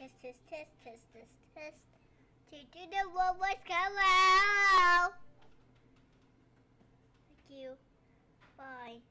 Test. To the one was hello. Thank you. Bye.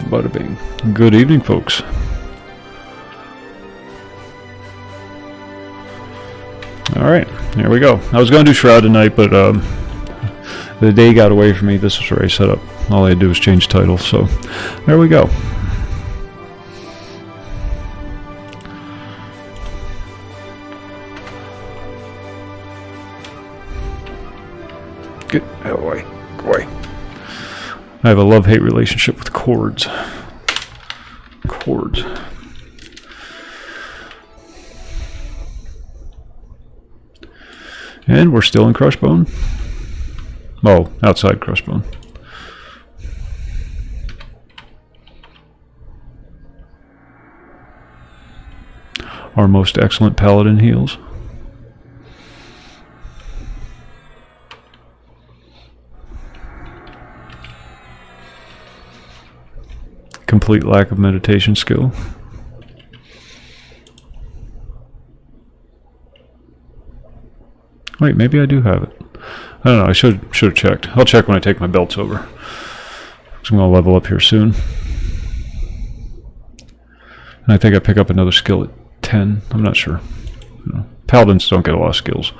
Bada bing. Good evening, folks. Alright, here we go. I was going to do Shroud tonight, but the day got away from me. This was already set up. All I had to do was change title, so there we go. Get out of the way. Go away. I have a love-hate relationship with chords. Chords. And we're still in Crushbone. Oh, outside Crushbone. Our most excellent Paladin heals. Complete lack of meditation skill. Wait, maybe I do have it. I don't know, I should have checked. I'll check when I take my belts over. So I'm going to level up here soon. And I think I pick up another skill at 10. I'm not sure. You know, Paladins don't get a lot of skills.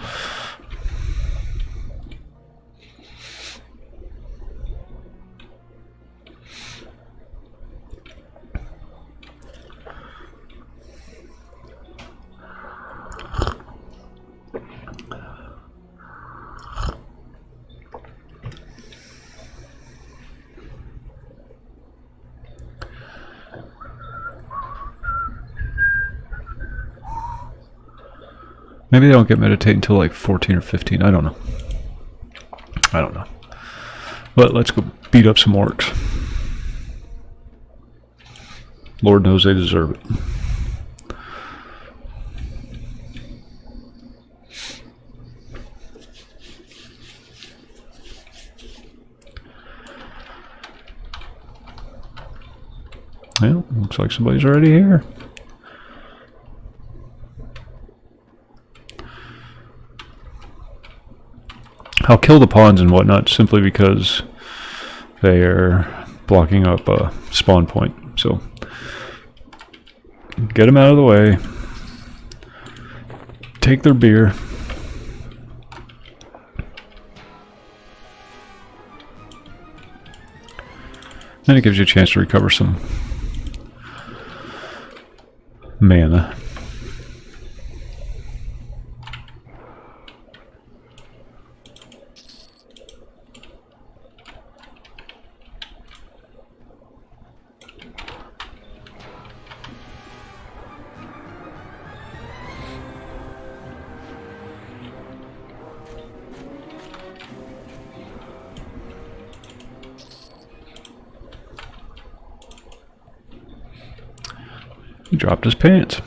Maybe they don't get meditate until like 14 or 15. I don't know. But let's go beat up some orcs. Lord knows they deserve it. Well, looks like somebody's already here. I'll kill the pawns and whatnot simply because they are blocking up a spawn point. So get them out of the way. Take their beer. Then it gives you a chance to recover some mana. He dropped his pants.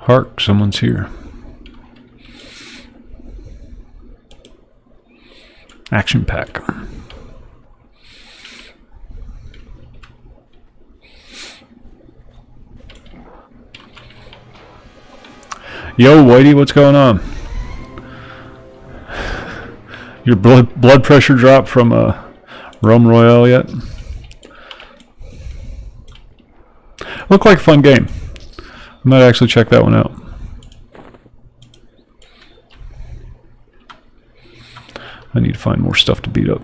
Hark, someone's here. Action pack. Yo, Whitey, what's going on? Your blood pressure dropped from Rome Royale yet? Looked like a fun game. I might actually check that one out. I need to find more stuff to beat up.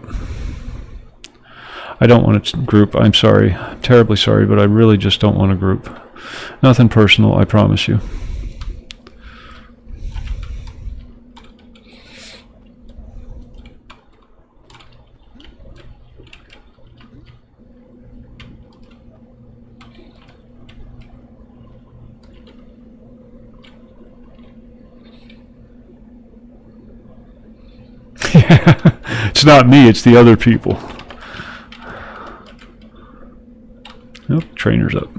I don't want to group. I'm sorry. I'm terribly sorry, but I really just don't want to group. Nothing personal, I promise you. It's not me, it's the other people. Nope, trainer's up.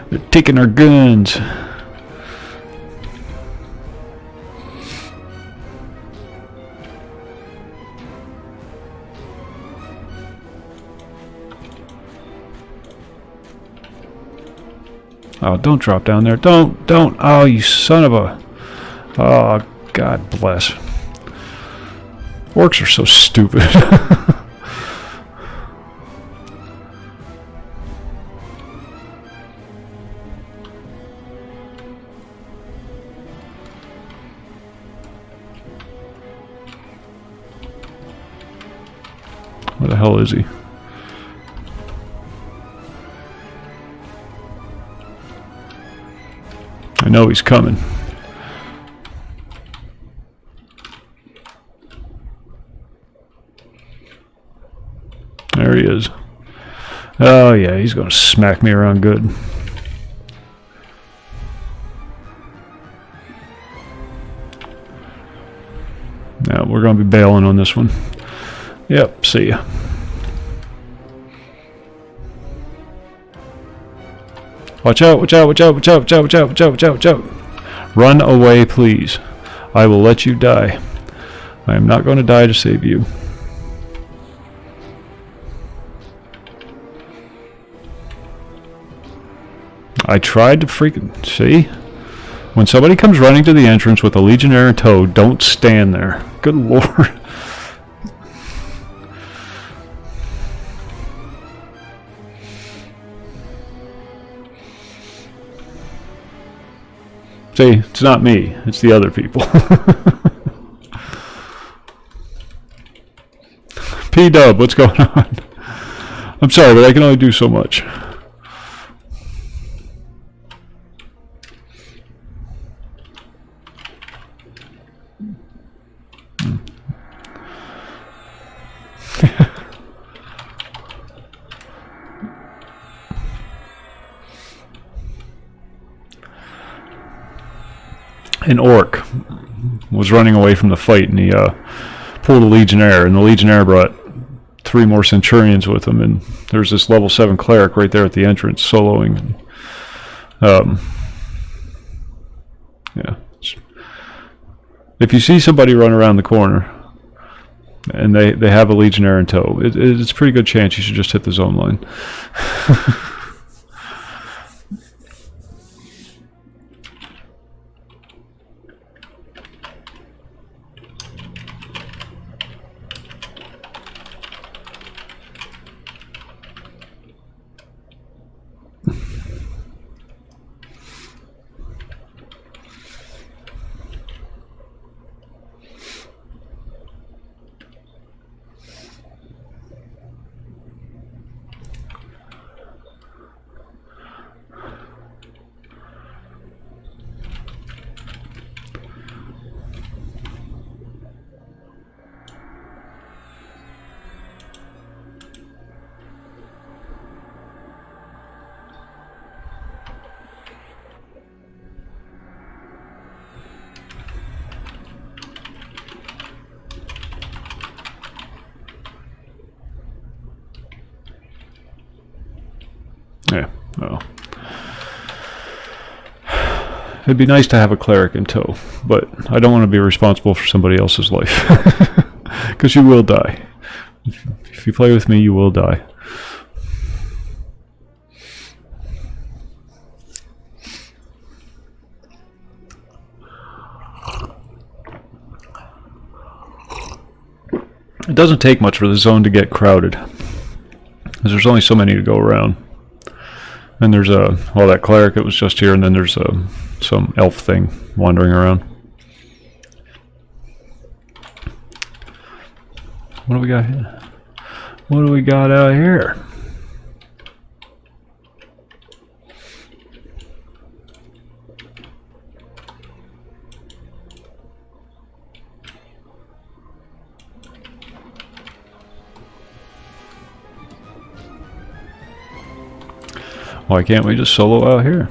They're taking our guns. Oh, don't drop down there. Don't. Oh, you son of a... Oh, God bless. Orcs are so stupid. Where the hell is he? I know he's coming. There he is. Oh yeah, he's gonna smack me around good. Now we're gonna be bailing on this one. Yep, see ya. Watch out, watch out, watch out, watch out, watch out, watch out, watch out, watch out, watch out. Run away, please. I will let you die. I am not going to die to save you. I tried to freaking... See? When somebody comes running to the entrance with a Legionnaire in tow, don't stand there. Good lord. See, it's not me, it's the other people. P-Dub, what's going on? I'm sorry, but I can only do so much. An orc was running away from the fight, and he pulled a Legionnaire, and the Legionnaire brought 3 more centurions with him, and there's this level 7 cleric right there at the entrance soloing. Yeah. If you see somebody run around the corner and they have a legionnaire in tow, it's a pretty good chance you should just hit the zone line. Yeah, well, it'd be nice to have a cleric in tow, but I don't want to be responsible for somebody else's life. Because you will die. If you play with me, you will die. It doesn't take much for the zone to get crowded, because there's only so many to go around. And there's well, that cleric that was just here, and then there's some elf thing wandering around. What do we got here? What do we got out here? Why can't we just solo out here?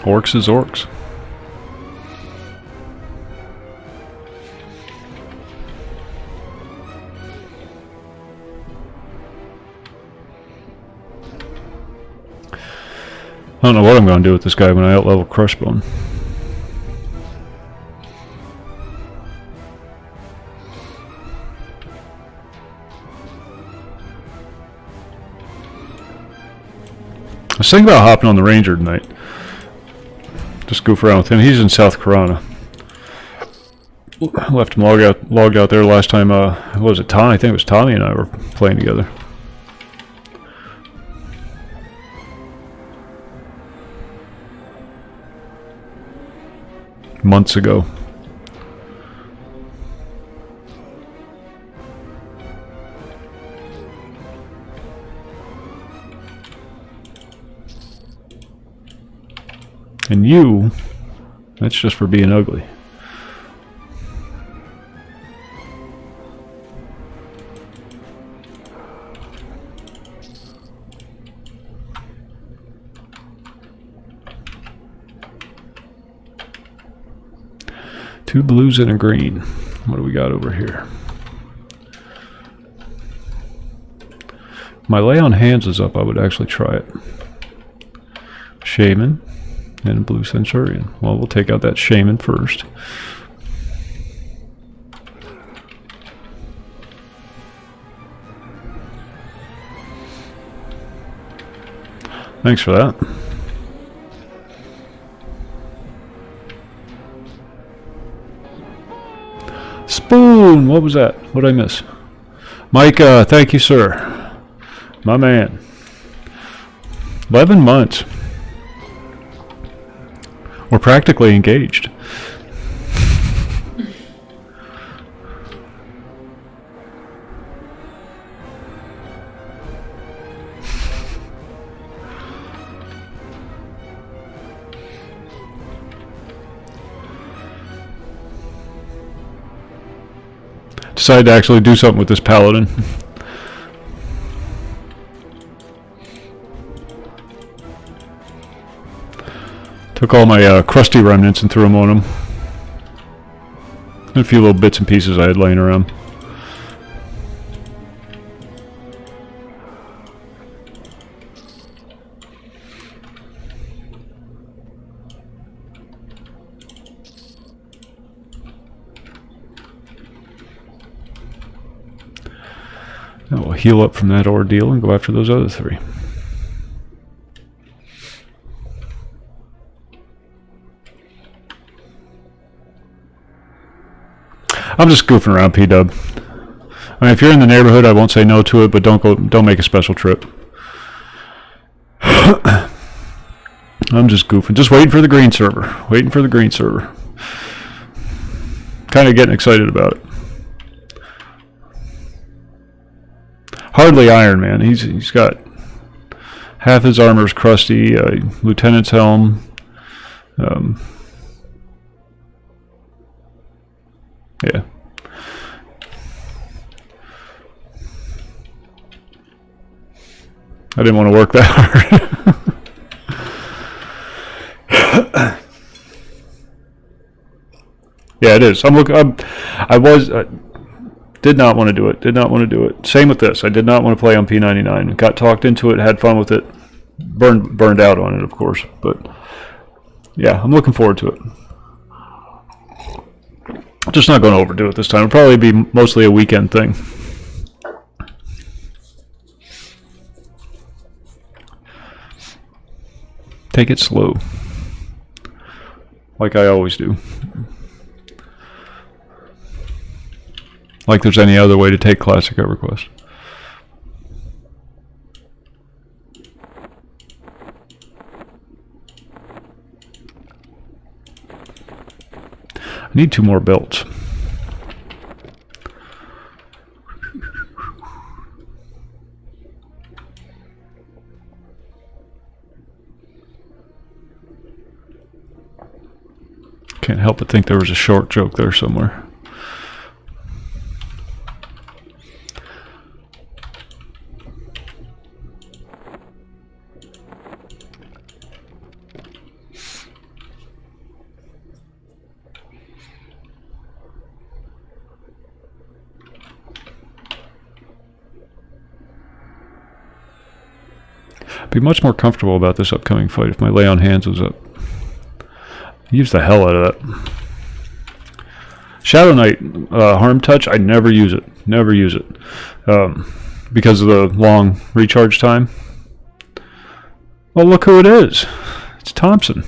Orcs is orcs. I don't know what I'm going to do with this guy when I outlevel Crushbone. I was thinking about hopping on the Ranger tonight. Just goof around with him. He's in South Corona. Left him logged out there last time. What was it, Tommy? I think it was Tommy and I were playing together. Months ago. And you, that's just for being ugly. Two blues and a green. What do we got over here? My lay on hands is up. I would actually try it. Shaman. And a blue centurion. Well, we'll take out that shaman first. Thanks for that. Spoon! What was that? What did I miss? Mike, thank you, sir. My man. 11 months. We're practically engaged. Decided to actually do something with this Paladin. Took all my crusty remnants and threw them on them. And a few little bits and pieces I had laying around. Now we'll heal up from that ordeal and go after those other 3. I'm just goofing around, P-Dub. I mean, if you're in the neighborhood, I won't say no to it, but don't make a special trip. I'm just goofing, just waiting for the green server. Waiting for the green server. Kind of getting excited about it. Hardly Iron Man. He's got half his armor's crusty. Lieutenant's helm. Yeah. I didn't want to work that hard. Yeah, it is. Did not want to do it. Did not want to do it. Same with this. I did not want to play on P99. Got talked into it. Had fun with it. Burned out on it, of course. But yeah, I'm looking forward to it. Just not going to overdo it this time. It'll probably be mostly a weekend thing. Take it slow. Like I always do. Like there's any other way to take classic EverQuest. I need 2 more belts. Can't help but think there was a short joke there somewhere. Be much more comfortable about this upcoming fight if my lay on hands was up. Use the hell out of that. Shadow Knight harm touch, I never use it. Never use it. Because of the long recharge time. Well, look who it is. It's Thompson.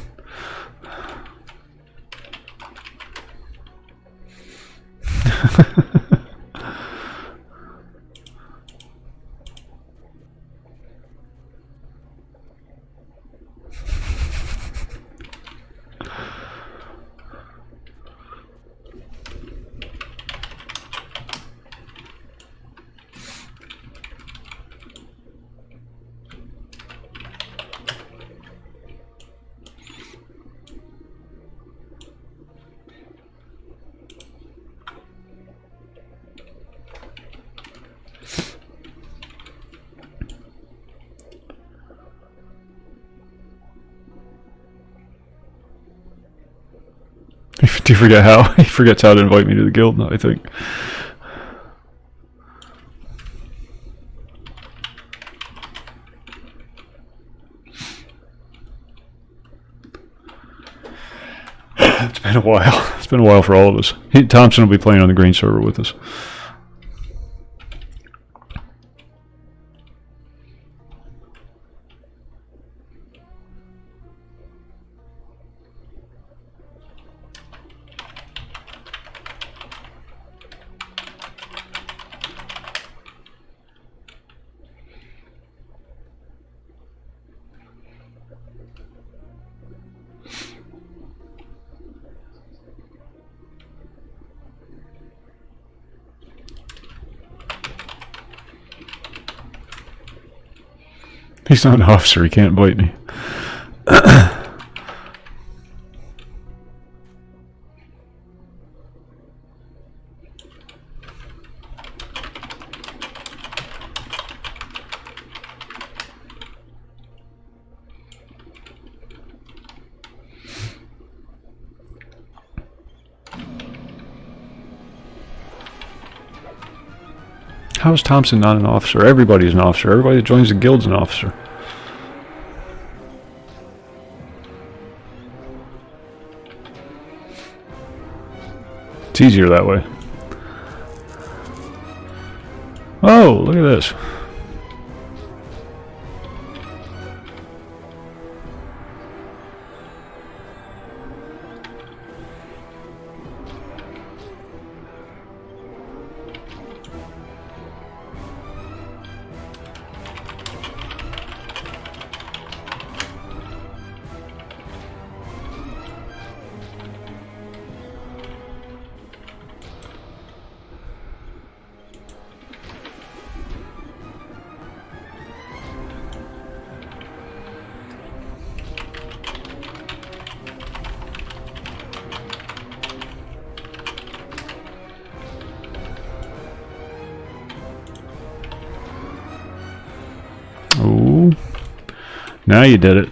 Do you forget how? He forgets how to invite me to the guild now, I think. It's been a while. It's been a while for all of us. Thompson will be playing on the green server with us. He's not an officer, he can't bite me. How is Thompson not an officer? Everybody's an officer. Everybody that joins the guild's an officer. It's easier that way. Oh, look at this. Oh, now you did it.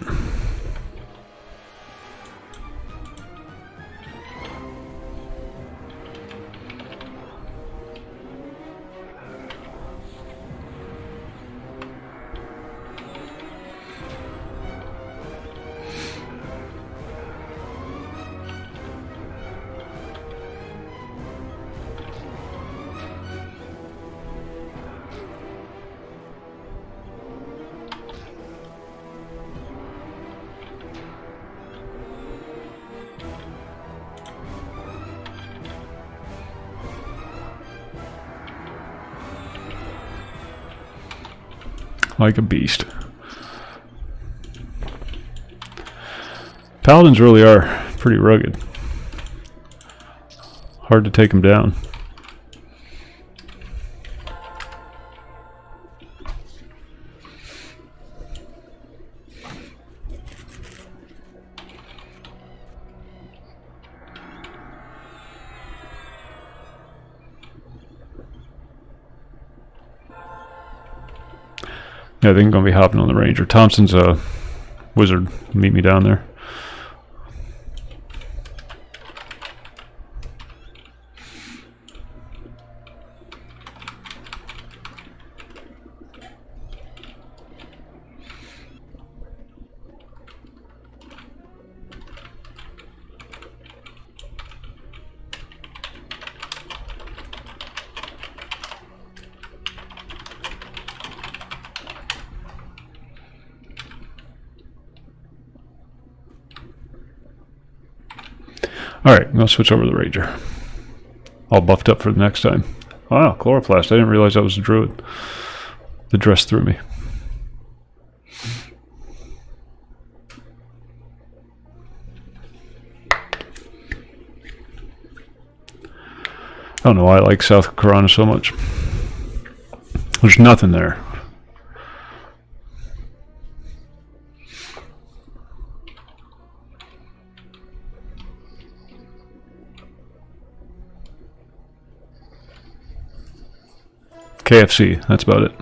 Like a beast. Paladins really are pretty rugged. Hard to take them down. Yeah, I think I'm going to be hopping on the Ranger. Thompson's a wizard. Meet me down there. Alright, I'm going to switch over to the Ranger. All buffed up for the next time. Wow, Chloroplast. I didn't realize that was a druid. The dress threw me. I don't know why I like South Corona so much. There's nothing there. KFC, that's about it.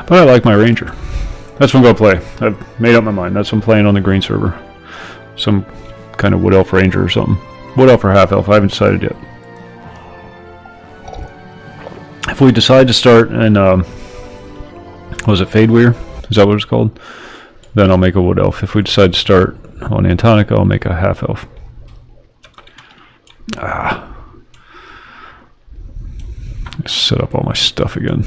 But I like my Ranger. That's what I'm going to play. I've made up my mind. That's what I'm playing on the Green Server. Some kind of Wood Elf Ranger or something. Wood Elf or Half Elf, I haven't decided yet. If we decide to start in, was it Fadeweir? Is that what it's called? Then I'll make a Wood Elf. If we decide to start on Antonica, I'll make a Half Elf. Set up all my stuff again.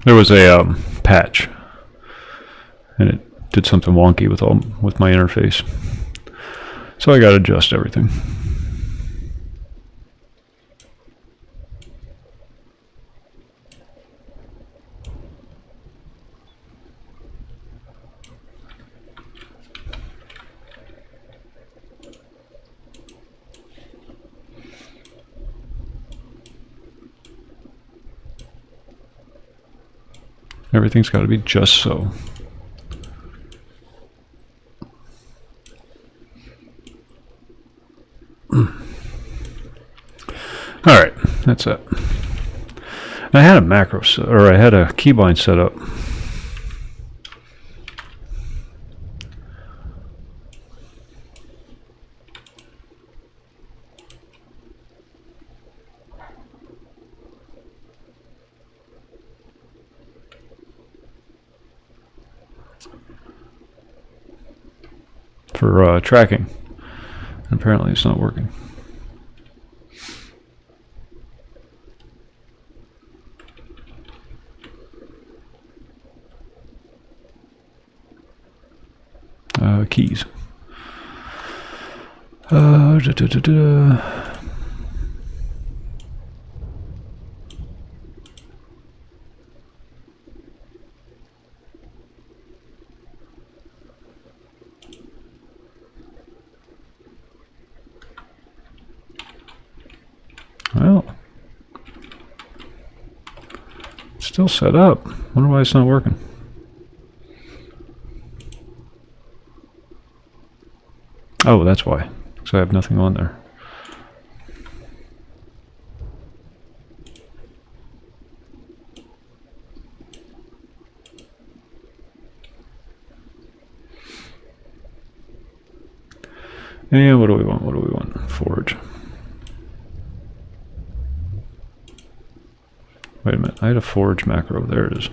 There was a patch, and it did something wonky with my interface, so I got to adjust everything. Everything's got to be just so. Alright, that's it. I had a macro set, or I had a keybind set up. for tracking. And apparently it's not working. Keys. Well, it's still set up. Wonder why it's not working. Oh, that's why. Because I have nothing on there. And what do we want? What do we want? Forge. Wait a minute. I had a forge macro. There it is.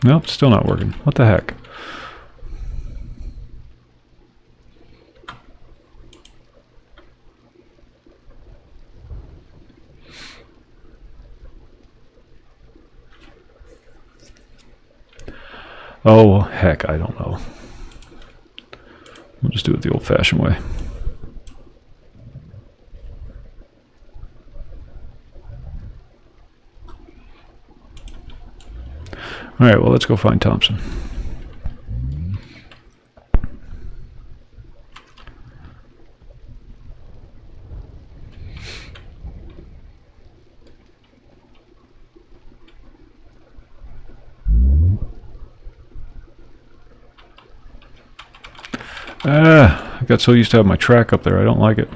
Nope, still not working. What the heck? Oh, heck, I don't know. We'll just do it the old-fashioned way. Alright, well, let's go find Thompson. I got so used to having my track up there, I don't like it.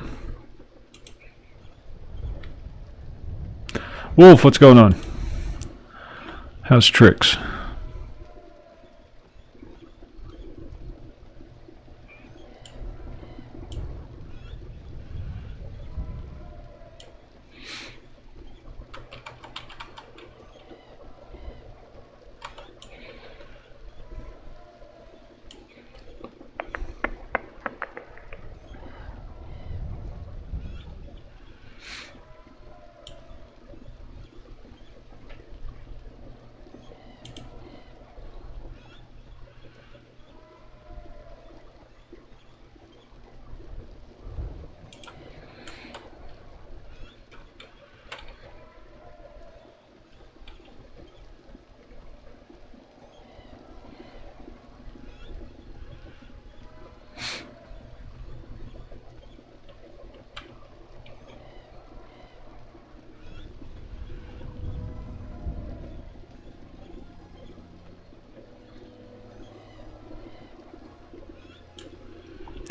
Wolf, what's going on? How's tricks?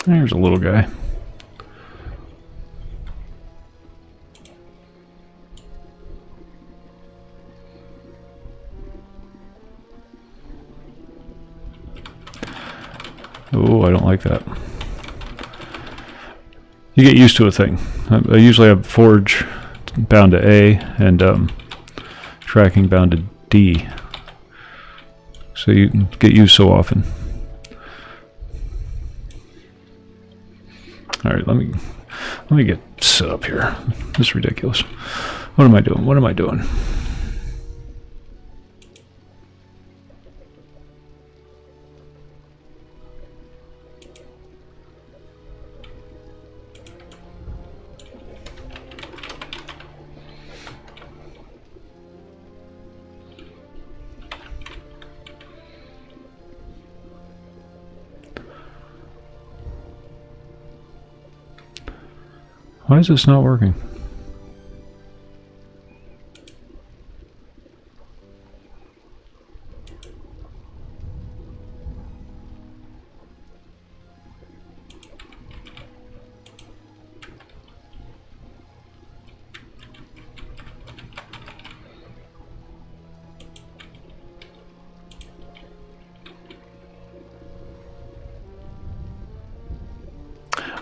There's a little guy. Oh, I don't like that. You get used to a thing. I usually have forge bound to A and tracking bound to D. So you get used so often. All right, let me get set up here. This is ridiculous. What am I doing? What am I doing? Why is this not working?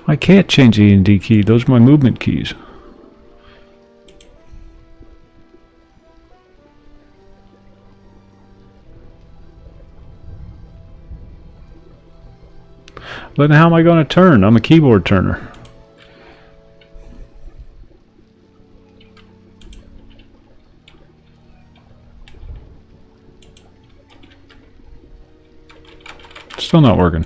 I can't change the E and D key. Those are my movement keys. Then how am I going to turn? I'm a keyboard turner. Still not working.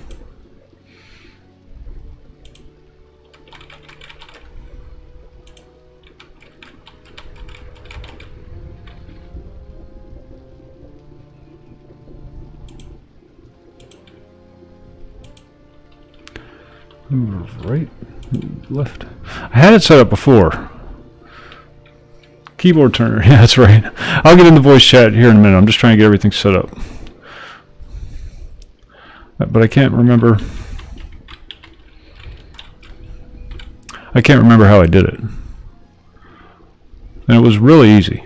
Move right, move left. I had it set up before. Keyboard turner, yeah, that's right. I'll get in the voice chat here in a minute. I'm just trying to get everything set up. But I can't remember. I can't remember how I did it. And it was really easy.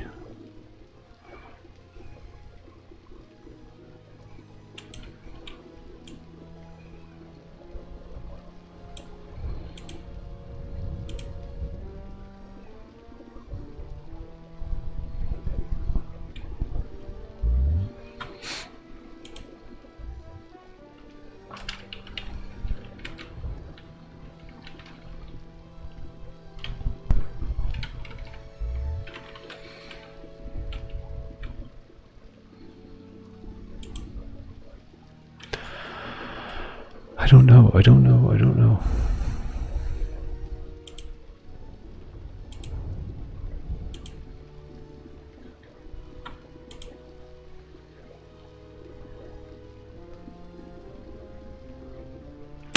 I don't know.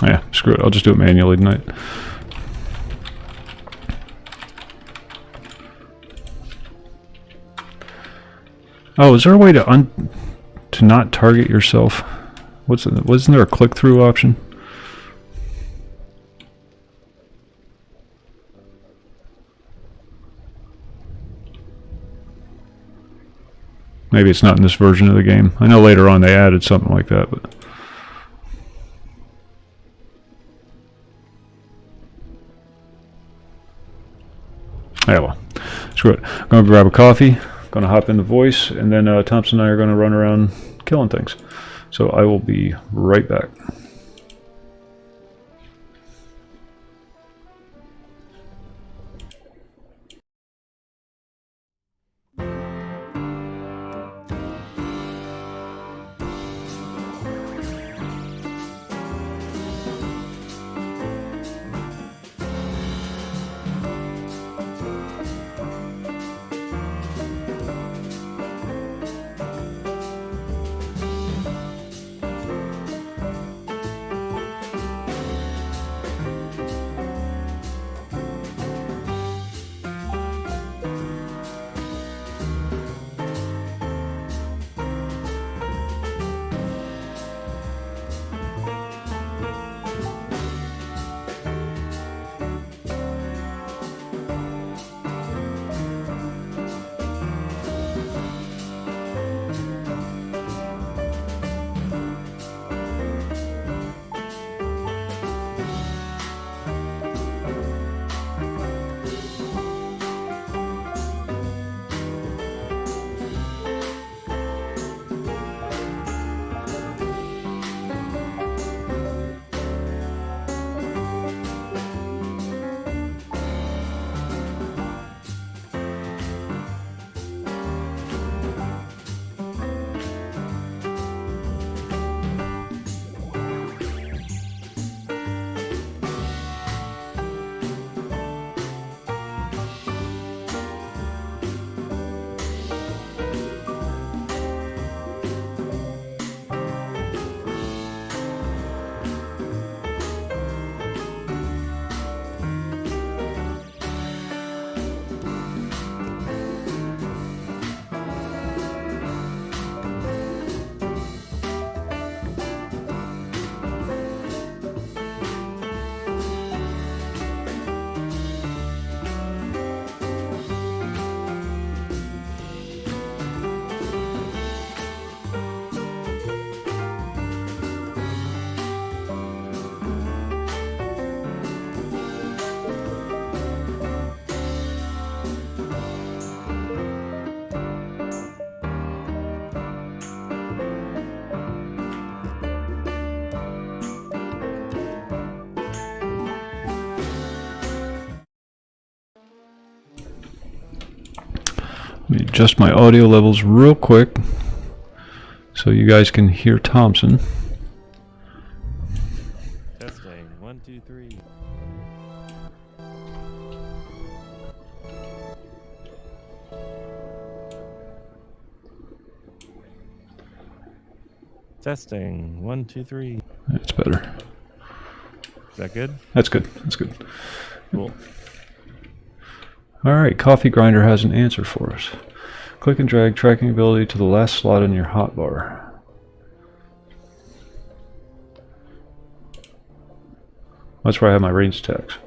Yeah, screw it. I'll just do it manually tonight. Oh, is there a way to not target yourself? Wasn't there a click-through option? Maybe it's not in this version of the game. I know later on they added something like that, but yeah, well, screw it. I'm gonna grab a coffee, gonna hop in the voice, and then Thompson and I are gonna run around killing things. So I will be right back. me adjust my audio levels real quick so you guys can hear Thompson. Testing. 1, 2, 3. Testing. 1, 2, 3. That's better. Is that good? That's good. That's good. Cool. Alright, Coffee Grinder has an answer for us. Click and drag tracking ability to the last slot in your hotbar. That's where I have my range attacks.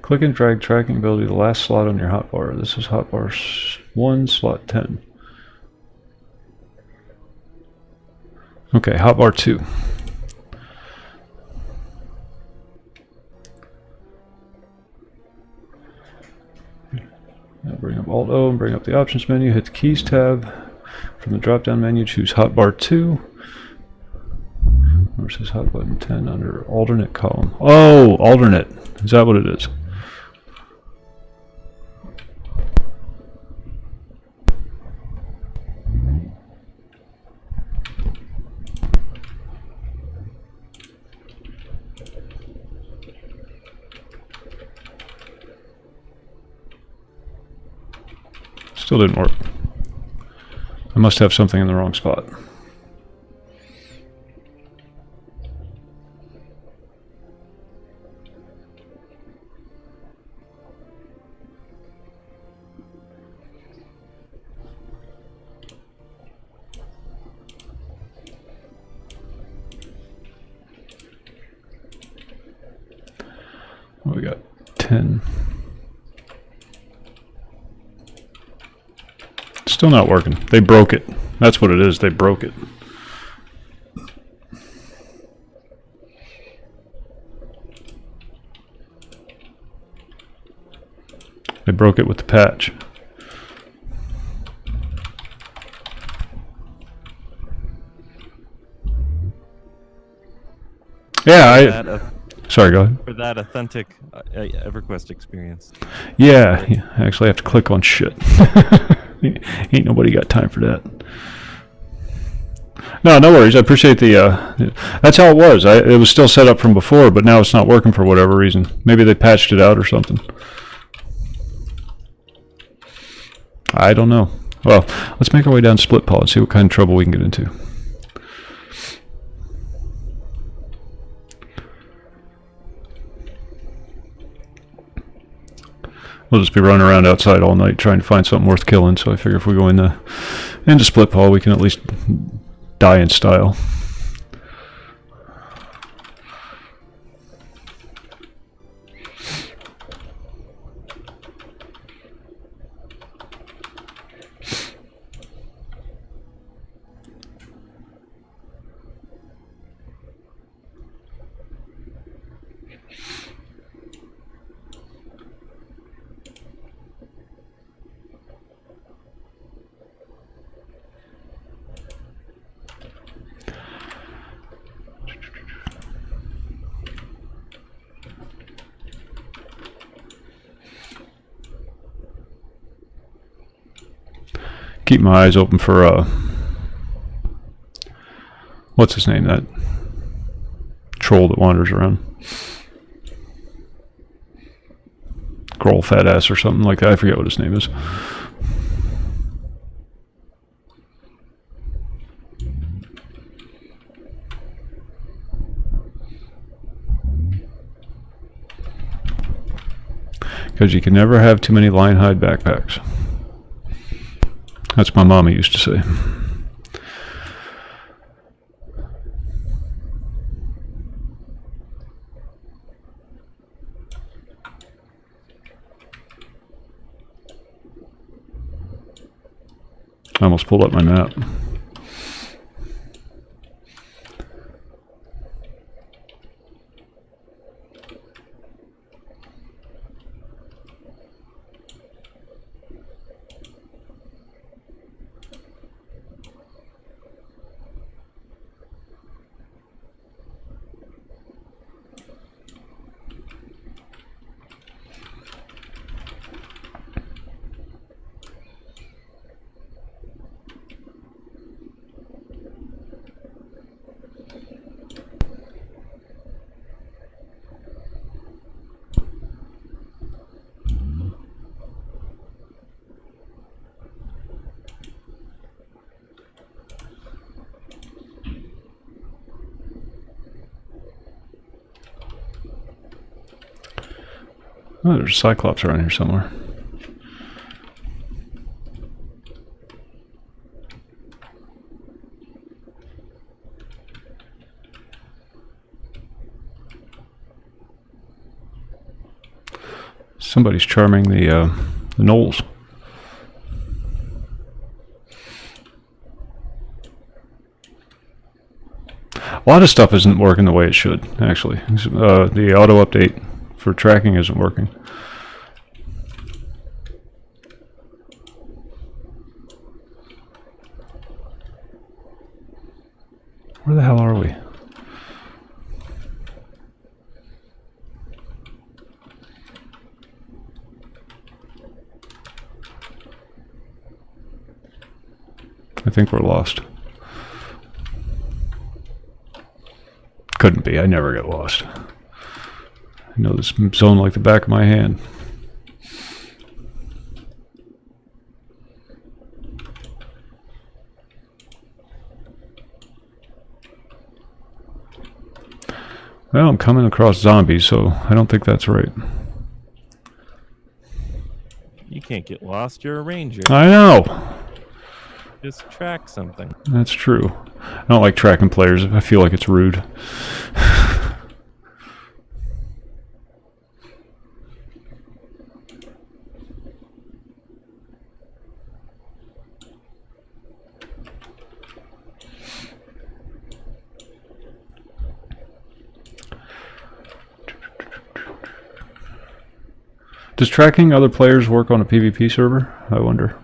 Click and drag tracking ability to the last slot on your hotbar. This is hotbar 1, slot 10. Okay, hotbar 2. Now bring up Alt O and bring up the options menu. Hit the keys tab. From the drop down menu, choose hotbar 2. Where says hot button 10 under alternate column. Oh, alternate. Is that what it is? Still didn't work. I must have something in the wrong spot. We got 10. Still not working. They broke it. That's what it is. They broke it. They broke it with the patch. Yeah, sorry, go ahead. For that authentic EverQuest experience. Yeah, I actually have to click on shit. Ain't nobody got time for that. No, no worries. I appreciate the. That's how it was. It was still set up from before, but now it's not working for whatever reason. Maybe they patched it out or something. I don't know. Well, let's make our way down Split Paw and see what kind of trouble we can get into. We'll just be running around outside all night trying to find something worth killing, so I figure if we go into Split Paw, we can at least die in style. Keep my eyes open for what's his name, that troll that wanders around. Growl fat ass or something like that. I forget what his name is. Because you can never have too many lion hide backpacks. That's what my mama used to say. I almost pulled up my map. Oh, there's a Cyclops around here somewhere. Somebody's charming the gnolls. A lot of stuff isn't working the way it should, actually. The auto update for tracking isn't working. Where the hell are we? I think we're lost. Couldn't be. I never get lost. I know this zone like the back of my hand. Well, I'm coming across zombies, so I don't think that's right. You can't get lost. You're a ranger. I know! Just track something. That's true. I don't like tracking players. I feel like it's rude. Does tracking other players work on a PvP server? I wonder.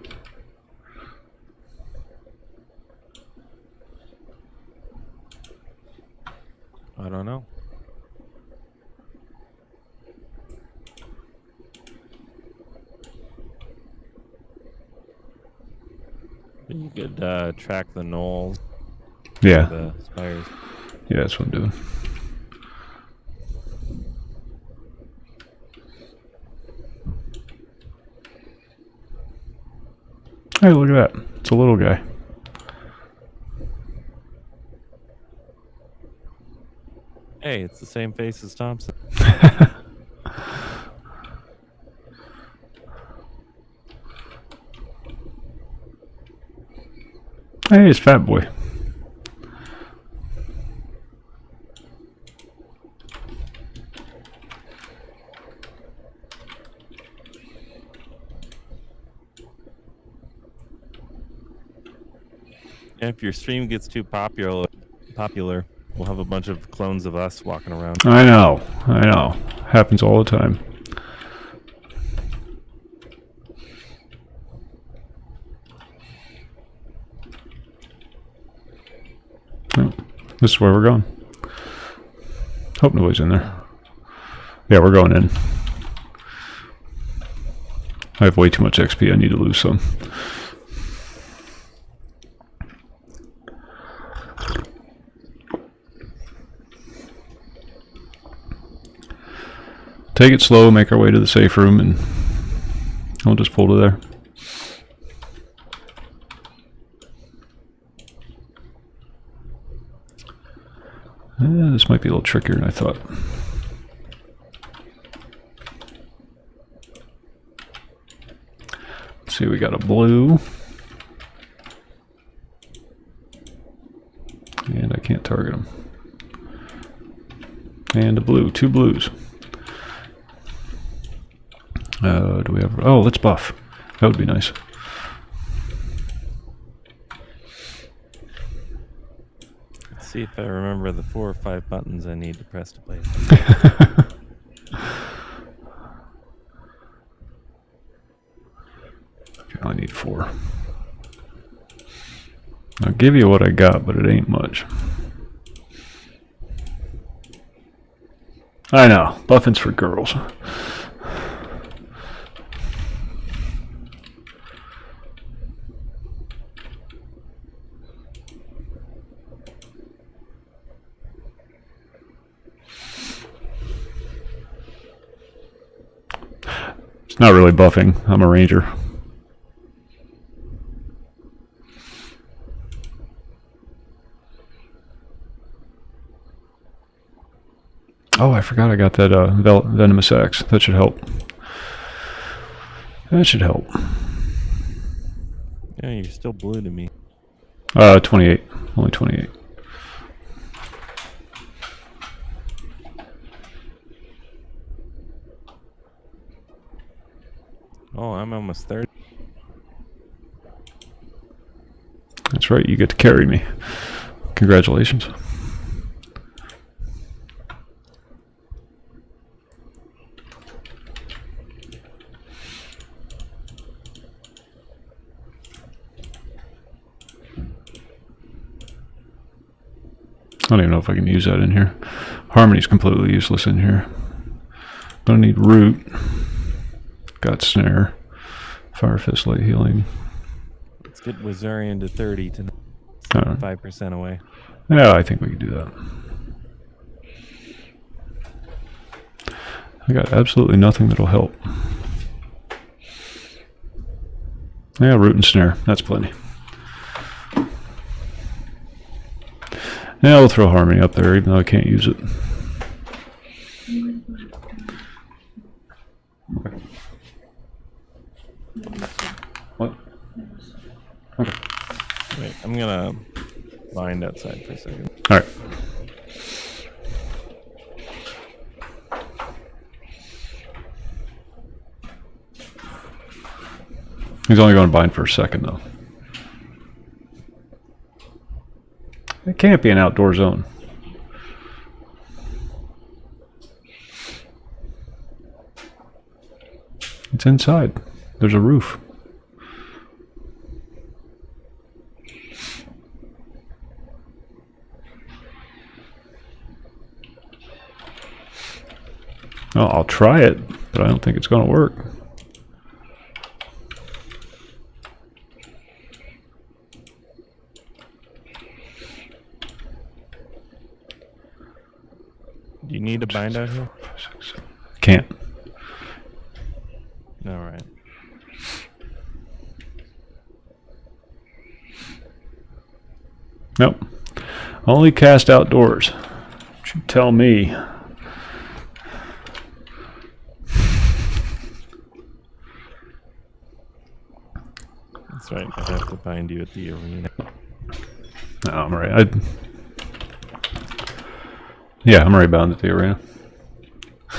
I don't know. But you could track the gnolls. Yeah. The spires. Yeah, that's what I'm doing. Hey, look at that. It's a little guy. Hey, it's the same face as Thompson. Hey, it's Fat Boy. If your stream gets too popular, we'll have a bunch of clones of us walking around. I know. Happens all the time. Oh, this is where we're going. Hope nobody's in there. Yeah, we're going in. I have way too much XP. I need to lose some. Take it slow, make our way to the safe room, and we'll just pull to there. This might be a little trickier than I thought. Let's see, we got a blue. And I can't target them. And a blue, 2 blues. Do we have... Oh, let's buff. That would be nice. Let's see if I remember the 4 or 5 buttons I need to press to play. Okay, I need 4. I'll give you what I got, but it ain't much. I know, buffing's for girls. It's not really buffing. I'm a ranger. Oh, I forgot I got that venomous axe. That should help. That should help. Yeah, you're still blue to me. 28. Only 28. Oh, I'm almost 30. That's right, you get to carry me. Congratulations. I don't even know if I can use that in here. Harmony's completely useless in here. Gonna need root. Got snare. Fire fist, light healing. Let's get Wizarian to 30 to Alright. 5% away. Yeah, I think we can do that. I got absolutely nothing that'll help. Yeah, root and snare. That's plenty. Yeah, we'll throw Harmony up there, even though I can't use it. What? Okay. Wait, I'm gonna bind outside for a second. All right. He's only going to bind for a second, though. It can't be an outdoor zone. It's inside. There's a roof. Oh, I'll try it, but I don't think it's going to work. Do you need to bind out here? Can't. All right. Nope. Only cast outdoors. What you tell me. That's right. I'd have to bind you at the arena. No, I'm right. Yeah, I'm already bound at the arena.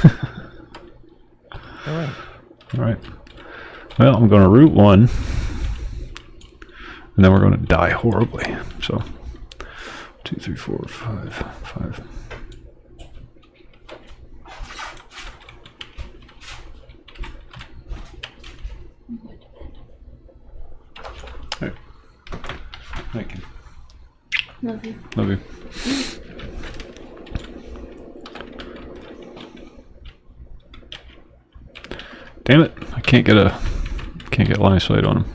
All right. All right. Well, I'm going to root one, and then we're going to die horribly. So, 2, 3, 4, 5, 5. Hey. Thank you. Love you. Love you. Damn it! I can't get line of sight on him.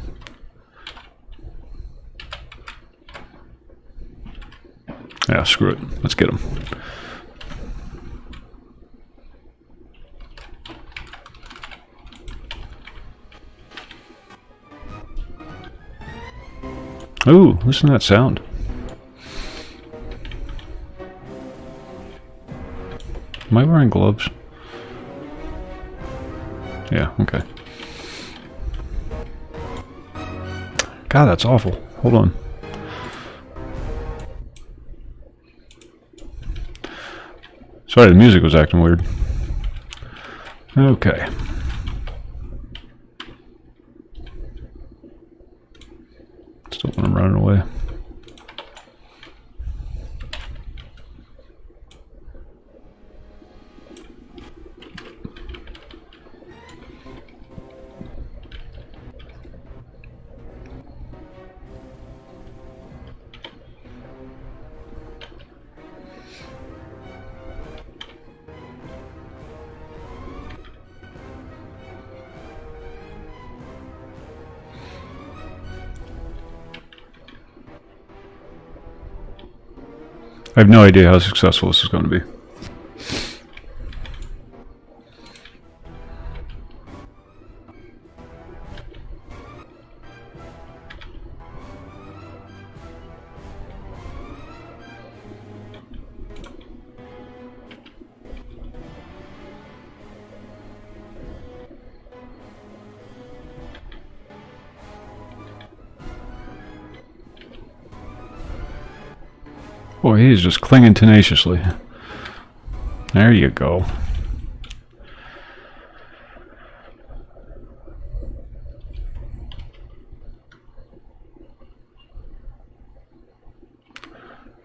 Yeah, screw it. Let's get him. Ooh, listen to that sound. Am I wearing gloves? Yeah, okay. God, that's awful. Hold on. Sorry, the music was acting weird. Okay. Still when I'm running away. I have no idea how successful this is going to be. Boy, he's just clinging tenaciously. There you go.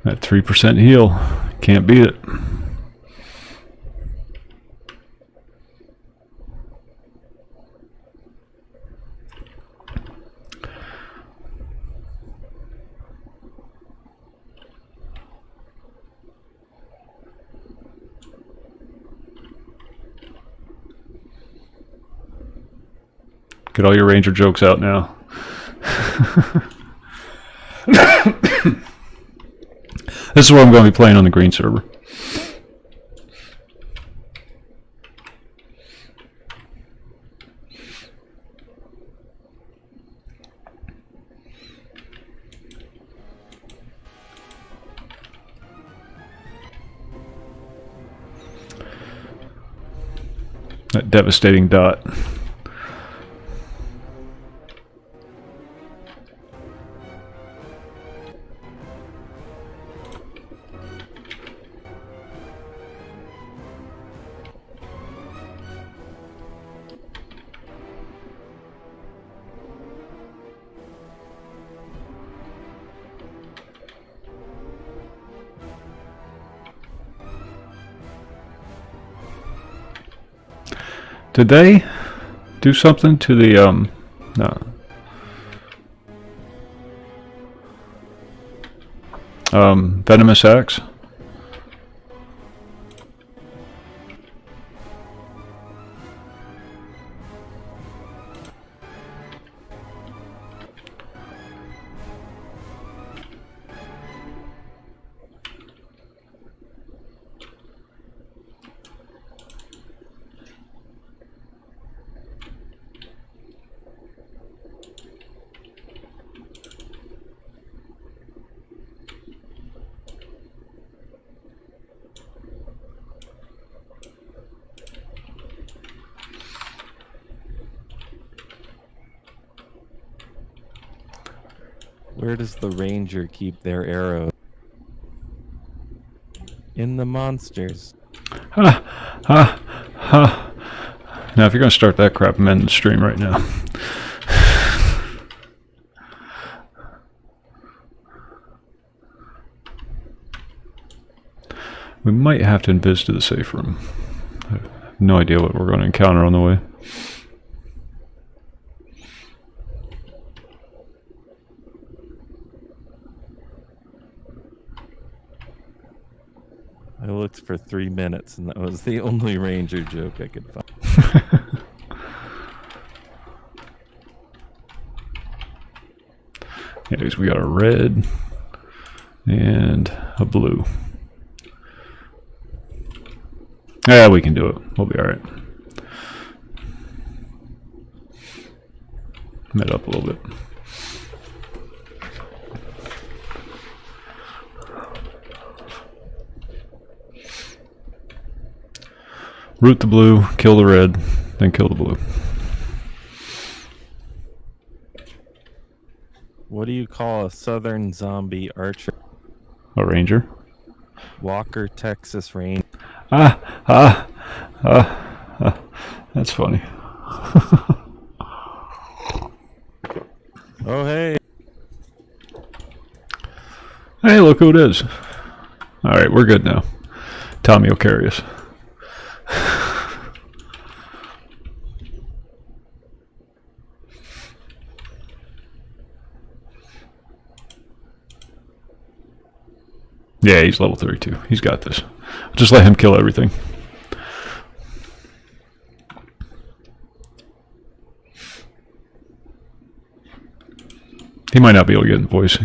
That 3% heal. Can't beat it. Get all your ranger jokes out now. This is what I'm going to be playing on the green server. That devastating dot. Did they do something to the no. Venomous axe? Where does the ranger keep their arrows? In the monsters. Ha! Ha! Ha! Now, if you're going to start that crap, I'm ending the stream right now. We might have to invis to the safe room. I have no idea what we're going to encounter on the way. I looked for 3 minutes, and that was the only ranger joke I could find. Yeah, because we got a red and a blue. Yeah, we can do it. We'll be alright. Met up a little bit. Root the blue, kill the red, then kill the blue. What do you call a southern zombie archer? A ranger? Walker, Texas Ranger. That's funny. Oh, hey. Hey, look who it is. Alright, we're good now. Tommy will carry us. Yeah, he's level 32. He's got this. Just let him kill everything. He might not be able to get in voice.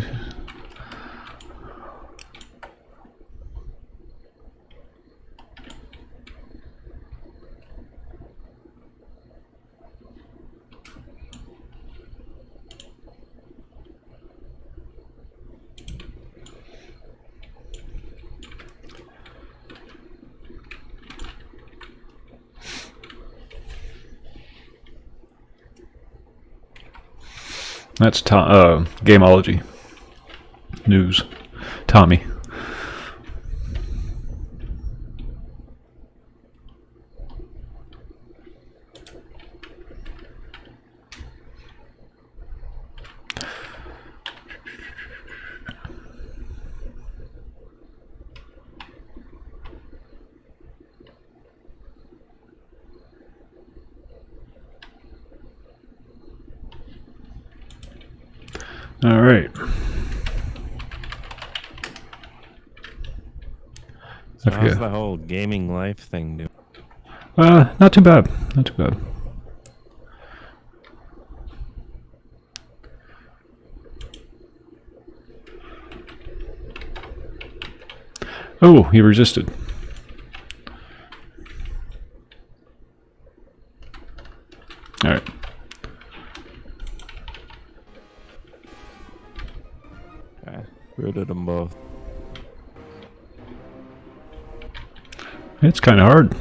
That's Gameology News. Tommy. All right. So I how's forget. the whole gaming life thing doing? Not too bad. Not too bad. Oh, he resisted. All right. Okay. Rooted them both. It's kind of hard.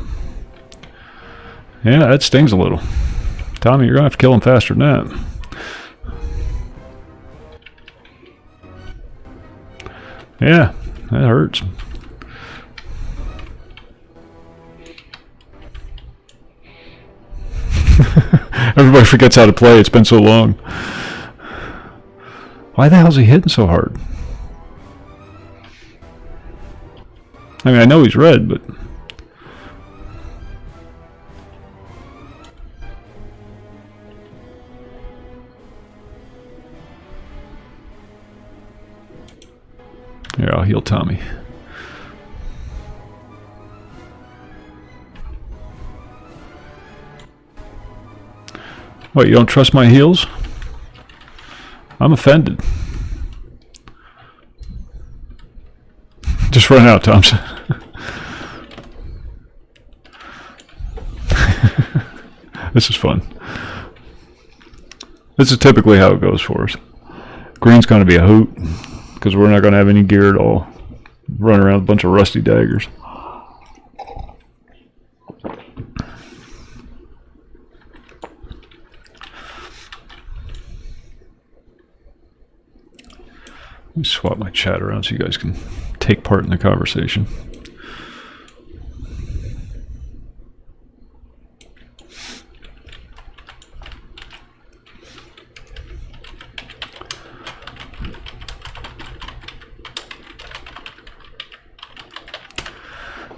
Yeah, that stings a little. Tommy, you're going to have to kill him faster than that. Yeah, that hurts. Everybody forgets how to play. It's been so long. Why the hell's he hitting so hard? I mean, I know he's red, but... Here, I'll heal Tommy. What, you don't trust my heals? I'm offended. Just run out, Thompson. This is fun. This is typically how it goes for us. Green's going to be a hoot, because we're not going to have any gear at all. Run around with a bunch of rusty daggers. Let me swap my chat around so you guys can take part in the conversation.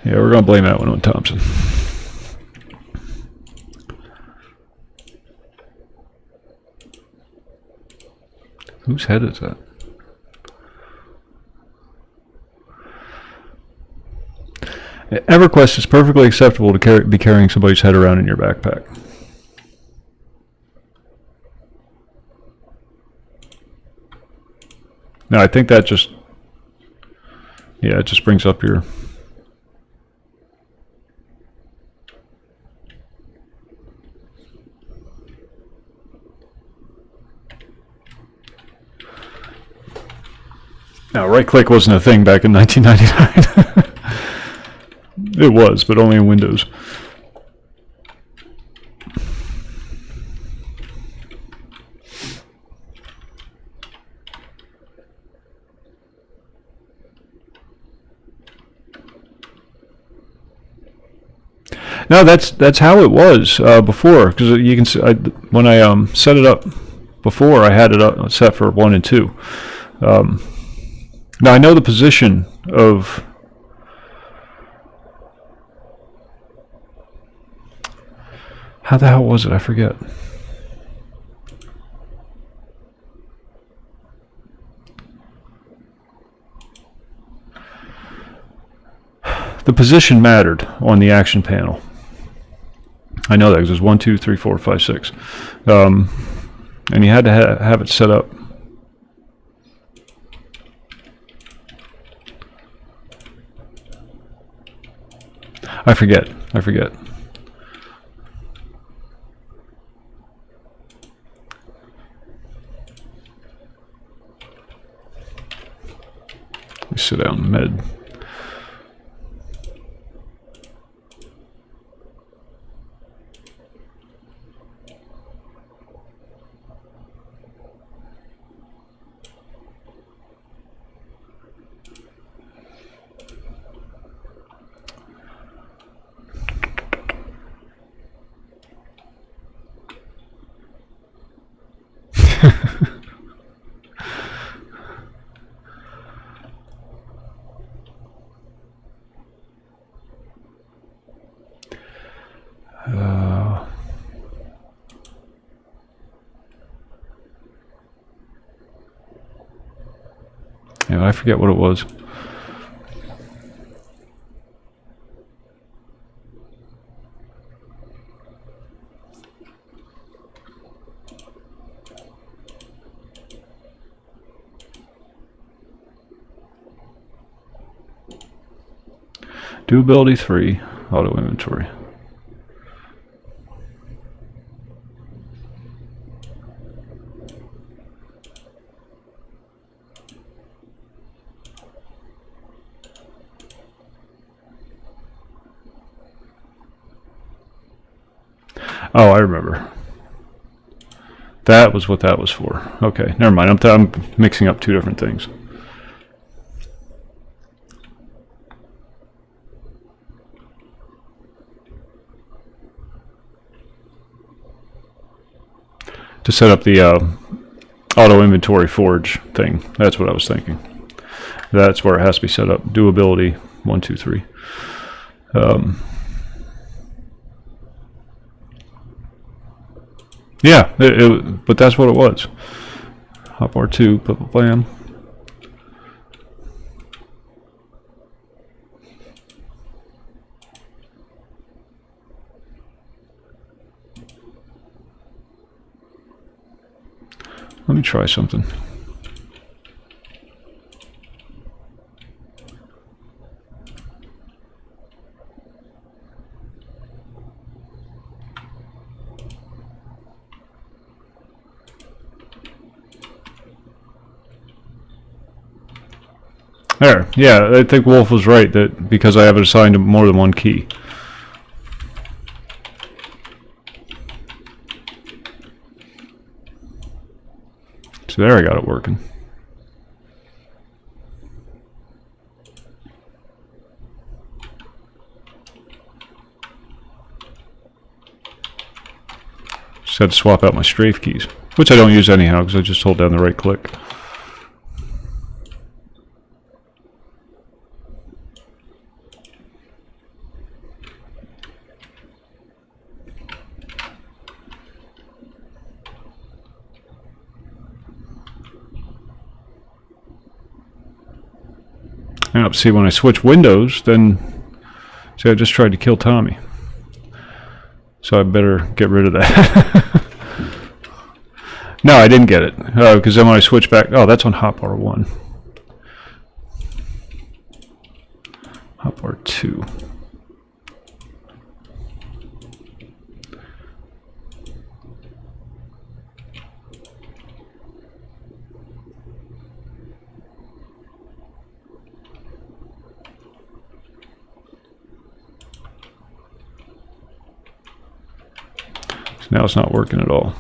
Yeah, we're going to blame that one on Thompson. Whose head is that? EverQuest is perfectly acceptable to be carrying somebody's head around in your backpack. No, I think that just... Yeah, it just brings up your... Now, right-click wasn't a thing back in 1999. It was, but only in Windows. No, that's how it was before. Because you can see, when I set it up before, I had it up set for 1 and 2. Now I know the position of how the hell was it? I forget. The position mattered on the action panel. I know that because it was 1, 2, 3, 4, 5, 6, and you had to have it set up. I forget. Let me sit down med. Yeah, I forget what it was. Do ability 3, auto inventory. Oh, I remember. That was what that was for. Okay, never mind. I'm mixing up two different things. To set up the auto inventory forge thing. That's what I was thinking. That's where it has to be set up. Do ability 1, 2, 3. Yeah, but that's what it was. Hop R2, blam. Let me try something. There, yeah, I think Wolf was right that because I have it assigned to more than one key. So there I got it working. Just had to swap out my strafe keys, which I don't use anyhow because I just hold down the right click. Now, see, when I switch windows, then see, I just tried to kill Tommy. So I better get rid of that. No, I didn't get it. Because then when I switch back... Oh, that's on Hop R1. Hop R2. Now it's not working at all.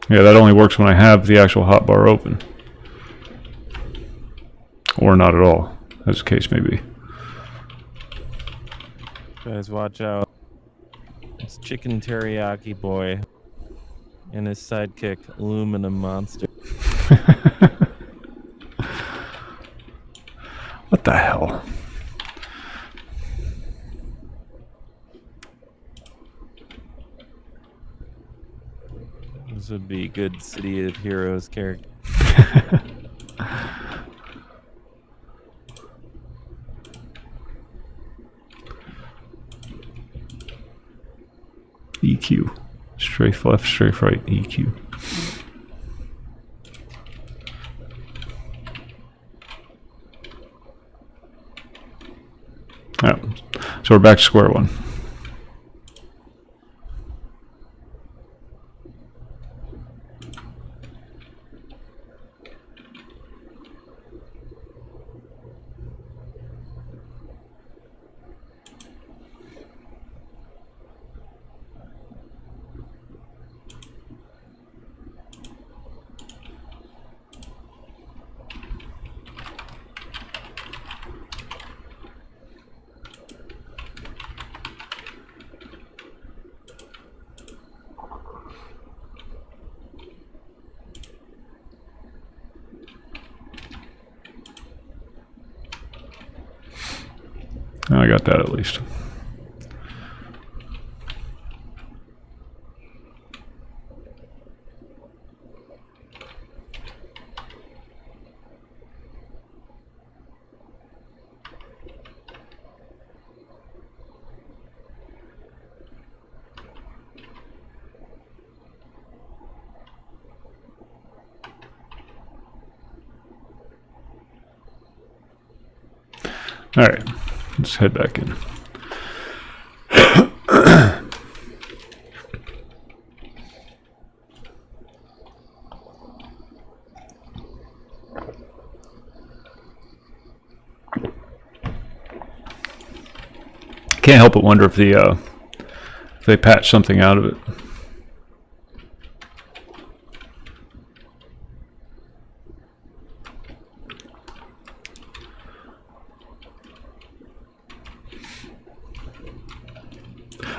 Yeah, that only works when I have the actual hotbar open. Or not at all, as the case may be. Guys, watch out. It's Chicken Teriyaki Boy and his sidekick, Aluminum Monster. What the hell? This would be good City of Heroes character. EQ. Strafe left, strafe right, EQ. Yeah. So we're back to square one. I got that at least. Alright, let's head back in. Can't help but wonder if if they patched something out of it.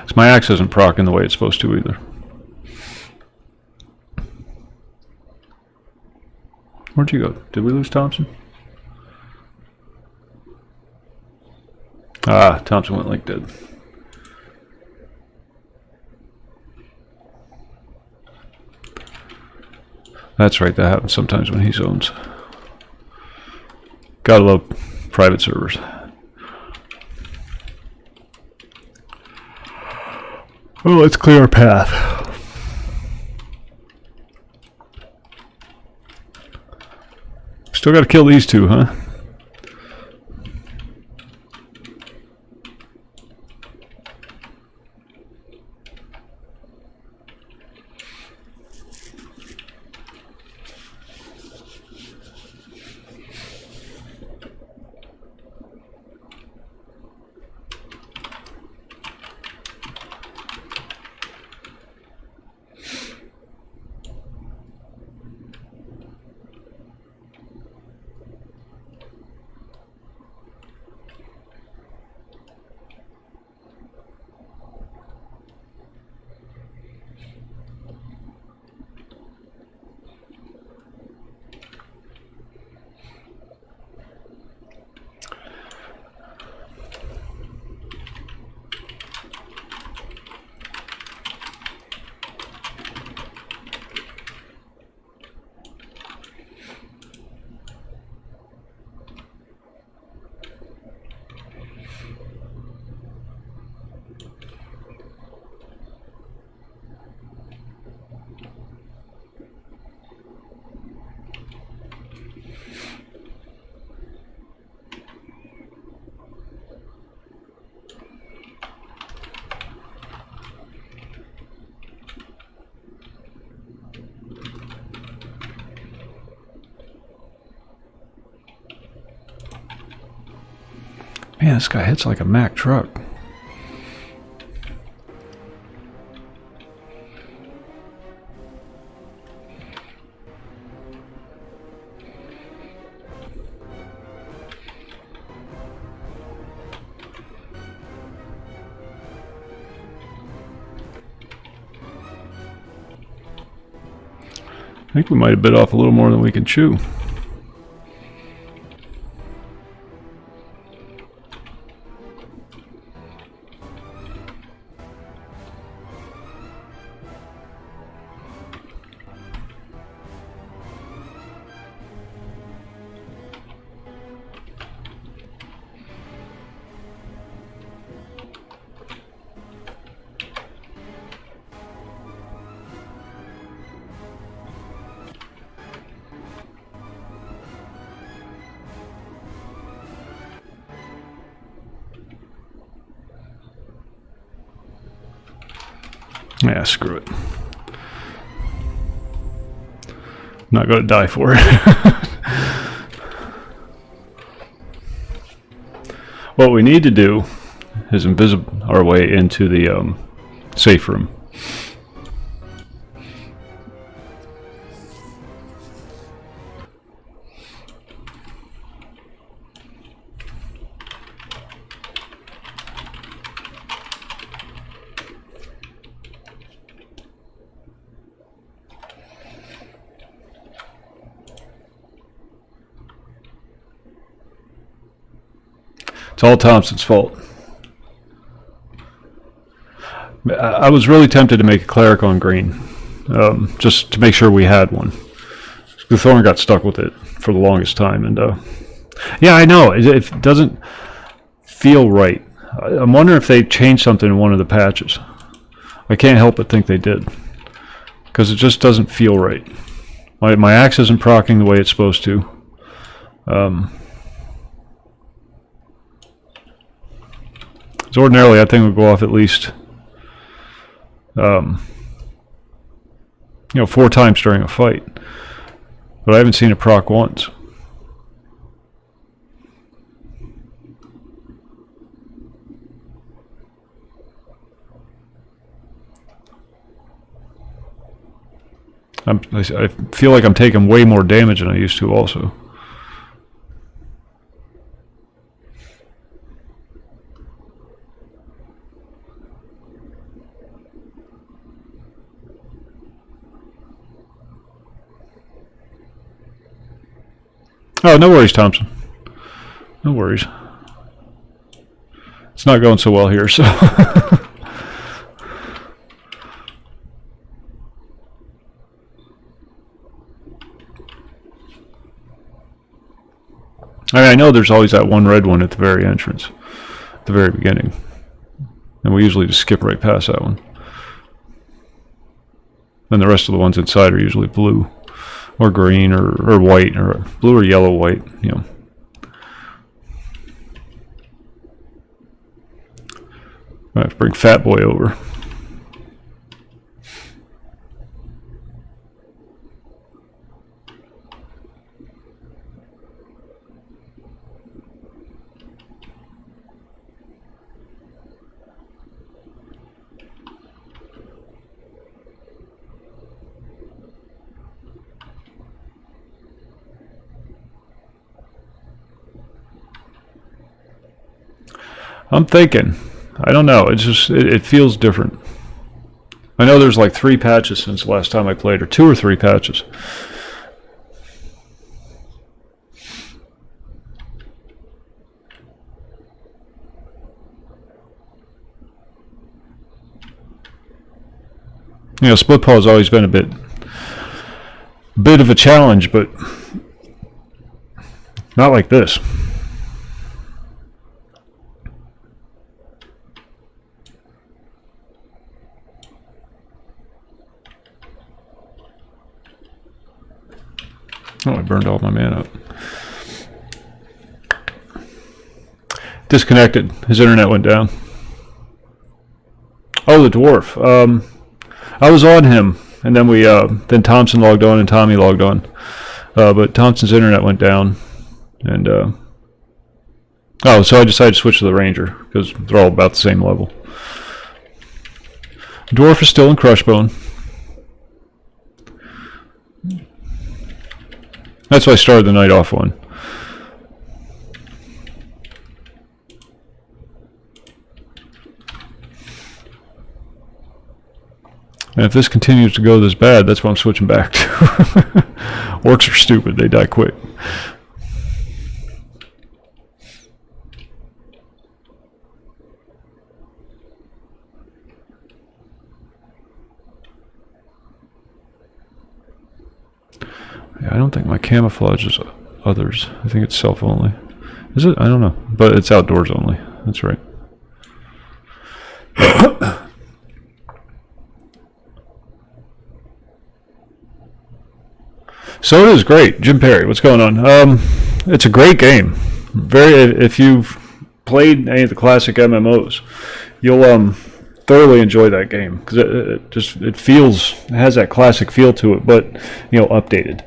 So my axe isn't proccing the way it's supposed to either. Where'd you go? Did we lose Thompson? Ah, Thompson went like dead. That's right, that happens sometimes when he zones. Gotta love private servers. Well, let's clear our path. Still gotta kill these two, huh? Man, this guy hits like a Mack truck. I think we might have bit off a little more than we can chew. Yeah, screw it. I'm not going to die for it. What we need to do is invisible our way into the safe room. It's all Thompson's fault. I was really tempted to make a cleric on green, just to make sure we had one. Gathorn got stuck with it for the longest time, and yeah, I know it doesn't feel right. I'm wondering if they changed something in one of the patches. I can't help but think they did, because it just doesn't feel right. My axe isn't proccing the way it's supposed to. Because ordinarily that thing would go off at least, 4 times during a fight. But I haven't seen it proc once. I feel like I'm taking way more damage than I used to also. Oh, no worries, Thompson. No worries. It's not going so well here, so... I know there's always that one red one at the very entrance, at the very beginning. And we usually just skip right past that one. And the rest of the ones inside are usually blue, or green, or white, or blue or yellow, white, I have to bring Fat Boy over. I'm thinking. I don't know. It's just it feels different. I know there's like 3 patches since the last time I played, or 2 or 3 patches. Split paw has always been a bit of a challenge, but not like this. Oh, I burned all my mana up. Disconnected. His internet went down. Oh, the dwarf. I was on him, and then then Thompson logged on and Tommy logged on. But Thompson's internet went down, and so I decided to switch to the Ranger because they're all about the same level. Dwarf is still in Crushbone. That's why I started the night off on. And if this continues to go this bad, that's what I'm switching back to. Orcs are stupid. They die quick. I don't think my camouflage is others. I think it's self only. Is it? I don't know. But it's outdoors only. That's right. So it is great. Jim Perry, what's going on? It's a great game. If you've played any of the classic MMOs, you'll thoroughly enjoy that game because it has that classic feel to it, but updated.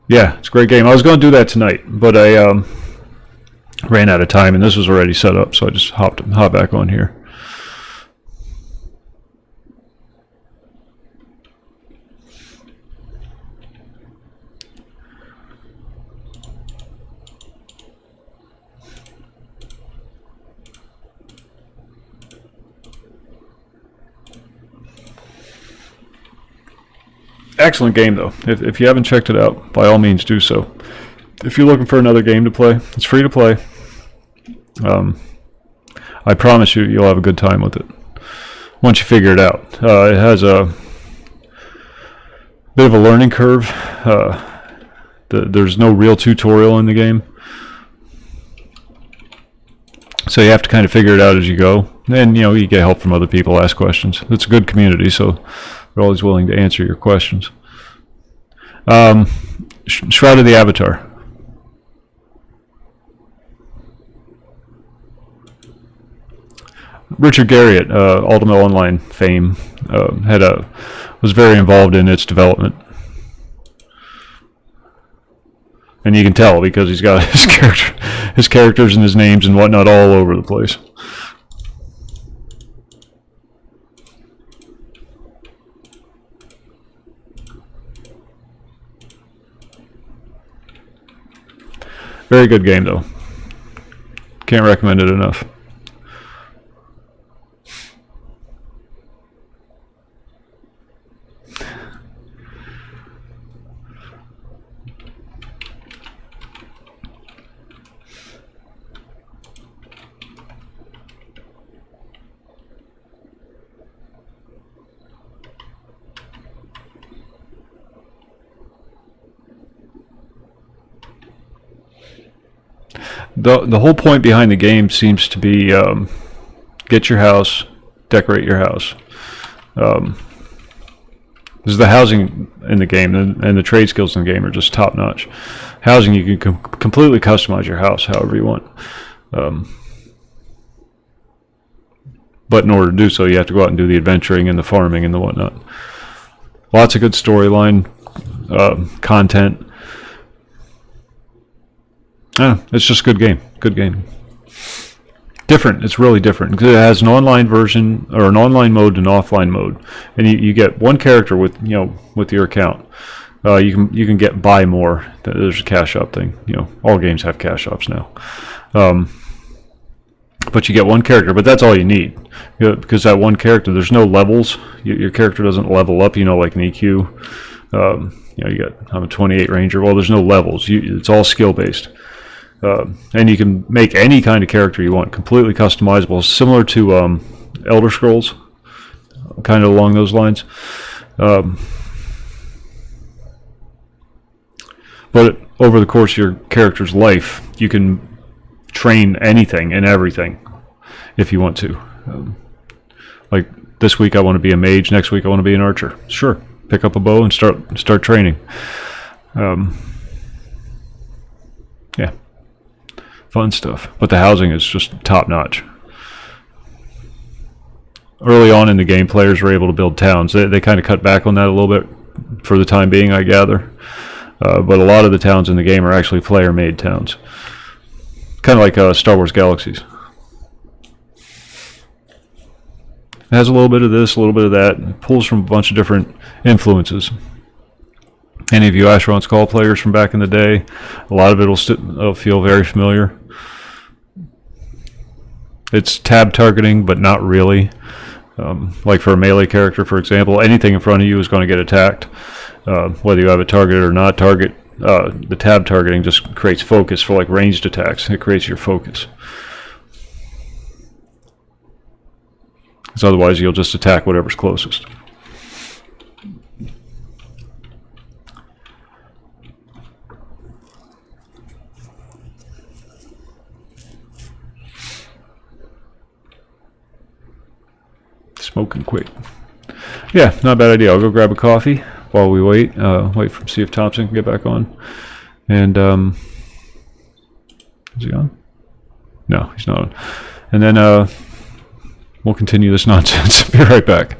Yeah, it's a great game. I was going to do that tonight, but I ran out of time, and this was already set up, so I just hopped back on here. Excellent game, though. If you haven't checked it out, by all means do so. If you're looking for another game to play, it's free to play. I promise you'll have a good time with it once you figure it out. It has a bit of a learning curve. There's no real tutorial in the game, so you have to kind of figure it out as you go. And you get help from other people, ask questions. It's a good community, so they're always willing to answer your questions. Shroud of the Avatar. Richard Garriott, Ultima Online fame, was very involved in its development, and you can tell because he's got his characters and his names and whatnot all over the place. Very good game though. Can't recommend it enough. The whole point behind the game seems to be get your house, decorate your house. Because the housing in the game and the trade skills in the game are just top notch. Housing, you can completely customize your house however you want. But in order to do so, you have to go out and do the adventuring and the farming and the whatnot. Lots of good storyline, content. It's just a good game. Good game. Different. It's really different because it has an online version or an online mode and an offline mode, and you get one character with with your account. You can buy more. There's a cash shop thing. All games have cash shops now. But you get one character, but that's all you need because that one character. There's no levels. Your character doesn't level up. Like an EQ. I'm a 28 ranger. Well, there's no levels. It's all skill based. And you can make any kind of character you want, completely customizable, similar to Elder Scrolls, kind of along those lines. But over the course of your character's life, you can train anything and everything if you want to. Like this week I want to be a mage, next week I want to be an archer. Sure, pick up a bow and start training. Yeah. Fun stuff, but the housing is just top notch. Early on in the game, players were able to build towns. They kind of cut back on that a little bit for the time being, I gather. But a lot of the towns in the game are actually player-made towns, kind of like Star Wars Galaxies. It has a little bit of this, a little bit of that. It pulls from a bunch of different influences. Any of you Asheron's Call players from back in the day, a lot of it will feel very familiar. It's tab targeting, but not really. Like for a melee character, for example, anything in front of you is going to get attacked. Whether you have a target or not target, the tab targeting just creates focus for like ranged attacks. It creates your focus. Because otherwise you'll just attack whatever's closest. Smoking quick. Yeah, not a bad idea. I'll go grab a coffee while we wait. See if Thompson can get back on. And is he on? No, he's not on. And then we'll continue this nonsense. Be right back.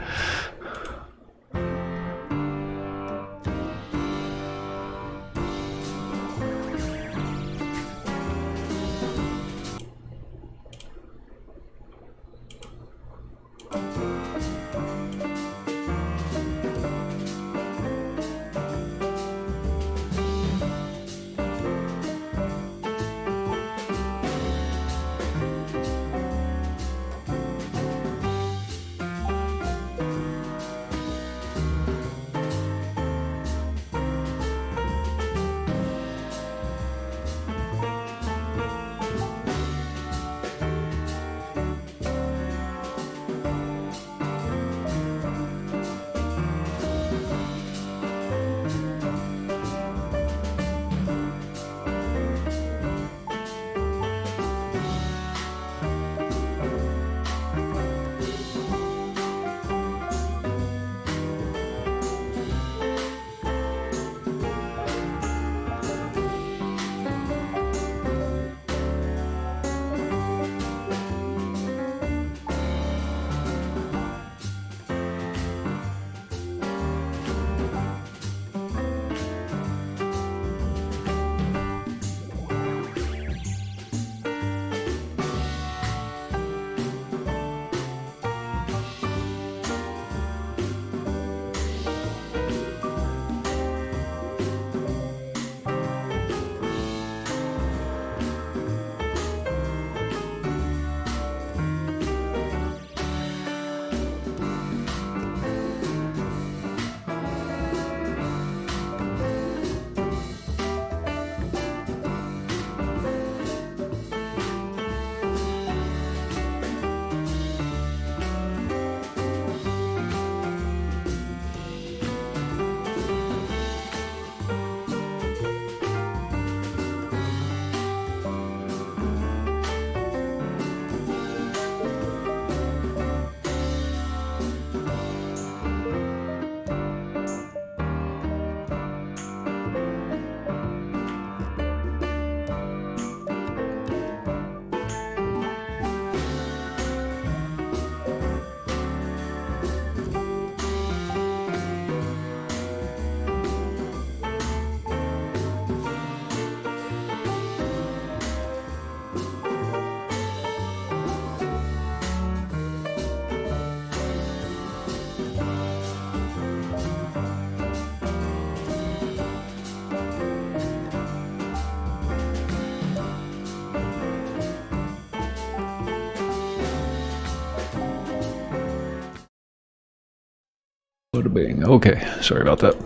Bada bing. Okay, sorry about that.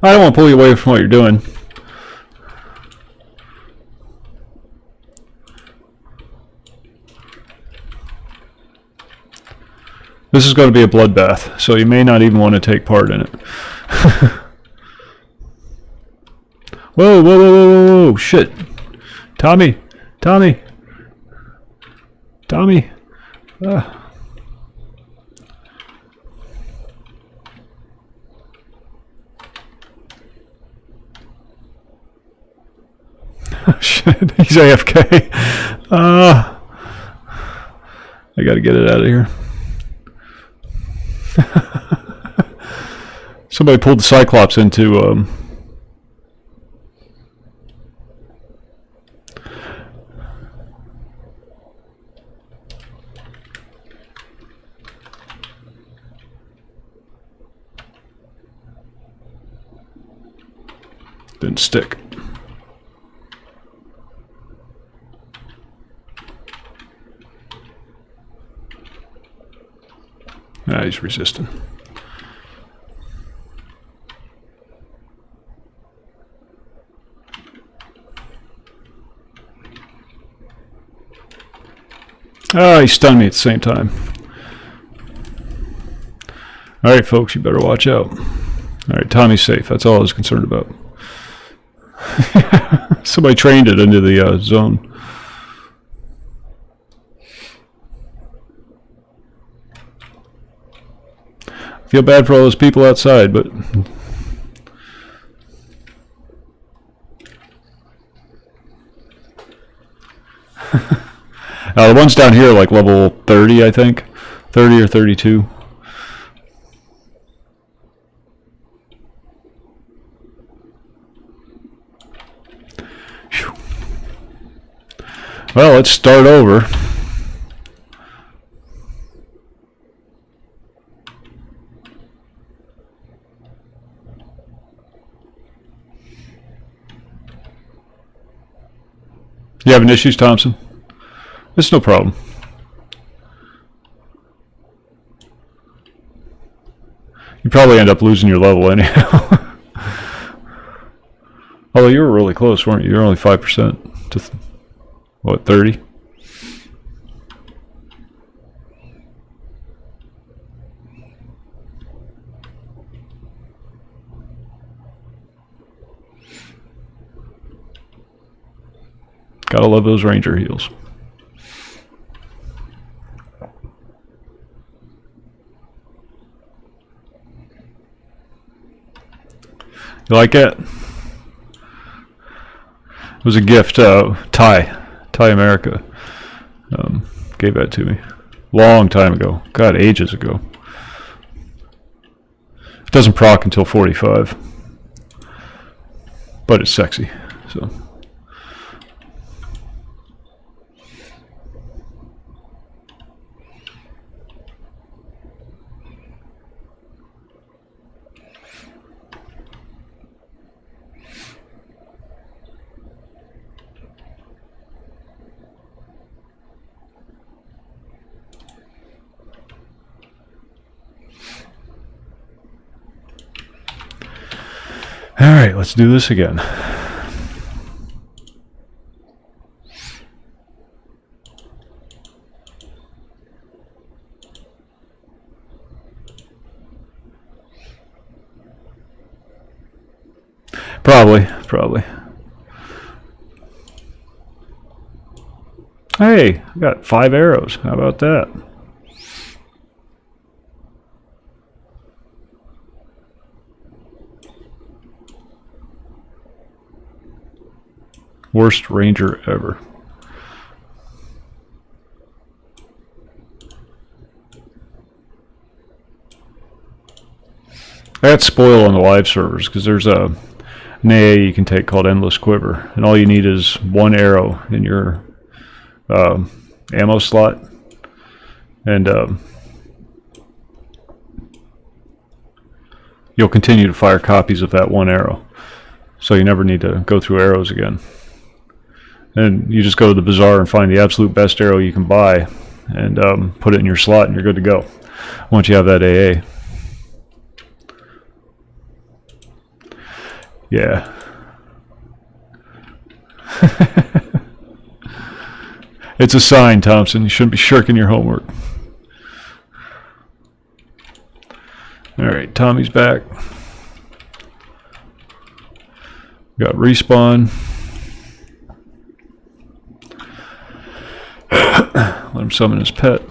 I don't want to pull you away from what you're doing. This is going to be a bloodbath, so you may not even want to take part in it. Whoa, whoa, whoa, whoa, whoa, shit. Tommy, Tommy, Tommy. Shit, he's AFK. I gotta get it out of here. Somebody pulled the Cyclops into didn't stick. Ah, he's resisting. Ah, he stunned me at the same time. Alright, folks, you better watch out. Alright, Tommy's safe. That's all I was concerned about. Somebody trained it into the zone. Feel bad for all those people outside, but the ones down here are like level 30, I think. 30 or 32. Whew. Well, let's start over. You having issues, Thompson? It's no problem. You probably end up losing your level anyhow. Although you were really close, weren't you? You're only 5% to, what, 30? Gotta love those ranger heals. You like it? It was a gift. Ty America gave that to me. Long time ago. God, ages ago. It doesn't proc until 45. But it's sexy, so. Alright, let's do this again. Probably. Hey, I got 5 arrows. How about that? Worst ranger ever. That's spoil on the live servers because there's an AA you can take called Endless Quiver, and all you need is 1 arrow in your ammo slot, and you'll continue to fire copies of that 1 arrow, so you never need to go through arrows again. And you just go to the bazaar and find the absolute best arrow you can buy, and put it in your slot, and you're good to go. Once you have that AA. Yeah. It's a sign, Thompson. You shouldn't be shirking your homework. Alright, Tommy's back. Got respawn. Let him summon his pet.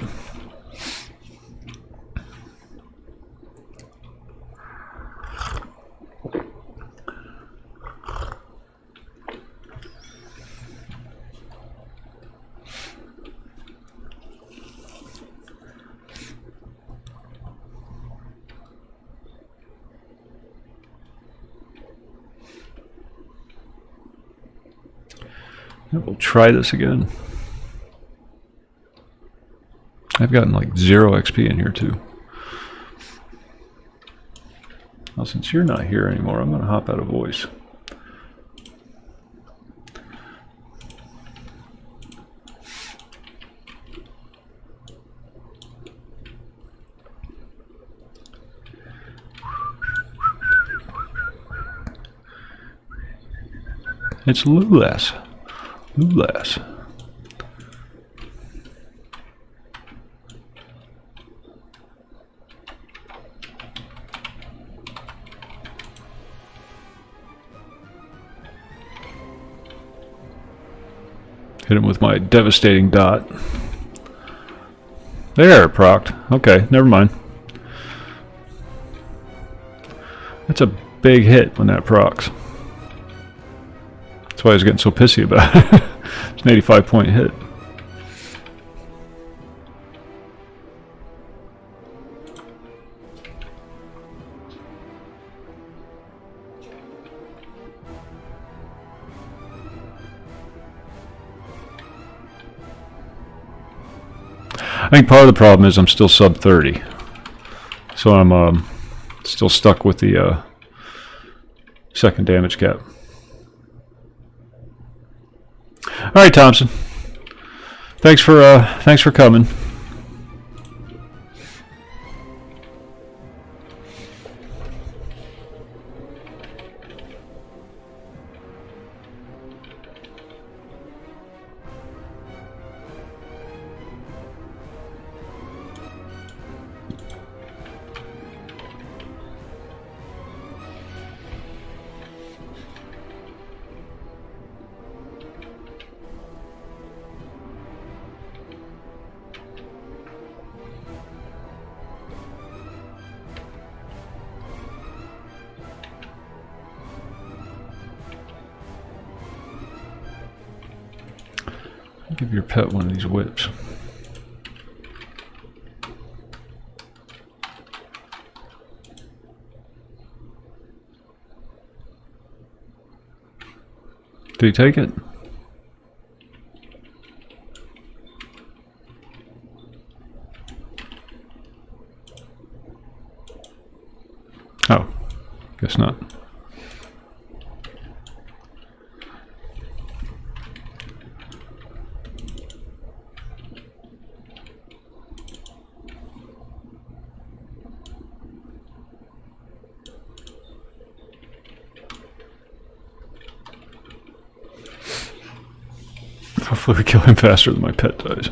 We'll try this again. I've gotten like 0 XP in here too. Well, since you're not here anymore, I'm going to hop out of voice. It's Lulas. Lulas. Hit him with my devastating dot. There, procced. Okay, never mind. That's a big hit when that procs. That's why I was getting so pissy about it. It's an 85-point hit. I think part of the problem is I'm still sub 30. So I'm still stuck with the second damage cap. All right, Thompson. Thanks for coming. Give your pet one of these whips. Did he take it? Oh, guess not. Hopefully we kill him faster than my pet dies.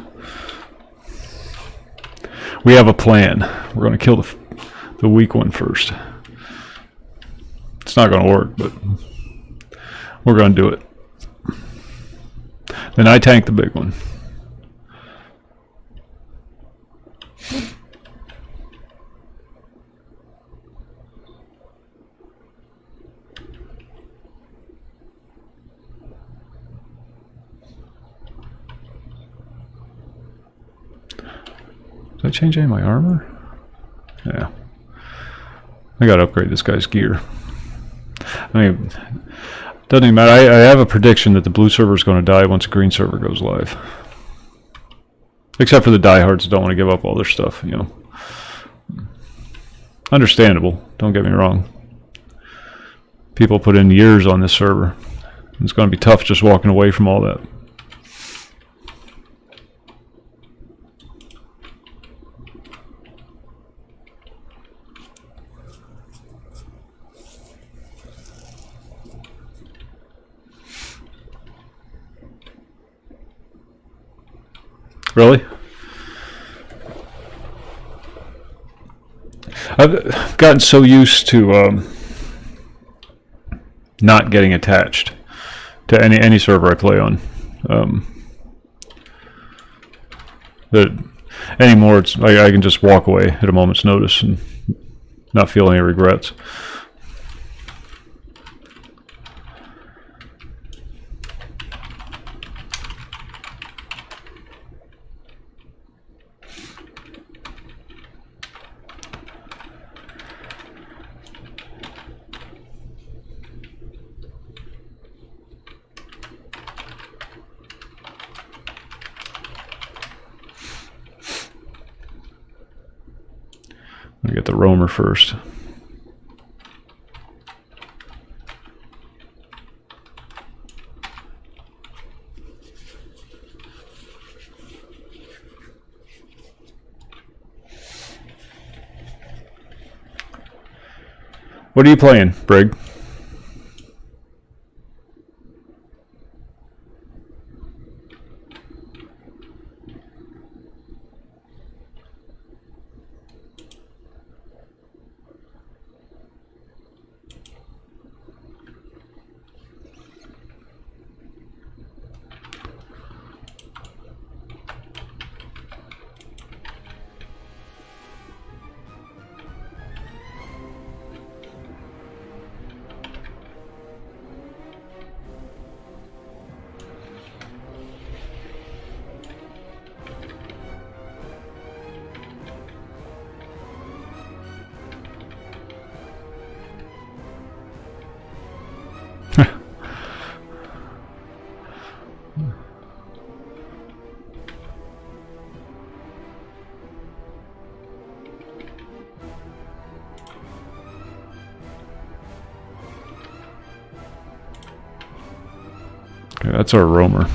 We have a plan. We're going to kill the weak one first. It's not going to work, but we're going to do it. Then I tank the big one. Did I change any of my armor? Yeah. I gotta upgrade this guy's gear. I mean, doesn't even matter. I have a prediction that the blue server is going to die once the green server goes live. Except for the diehards that don't want to give up all their stuff, you know. Understandable, don't get me wrong. People put in years on this server. It's going to be tough just walking away from all that. Really? I've gotten so used to not getting attached to any server I play on. That anymore, it's I can just walk away at a moment's notice and not feel any regrets. I'm gonna get the roamer first. What are you playing, Brig? Okay, that's our roamer.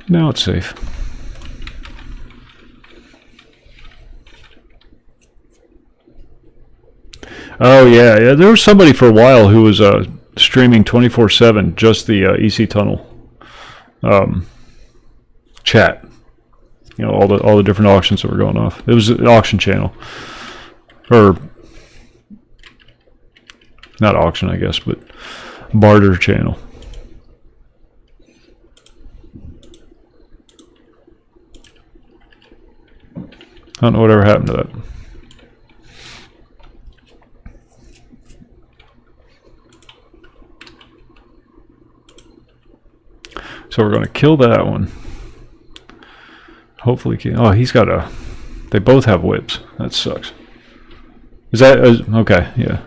Now it's safe. Oh yeah. There was somebody for a while who was streaming 24/7, just the EC Tunnel chat. You know, all the different auctions that were going off. It was an auction channel, or not auction, I guess, but barter channel. I don't know whatever happened to that. So we're going to kill that one. Hopefully, oh, he's got a. They both have whips. That sucks. Is that okay? Yeah.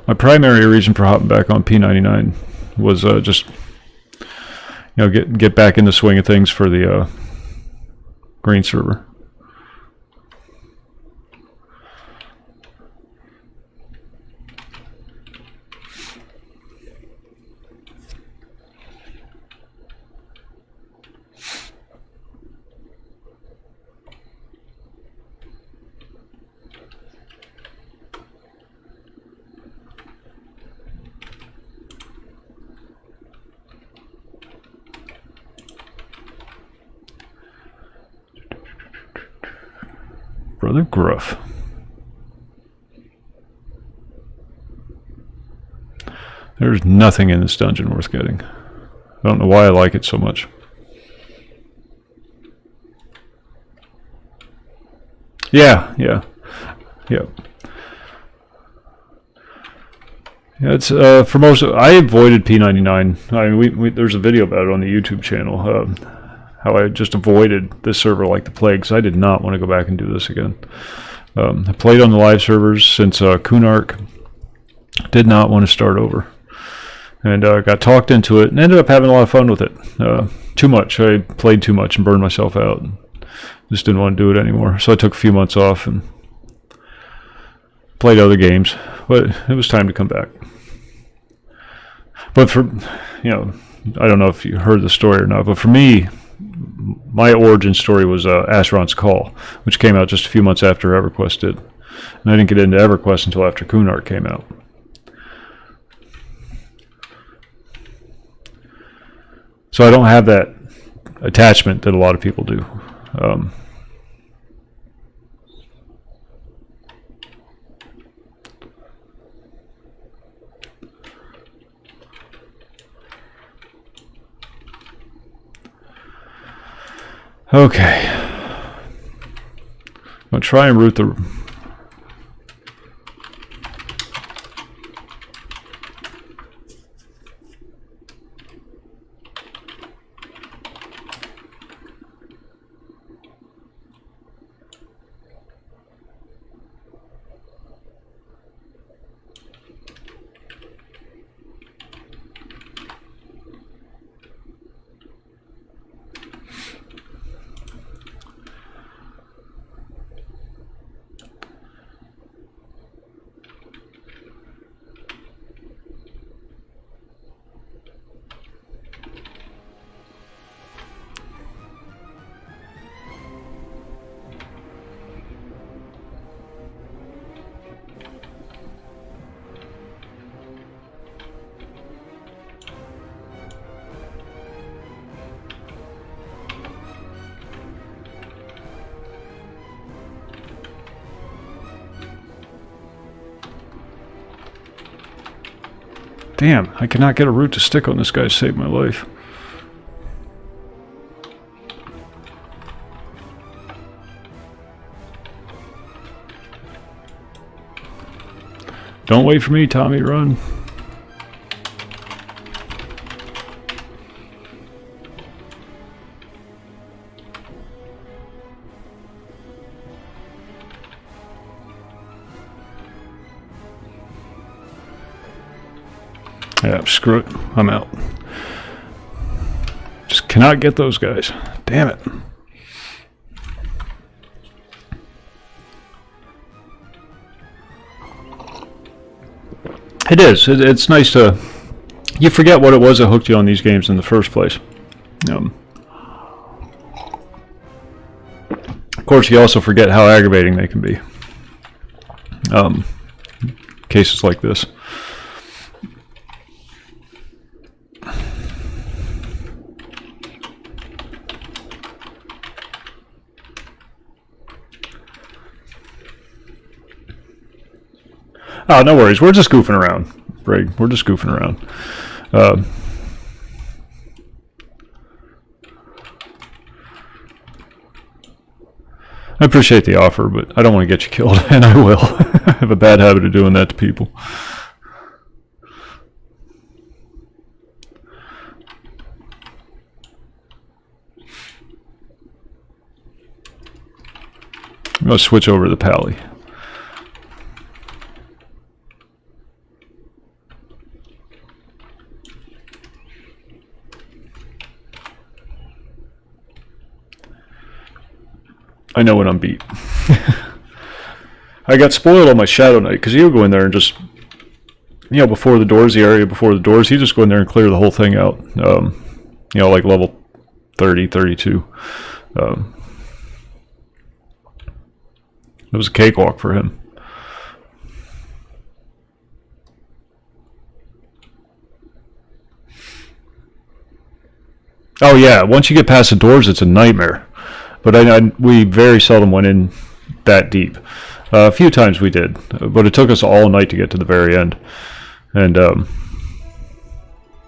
My primary reason for hopping back on P99 was just, you know, get back in the swing of things for the Green Server. Brother Gruff. There's nothing in this dungeon worth getting. I don't know why I like it so much. Yeah. Yeah, it's for most. I avoided P99. I mean, there's a video about it on the YouTube channel. How I just avoided this server like the plague, because I did not want to go back and do this again. I played on the live servers since Kunark. Did not want to start over. and got talked into it, and ended up having a lot of fun with it. Too much. I played too much and burned myself out. And just didn't want to do it anymore. So I took a few months off and played other games. But it was time to come back. But for, I don't know if you heard the story or not, but for me, my origin story was Asheron's Call, which came out just a few months after EverQuest did. And I didn't get into EverQuest until after Cunard came out. So I don't have that attachment that a lot of people do. Okay. I'll try and route the... Damn, I cannot get a route to stick on this guy to save my life. Don't wait for me, Tommy, run. Yeah, screw it. I'm out. Just cannot get those guys. Damn it. It is. It's nice to... You forget what it was that hooked you on these games in the first place. Of course, you also forget how aggravating they can be. Cases like this. Oh, no worries. We're just goofing around, Brig. We're just goofing around. I appreciate the offer, but I don't want to get you killed, and I will. I have a bad habit of doing that to people. I'm going to switch over to the Pally. I know when I'm beat. I got spoiled on my Shadow Knight, because he'll go in there and just, before the doors, the area before the doors, he just go in there and clear the whole thing out. Like level 30, 32. It was a cakewalk for him. Oh yeah, once you get past the doors, it's a nightmare. But we very seldom went in that deep. A few times we did, but it took us all night to get to the very end, and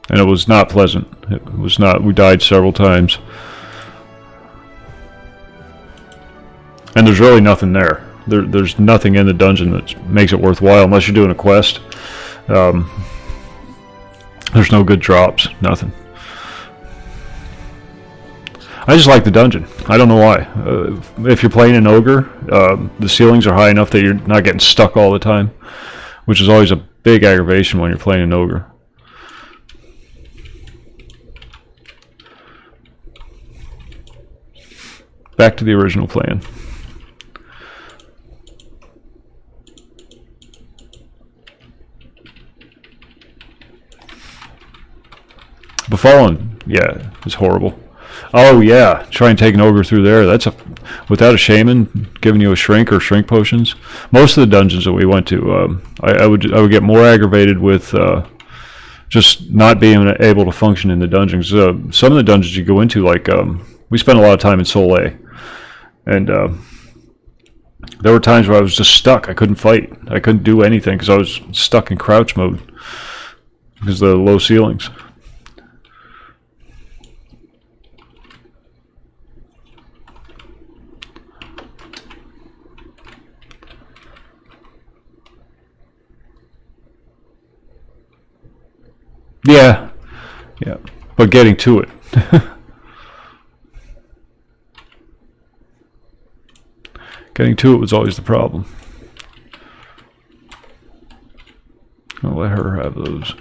it was not pleasant. It was not. We died several times, and there's really nothing there. There's nothing in the dungeon that makes it worthwhile unless you're doing a quest. There's no good drops. Nothing. I just like the dungeon. I don't know why. If you're playing an ogre, the ceilings are high enough that you're not getting stuck all the time, which is always a big aggravation when you're playing an ogre. Back to the original plan. Befallen, yeah, it's horrible. Oh yeah, try and take an ogre through there. That's without a shaman giving you a shrink or shrink potions. Most of the dungeons that we went to, I would get more aggravated with just not being able to function in the dungeons. Some of the dungeons you go into, like we spent a lot of time in Soleil, and there were times where I was just stuck. I couldn't fight. I couldn't do anything because I was stuck in crouch mode because of the low ceilings. Yeah, yeah, but getting to it. Getting to it was always the problem. I'll let her have those.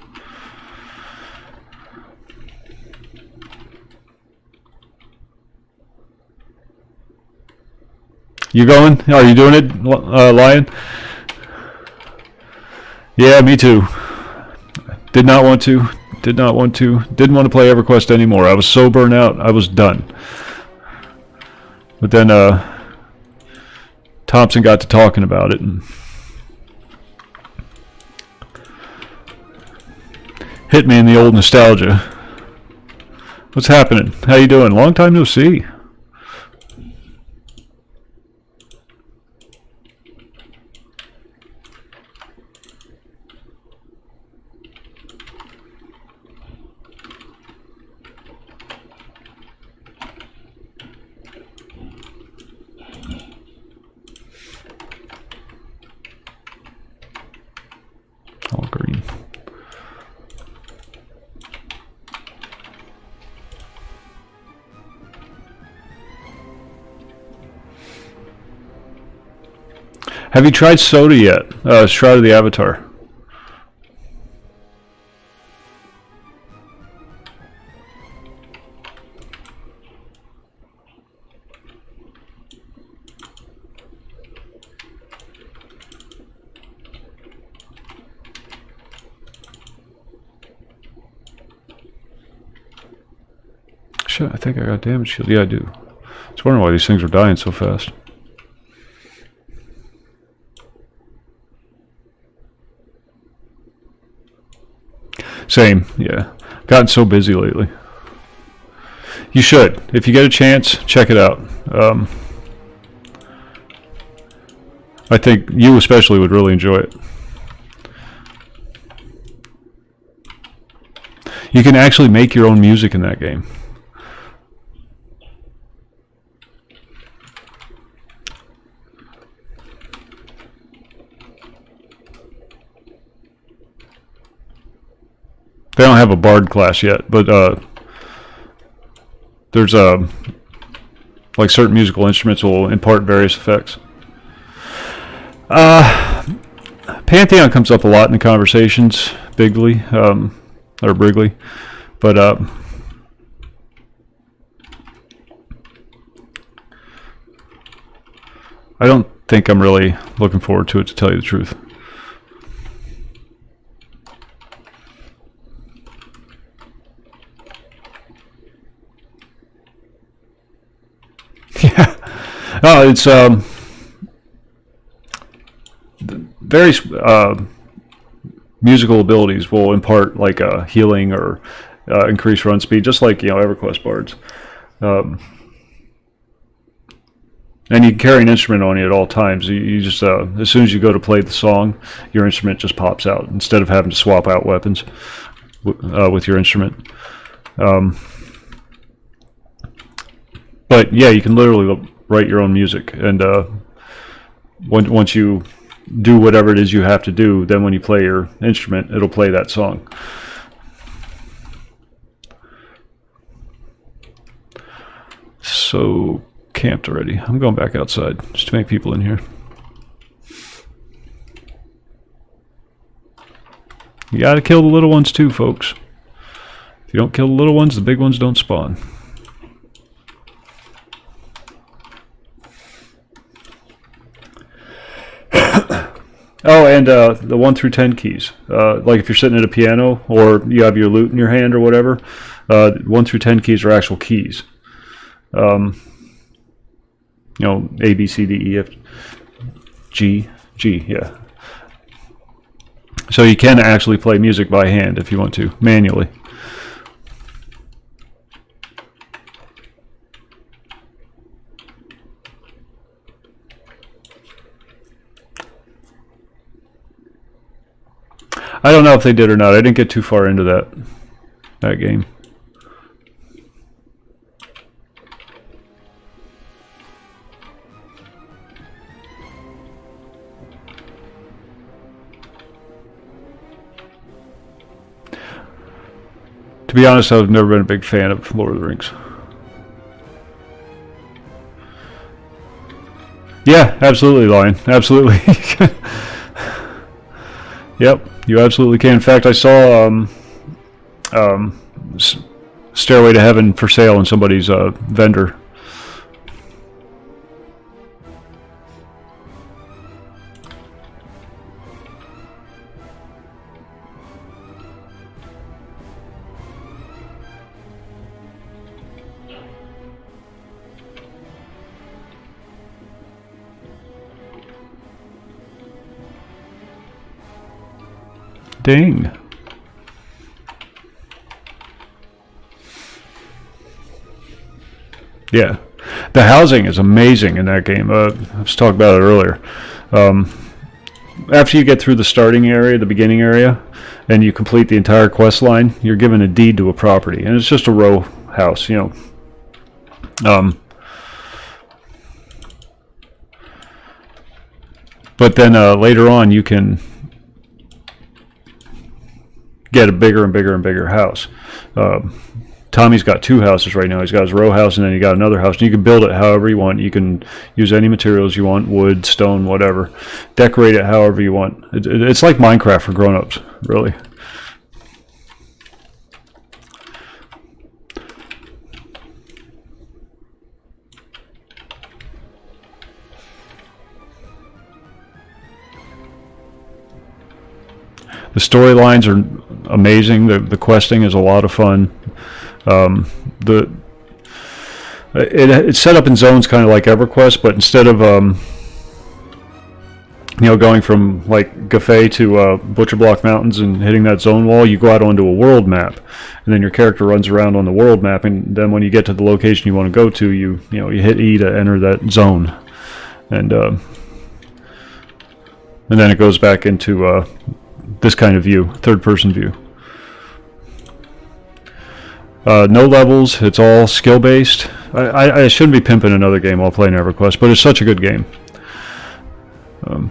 You going? Are you doing it, Lion? Yeah, me too. Did not want to. Did not want to. Didn't want to play EverQuest anymore. I was so burnt out. I was done. But then Thompson got to talking about it and hit me in the old nostalgia. What's happening? How you doing? Long time no see. All green. Have you tried soda yet? Shroud of the Avatar. Shit, I think I got damage shield. Yeah, I do. I was wondering why these things were dying so fast. Same, yeah. Gotten so busy lately. You should. If you get a chance, check it out. I think you especially would really enjoy it. You can actually make your own music in that game. They don't have a bard class yet, but there's like certain musical instruments will impart various effects. Pantheon comes up a lot in the conversations, Bigley or Brigley, but I don't think I'm really looking forward to it, to tell you the truth. Yeah, no, it's various musical abilities will impart like healing or increase run speed, just like EverQuest bards. And you can carry an instrument on you at all times. You just as soon as you go to play the song, your instrument just pops out instead of having to swap out weapons with your instrument. But yeah, you can literally write your own music, and once you do whatever it is you have to do, then when you play your instrument, it'll play that song. So camped already. I'm going back outside just to make people in here. You gotta kill the little ones too, folks. If you don't kill the little ones, the big ones don't spawn. Oh, and the 1 through 10 keys. Like if you're sitting at a piano or you have your lute in your hand or whatever, 1 through 10 keys are actual keys. You know, A, B, C, D, E, F, G, yeah. So you can actually play music by hand if you want to, manually. I don't know if they did or not. I didn't get too far into that game. To be honest, I've never been a big fan of Lord of the Rings. Yeah, absolutely, Lion. Absolutely. Yep, you absolutely can. In fact, I saw Stairway to Heaven for sale in somebody's vendor. Ding. Yeah, the housing is amazing in that game. I was talking about it earlier. After you get through the starting area, the beginning area, and you complete the entire quest line, you're given a deed to a property, and it's just a row house, you know. But then later on, you can get a bigger and bigger and bigger house. Tommy's got 2 houses right now. He's got his row house, and then he got another house. And you can build it however you want. You can use any materials you want, wood, stone, whatever. Decorate it however you want. It's like Minecraft for grown-ups, really. The storylines are amazing. The questing is a lot of fun. It's set up in zones kind of like EverQuest, but instead of you know, going from like Gathorn to Butcher Block Mountains and hitting that zone wall, you go out onto a world map, and then your character runs around on the world map, and then when you get to the location you want to go to, you hit E to enter that zone, and then it goes back into this kind of view, third-person view. No levels, it's all skill-based. I shouldn't be pimping another game while playing EverQuest, but it's such a good game. And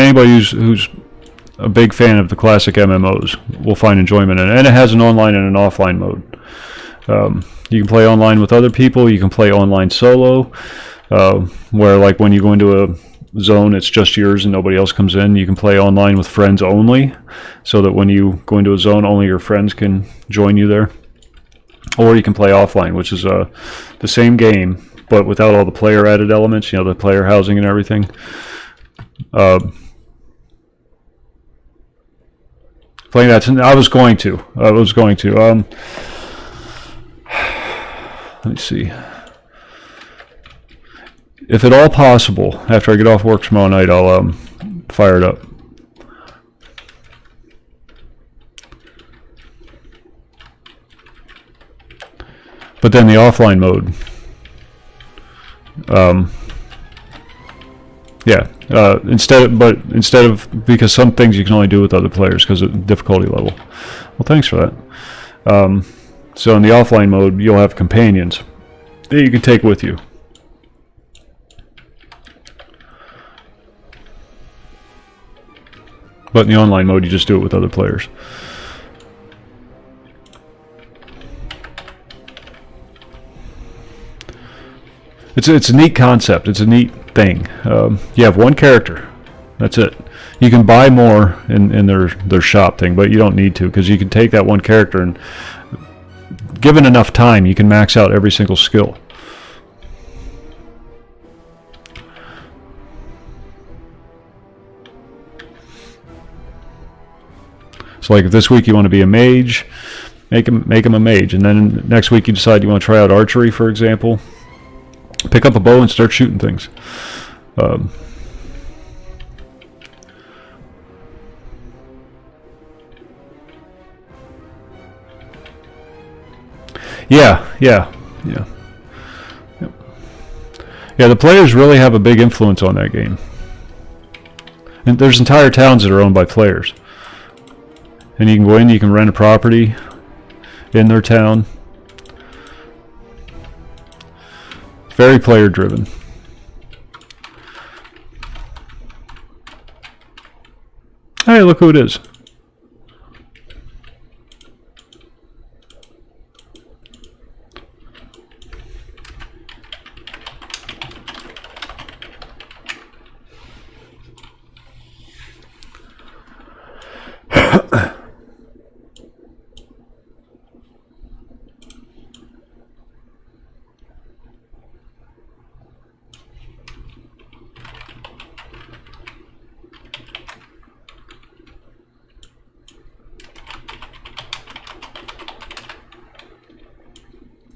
anybody who's a big fan of the classic MMOs will find enjoyment in it. And it has an online and an offline mode. You can play online with other people. You can play online solo, where like when you go into a zone, it's just yours and nobody else comes in. You can play online with friends only, so that when you go into a zone, only your friends can join you there. Or you can play offline, which is the same game, but without all the player added elements, the player housing and everything. Playing that, I was going to. Let me see. If at all possible, after I get off work tomorrow night, I'll fire it up. But then the offline mode, instead of because some things you can only do with other players because of the difficulty level. Well, thanks for that. So in the offline mode, you'll have companions that you can take with you. But in the online mode, you just do it with other players. It's a neat concept. It's a neat thing. You have one character. That's it. You can buy more in their shop thing, but you don't need to, because you can take that one character and given enough time, you can max out every single skill. So like if this week you want to be a mage, make him a mage, and then next week you decide you want to try out archery, for example. Pick up a bow and start shooting things. Yeah. Yep. Yeah, the players really have a big influence on that game. And there's entire towns that are owned by players. And you can go in, you can rent a property in their town. Very player driven. Hey, look who it is.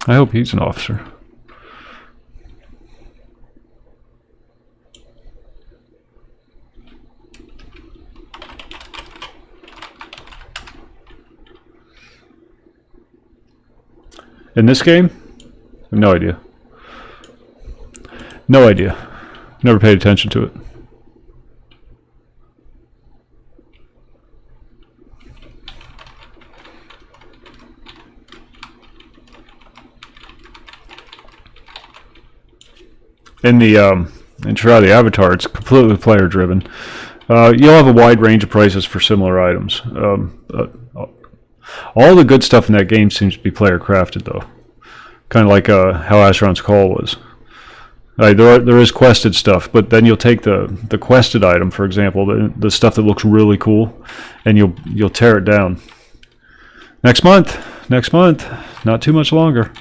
I hope he's an officer. In this game? I have no idea. No idea. Never paid attention to it. In Try the Avatar, it's completely player driven. You'll have a wide range of prices for similar items. All the good stuff in that game seems to be player crafted, though. Kind of like how Asheron's Call was. There is quested stuff, but then you'll take the quested item, for example, the stuff that looks really cool, and you'll tear it down. Next month, not too much longer.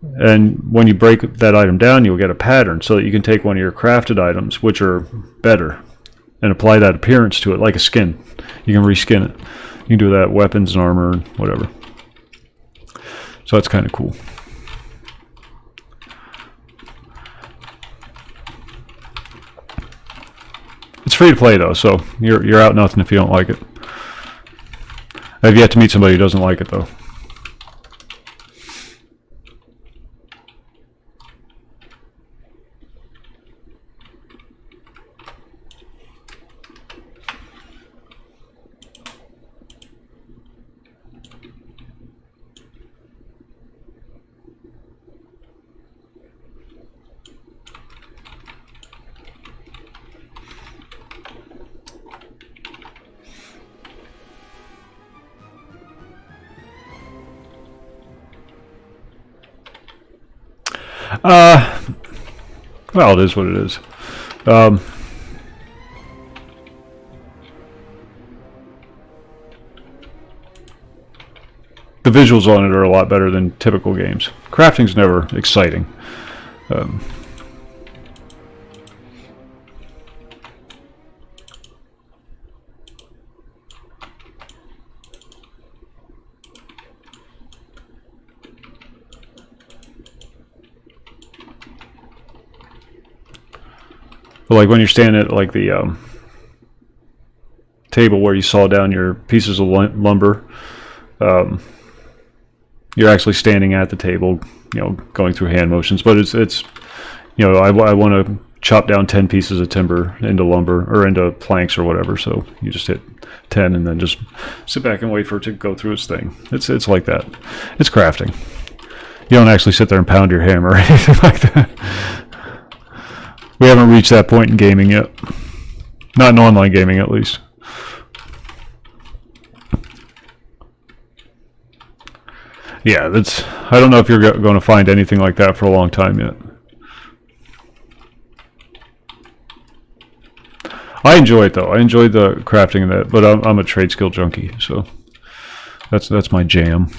And when you break that item down, you'll get a pattern so that you can take one of your crafted items, which are better, and apply that appearance to it, like a skin. You can reskin it. You can do that, weapons and armor and whatever. So that's kind of cool. It's free to play though, so you're out nothing if you don't like it. I've yet to meet somebody who doesn't like it though. Well, it is what it is. The visuals on it are a lot better than typical games. Crafting's never exciting. But like when you're standing at like the table where you saw down your pieces of lumber, you're actually standing at the table, you know, going through hand motions. But it's you know, I want to chop down 10 pieces of timber into lumber or into planks or whatever. So you just hit 10 and then just sit back and wait for it to go through its thing. It's like that. It's crafting. You don't actually sit there and pound your hammer or anything like that. We haven't reached that point in gaming yet. Not in online gaming, at least. Yeah, I don't know if you're going to find anything like that for a long time yet. I enjoy it though. I enjoy the crafting of that, but I'm a trade skill junkie, so that's my jam.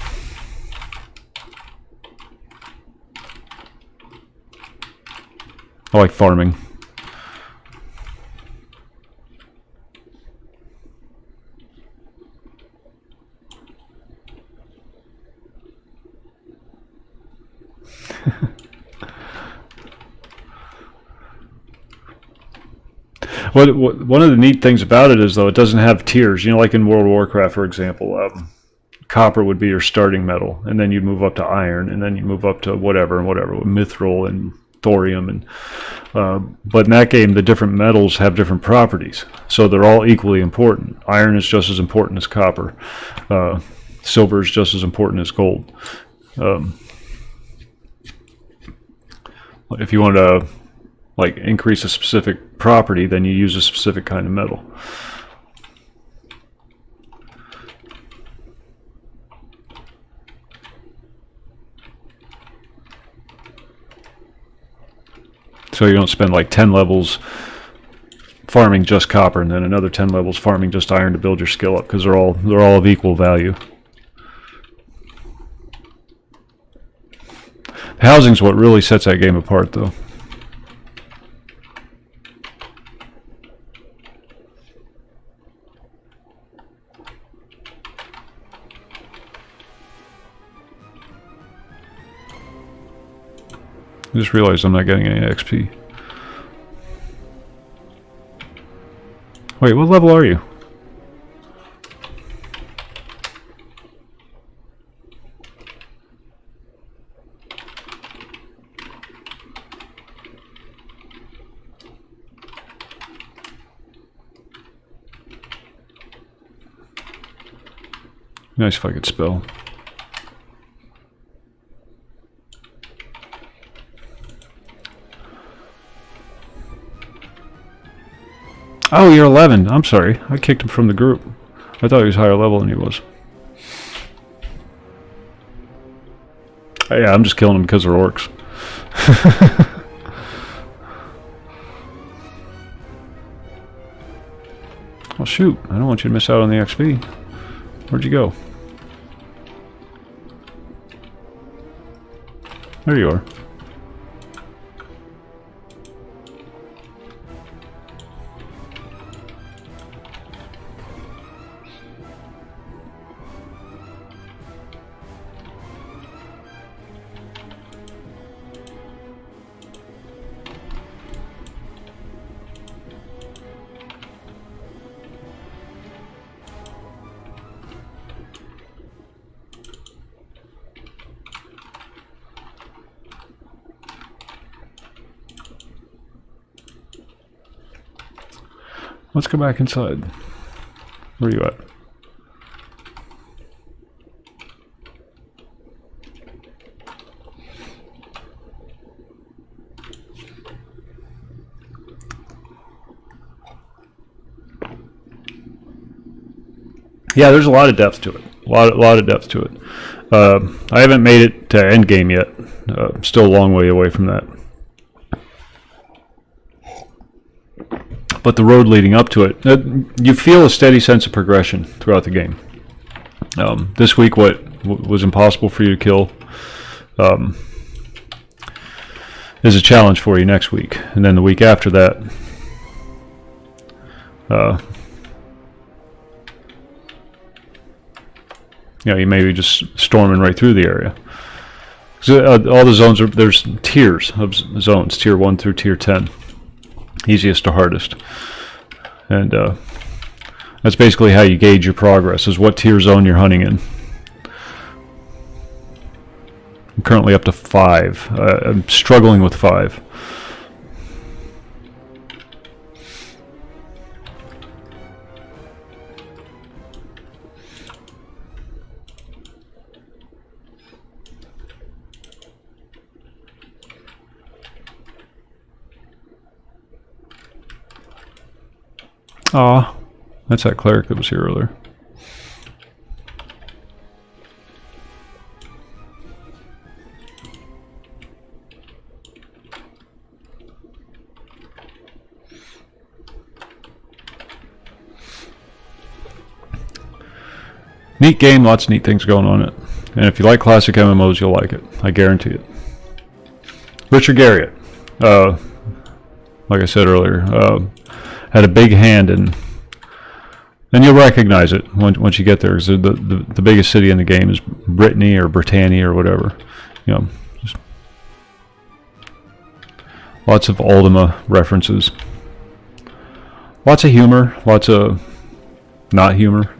I like farming. One of the neat things about it is, though, it doesn't have tiers. You know, like in World of Warcraft, for example, copper would be your starting metal, and then you move up to iron, and then you move up to whatever, mithril and thorium, and but in that game, the different metals have different properties, so they're all equally important. Iron is just as important as copper. Silver is just as important as gold. If you want to like increase a specific property, then you use a specific kind of metal. So you don't spend like 10 levels farming just copper and then another 10 levels farming just iron to build your skill up, because they're all of equal value. Housing's what really sets that game apart, though. I just realized I'm not getting any XP. Wait, what level are you? Nice if I could spell. Oh, you're 11. I'm sorry. I kicked him from the group. I thought he was higher level than he was. Yeah, I'm just killing him because they're orcs. Well, shoot. I don't want you to miss out on the XP. Where'd you go? There you are. Let's go back inside. Where are you at? Yeah, there's a lot of depth to it. A lot of depth to it. I haven't made it to end game yet. Still a long way away from that. But the road leading up to it, you feel a steady sense of progression throughout the game. This week, what was impossible for you to kill is a challenge for you next week. And then the week after that, you may be just storming right through the area. So, all the zones there's tiers of zones, tier 1 through tier 10. Easiest to hardest, and that's basically how you gauge your progress, is what tier zone you're hunting in. I'm currently up to 5. I'm struggling with 5. Aw, that's that cleric that was here earlier. Neat game, lots of neat things going on in it. And if you like classic MMOs, you'll like it. I guarantee it. Richard Garriott. like I said earlier, had a big hand in. And you'll recognize it once you get there, because the biggest city in the game is Brittany or Britannia or whatever. You know, just lots of Ultima references. Lots of humor, lots of not humor.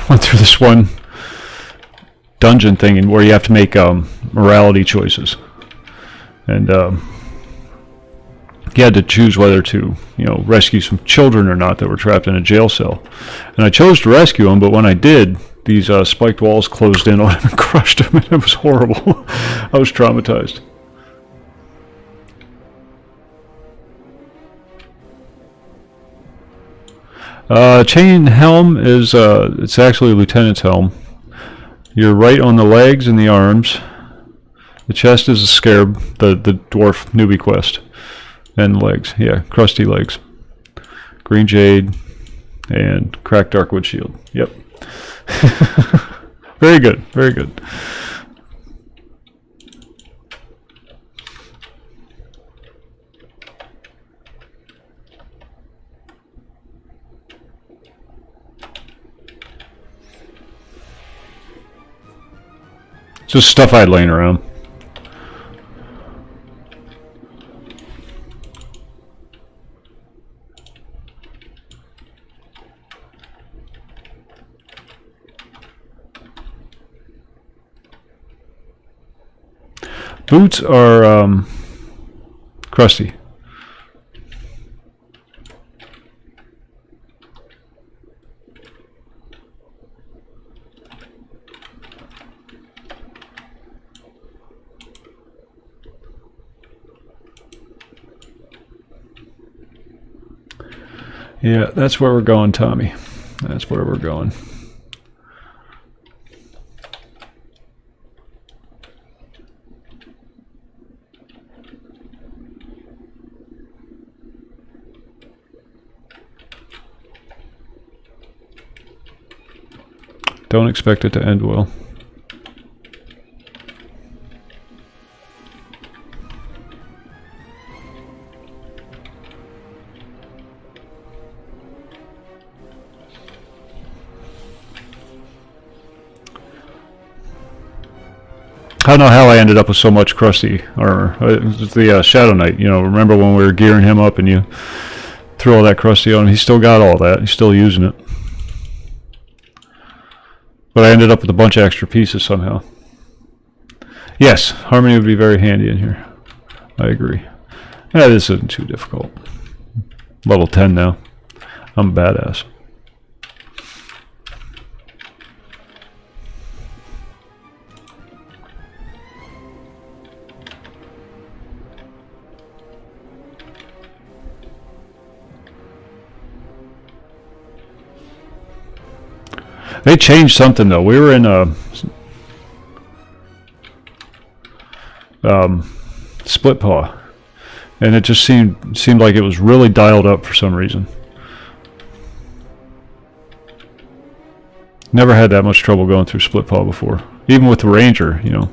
Went through this one dungeon thing where you have to make morality choices. And you had to choose whether to, you know, rescue some children or not that were trapped in a jail cell. And I chose to rescue them, but when I did, these spiked walls closed in on him and crushed him, and it was horrible. I was traumatized. Chain helm is, it's actually a lieutenant's helm. You're right on the legs and the arms. The chest is a scarab, the dwarf newbie quest. And legs, yeah, crusty legs. Green jade and cracked darkwood shield. Yep. Very good, very good. Just stuff I had laying around. Boots are crusty. Yeah, that's where we're going, Tommy. That's where we're going. Don't expect it to end well. I don't know how I ended up with so much crusty armor. It was the Shadow Knight. You know, remember when we were gearing him up and you threw all that crusty on him? He's still got all that. He's still using it. But I ended up with a bunch of extra pieces somehow. Yes, Harmony would be very handy in here. I agree. Yeah, this isn't too difficult. Level 10 now. I'm a badass. They changed something though. We were in a split paw, and it just seemed like it was really dialed up for some reason. Never had that much trouble going through split paw before, even with the ranger, you know.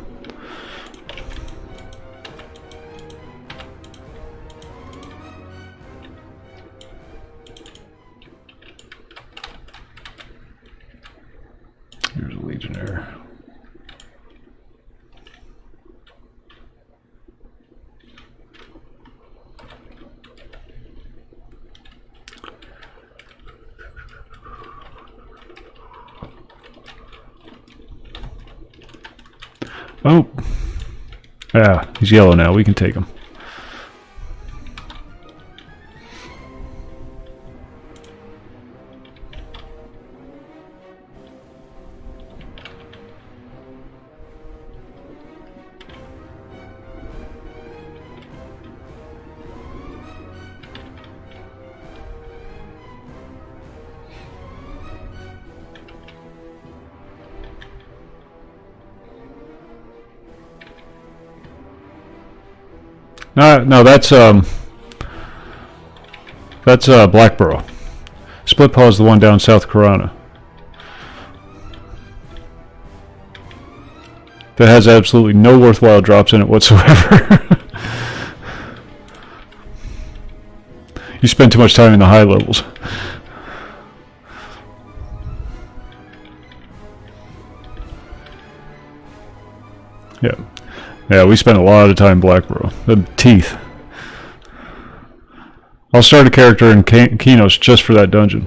Here's a legionnaire. Oh, yeah, he's yellow now. We can take him. No, that's Blackborough. Split Paw is the one down South Corona. That has absolutely no worthwhile drops in it whatsoever. You spend too much time in the high levels. Yeah. Yeah, we spent a lot of time Blackborough. The teeth. I'll start a character in Keynotes just for that dungeon.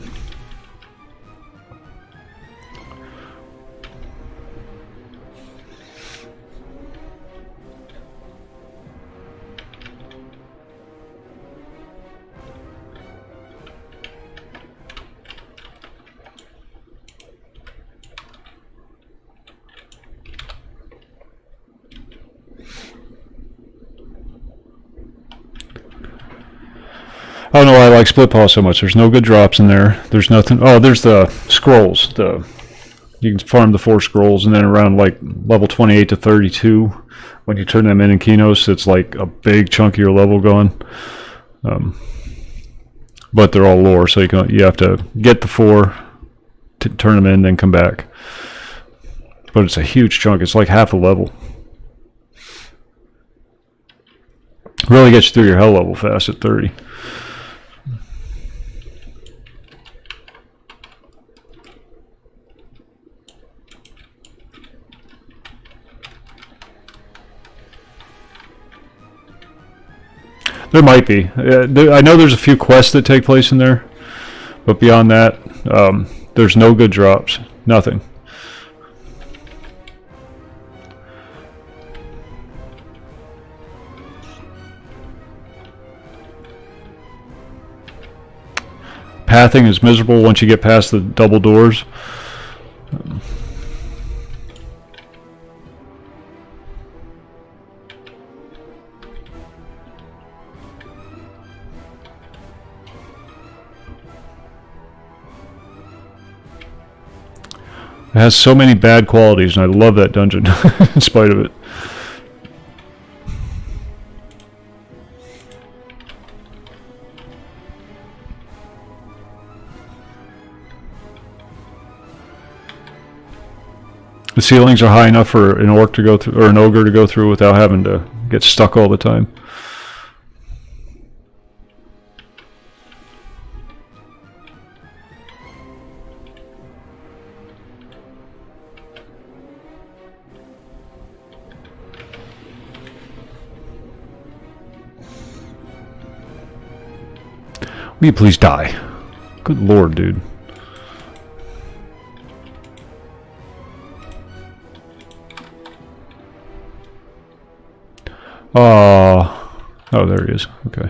I don't know why I like Split Paw so much. There's no good drops in there. There's nothing. Oh, there's the scrolls. You can farm the 4 scrolls, and then around like level 28 to 32, when you turn them in Keynotes, it's like a big chunk of your level gone. But they're all lore, so you have to get the 4, to turn them in, then come back. But it's a huge chunk. It's like half a level. Really gets you through your hell level fast at 30. There might be. I know there's a few quests that take place in there, but beyond that, there's no good drops. Nothing. Pathing is miserable once you get past the double doors. It has so many bad qualities, and I love that dungeon in spite of it. The ceilings are high enough for an orc to go through, or an ogre to go through without having to get stuck all the time. Will you please die? Good lord, dude. Oh, there he is. Okay.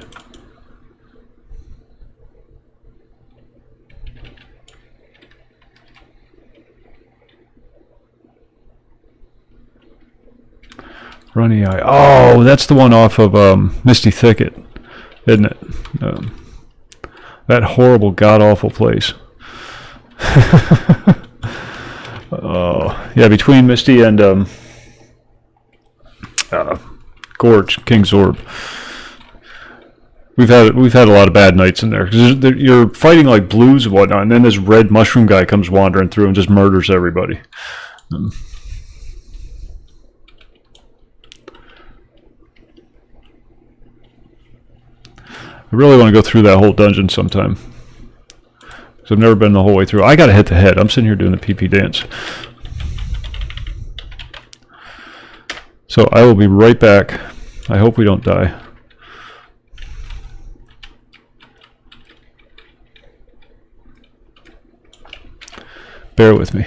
Runny Eye. Oh, that's the one off of Misty Thicket, isn't it? That horrible, god-awful place. Oh, yeah, between Misty and Gorge, King's Orb. We've had a lot of bad nights in there because you're fighting like blues and whatnot, and then this red mushroom guy comes wandering through and just murders everybody. I really want to go through that whole dungeon sometime because I've never been the whole way through. I got to hit the head. I'm sitting here doing the PP dance. So I will be right back. I hope we don't die. Bear with me.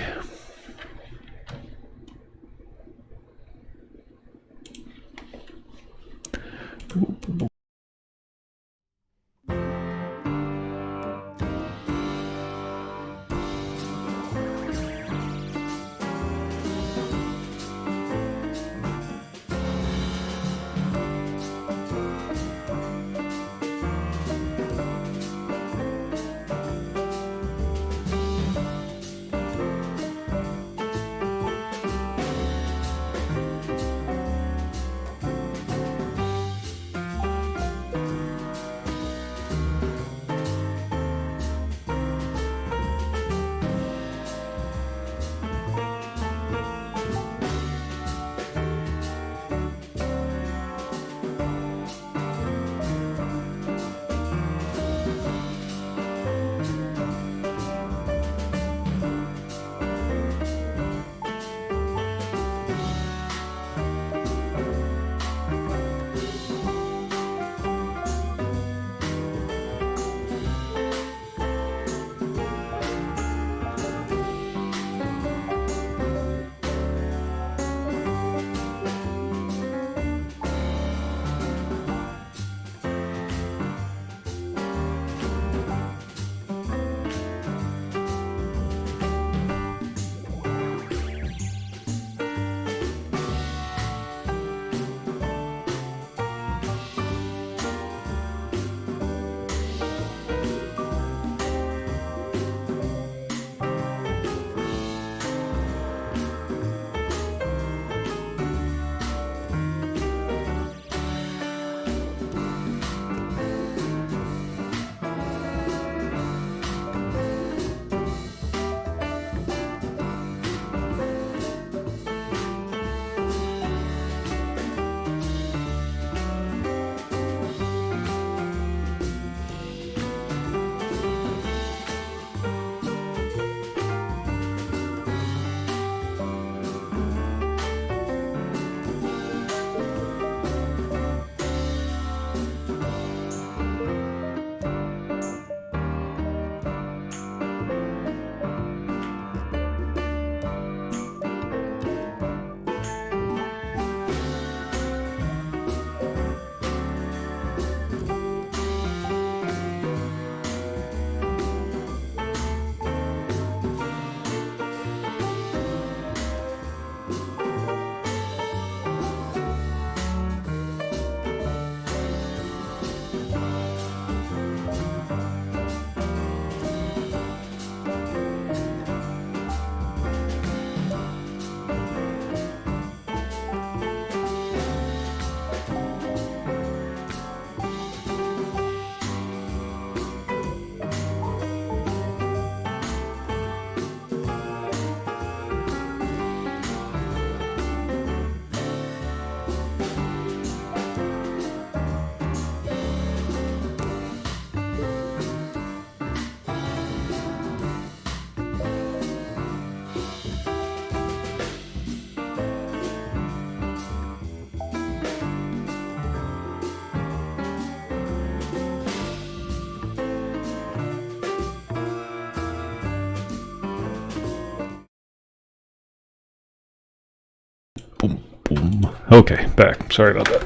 Okay, back. Sorry about that.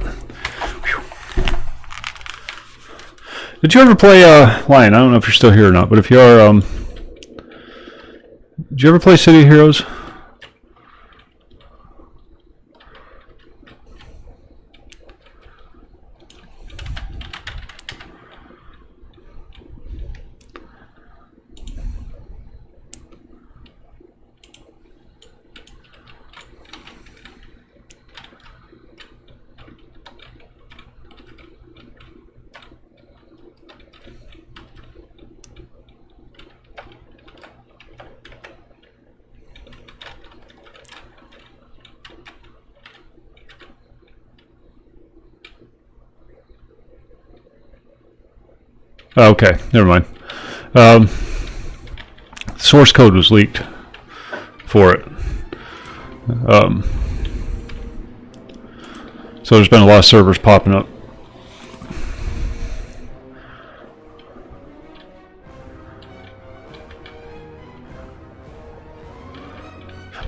Whew. Did you ever play Lion? I don't know if you're still here or not, but if you are, did you ever play City of Heroes? Okay, never mind. Source code was leaked for it. So there's been a lot of servers popping up.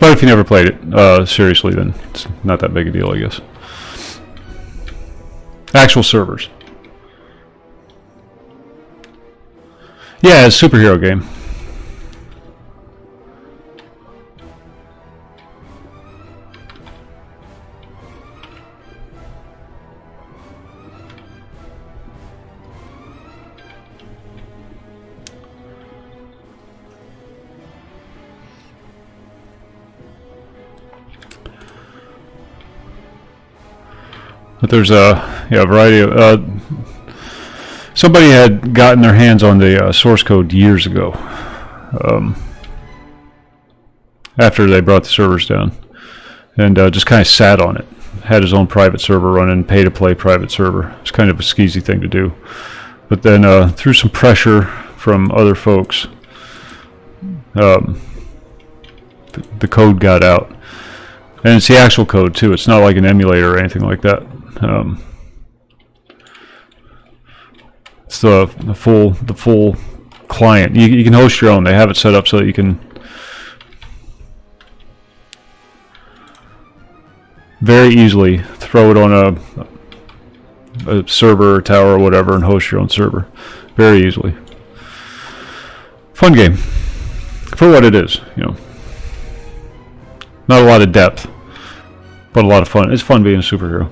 But if you never played it, seriously, then it's not that big a deal, I guess. Actual servers. Yeah, it's a superhero game. But there's a variety of somebody had gotten their hands on the source code years ago, after they brought the servers down, and just kind of sat on it. Had his own private server running, pay-to-play private server. It's kind of a skeezy thing to do. But then through some pressure from other folks, the code got out. And it's the actual code too. It's not like an emulator or anything like that. It's the full client. You can host your own. They have it set up so that you can very easily throw it on a server or tower or whatever and host your own server very easily. Fun game for what it is, you know. Not a lot of depth, but a lot of fun. It's fun being a superhero.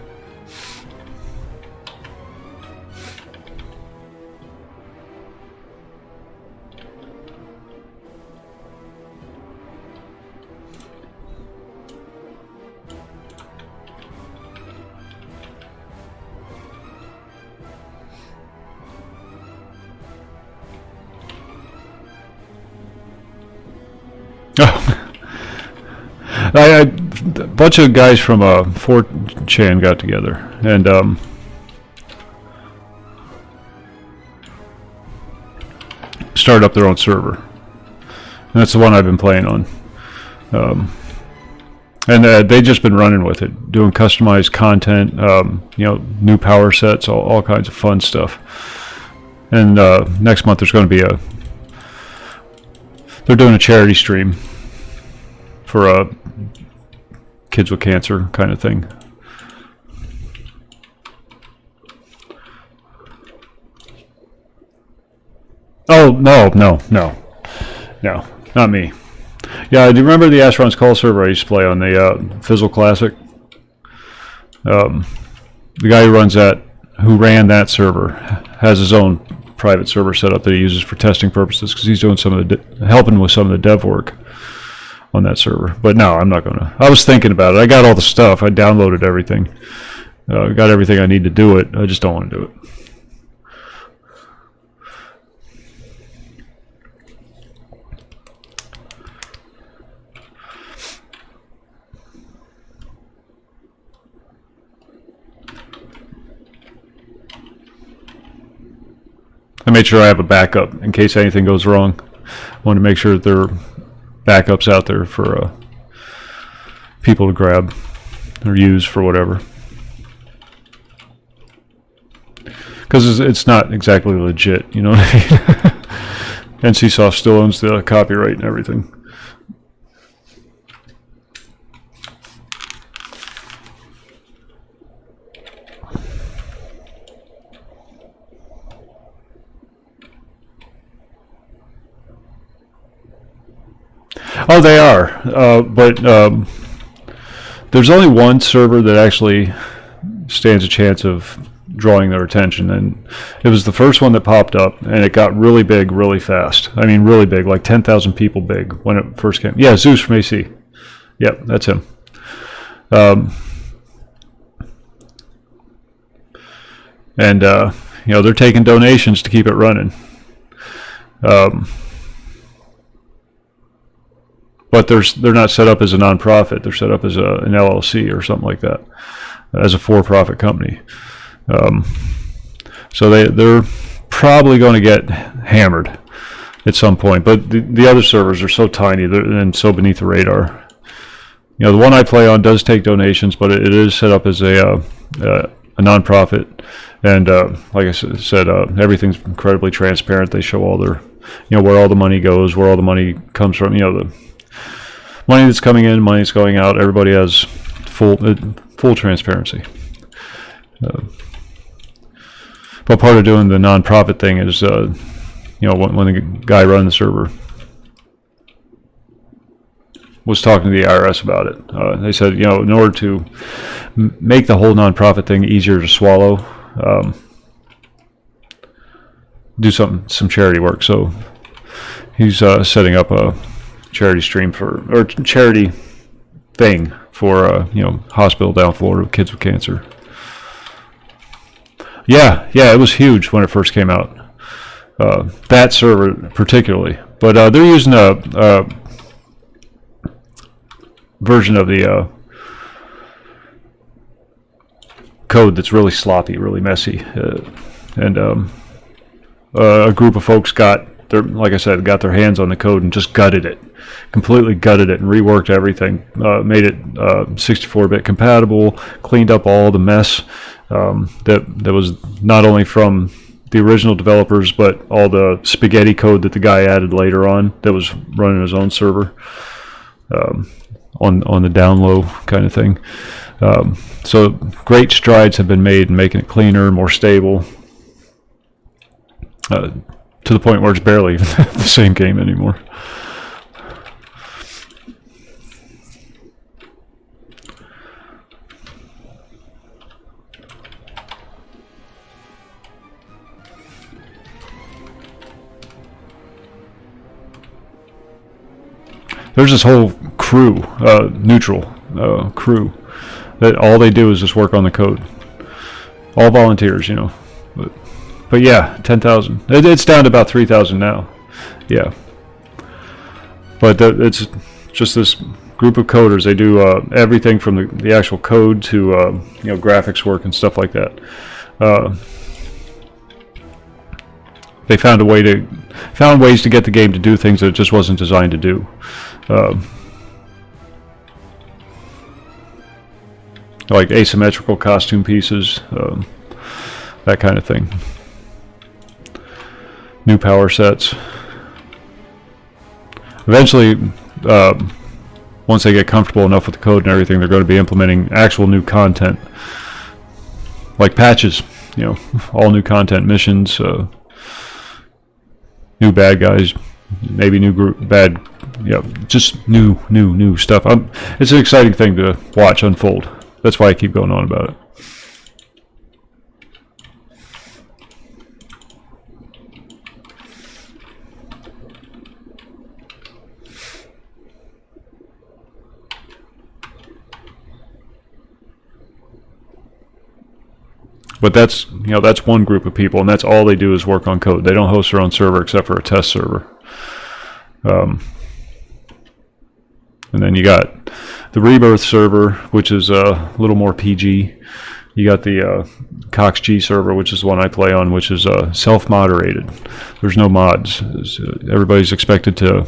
A bunch of guys from 4chan got together and started up their own server. And that's the one I've been playing on. And they've just been running with it, doing customized content, you know, new power sets, all kinds of fun stuff. And next month there's going to be they're doing a charity stream for kids with cancer kind of thing. Oh, no, not me. Yeah, do you remember the Asheron's Call server I used to play on the Fizzle Classic? The guy who ran that server has his own private server set up that he uses for testing purposes because he's doing some of the helping with some of the dev work on that server. But no, I'm not gonna. I was thinking about it. I got all the stuff. I downloaded everything. Got everything I need to do it. I just don't want to do it. I made sure I have a backup in case anything goes wrong. I want to make sure that there are backups out there for people to grab or use for whatever. Because it's not exactly legit, you know what I mean? NCSoft still owns the copyright and everything. Oh, they are. But there's only one server that actually stands a chance of drawing their attention, and it was the first one that popped up, and it got really big really fast. I mean, really big, like 10,000 people big when it first came. Yeah, Zeus from AC. Yep, that's him. And you know, they're taking donations to keep it running. But they're not set up as a nonprofit. They're set up as an LLC or something like that, as a for-profit company. So they're probably going to get hammered at some point. But the other servers are so tiny and so beneath the radar. You know, the one I play on does take donations, but it is set up as a nonprofit. And like I said, everything's incredibly transparent. They show all their, you know, where all the money goes, where all the money comes from. You know, the money that's coming in, money that's going out. Everybody has full transparency. But part of doing the nonprofit thing is, you know, when the guy running the server was talking to the IRS about it, they said, you know, in order to make the whole nonprofit thing easier to swallow, do some charity work. So he's setting up a charity stream or charity thing for you know, hospital down Florida with kids with cancer. Yeah, it was huge when it first came out. That server particularly, but they're using a version of the code that's really sloppy, really messy, and a group of folks like I said, got their hands on the code and just completely gutted it and reworked everything, made it 64-bit compatible, cleaned up all the mess that was not only from the original developers, but all the spaghetti code that the guy added later on that was running his own server on the down low kind of thing. So great strides have been made in making it cleaner, more stable, to the point where it's barely even the same game anymore. There's this whole crew, neutral crew, that all they do is just work on the code. All volunteers, you know. But yeah, 10,000. It's down to about 3,000 now. Yeah. But it's just this group of coders. They do everything from the actual code to you know, graphics work and stuff like that. They found ways to get the game to do things that it just wasn't designed to do. Like asymmetrical costume pieces, that kind of thing. New power sets. Eventually, once they get comfortable enough with the code and everything, they're going to be implementing actual new content, like patches. You know, all new content, missions, new bad guys, maybe new bad. Yeah, just new stuff. It's an exciting thing to watch unfold. That's why I keep going on about it. But that's, you know, that's one group of people, and that's all they do is work on code. They don't host their own server except for a test server. And then you got the Rebirth server, which is a little more PG. You got the Cox G server, which is the one I play on, which is self-moderated. There's no mods. Everybody's expected to...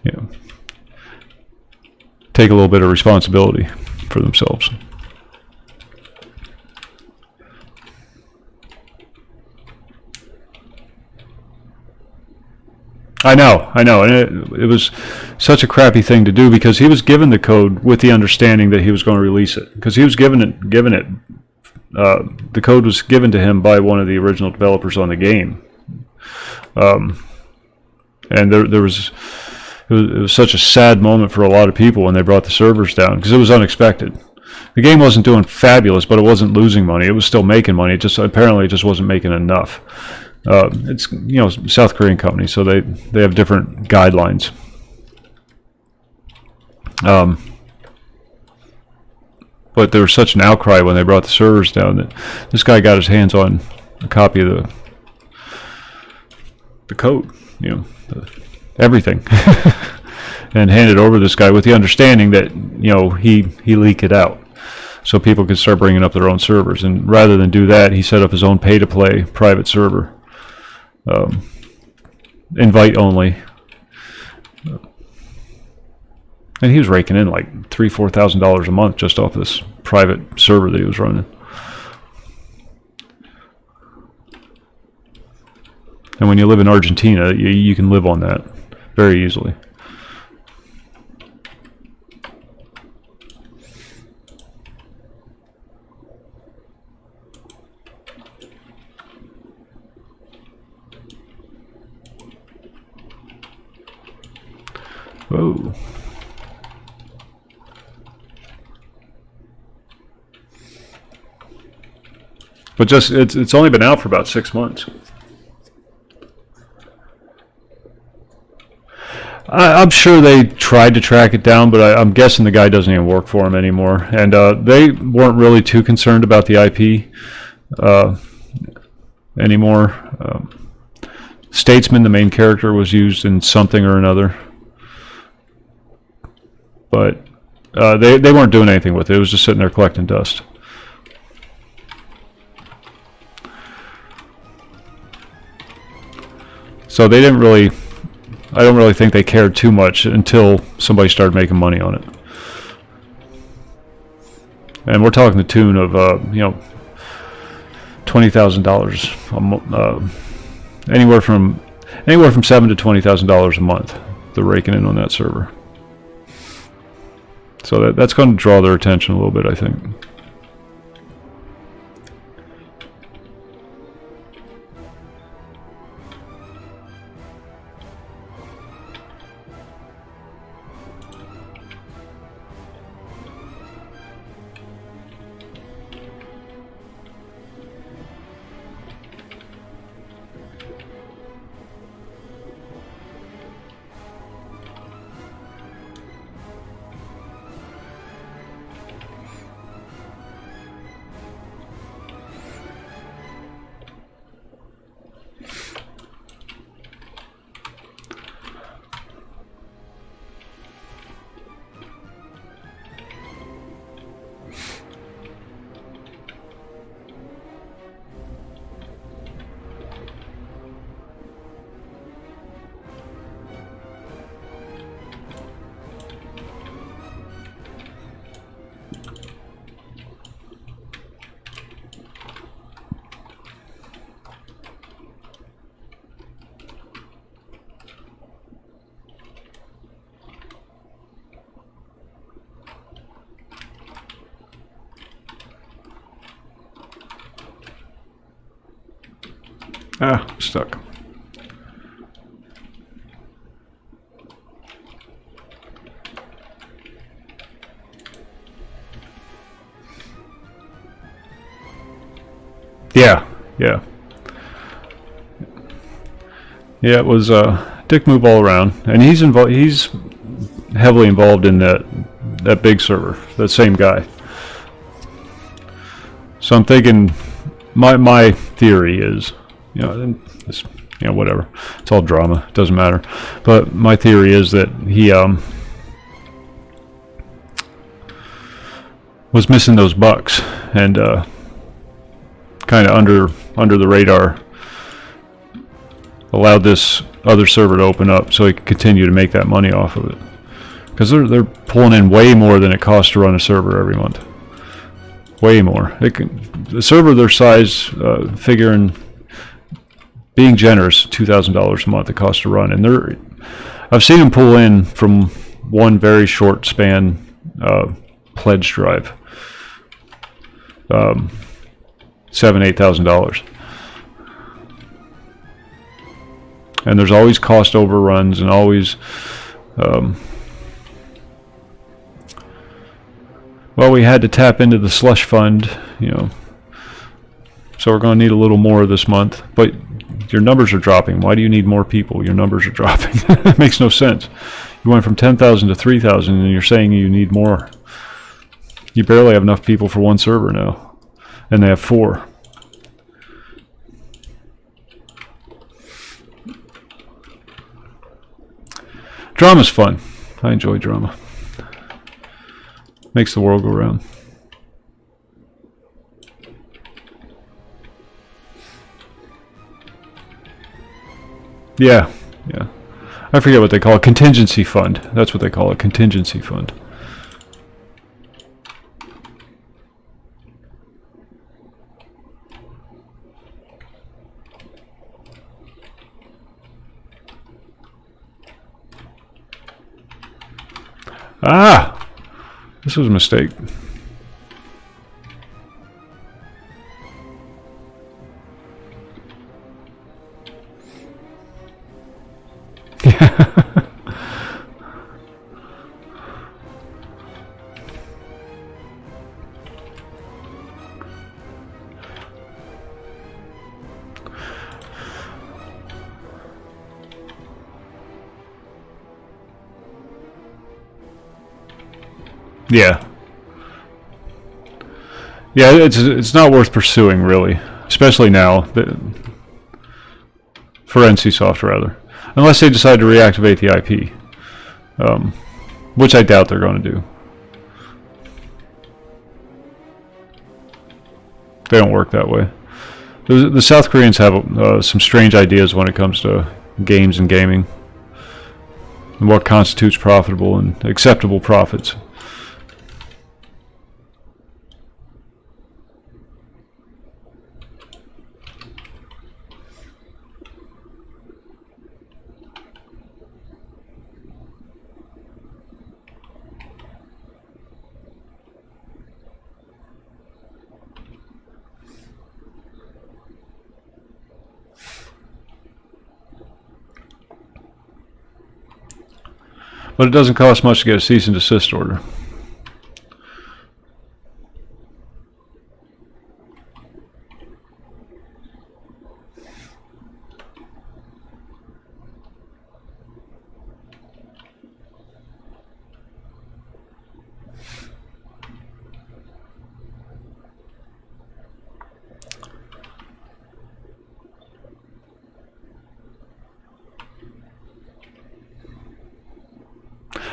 you know, take a little bit of responsibility for themselves. I know, and it was such a crappy thing to do because he was given the code with the understanding that he was going to release it. Because he was given it. The code was given to him by one of the original developers on the game. And there was it was such a sad moment for a lot of people when they brought the servers down, because it was unexpected. The game wasn't doing fabulous, but it wasn't losing money. It was still making money. It just apparently it just wasn't making enough. It's South Korean company, so they have different guidelines. But there was such an outcry when they brought the servers down that this guy got his hands on a copy of the code, everything, and handed over to this guy with the understanding that he leak it out, so people could start bringing up their own servers. And rather than do that, he set up his own pay-to-play private server, invite only. And he was raking in like $3,000-4,000 a month just off this private server that he was running. And when you live in Argentina, you can live on that very easily. Whoa. But just it's only been out for about 6 months. I'm sure they tried to track it down, but I'm guessing the guy doesn't even work for him anymore. And they weren't really too concerned about the IP anymore. Statesman, the main character, was used in something or another, but they weren't doing anything with it. It was just sitting there collecting dust. So they didn't really, I don't really think they cared too much until somebody started making money on it. And we're talking the tune of, $20,000, anywhere from $7,000 to $20,000 a month. They're raking in on that server. So that's going to draw their attention a little bit, I think. Ah, stuck. Yeah. It was dick move all around, and he's involved. He's heavily involved in that big server. That same guy. So I'm thinking, my theory is, whatever. It's all drama. It doesn't matter. But my theory is that he was missing those bucks, and kind of under the radar allowed this other server to open up so he could continue to make that money off of it. Because they're pulling in way more than it costs to run a server every month. Way more. The server their size, figuring, being generous, $2,000 a month it costs to run, and I've seen them pull in from one very short span pledge drive, $7,000-8,000. And there's always cost overruns and always well, we had to tap into the slush fund, you know, so we're going to need a little more this month. But your numbers are dropping. Why do you need more people? Your numbers are dropping. It makes no sense. You went from 10,000 to 3,000 and you're saying you need more. You barely have enough people for one server now, and they have 4. Drama's fun. I enjoy drama. Makes the world go round. Yeah, yeah. I forget what they call it. Contingency fund. That's what they call it. Contingency fund. Ah! This was a mistake. Yeah. Yeah, it's not worth pursuing, really. Especially now, for NCSoft, rather. Unless they decide to reactivate the IP. Which I doubt they're going to do. They don't work that way. The South Koreans have some strange ideas when it comes to games and gaming. And what constitutes profitable and acceptable profits. But it doesn't cost much to get a cease and desist order.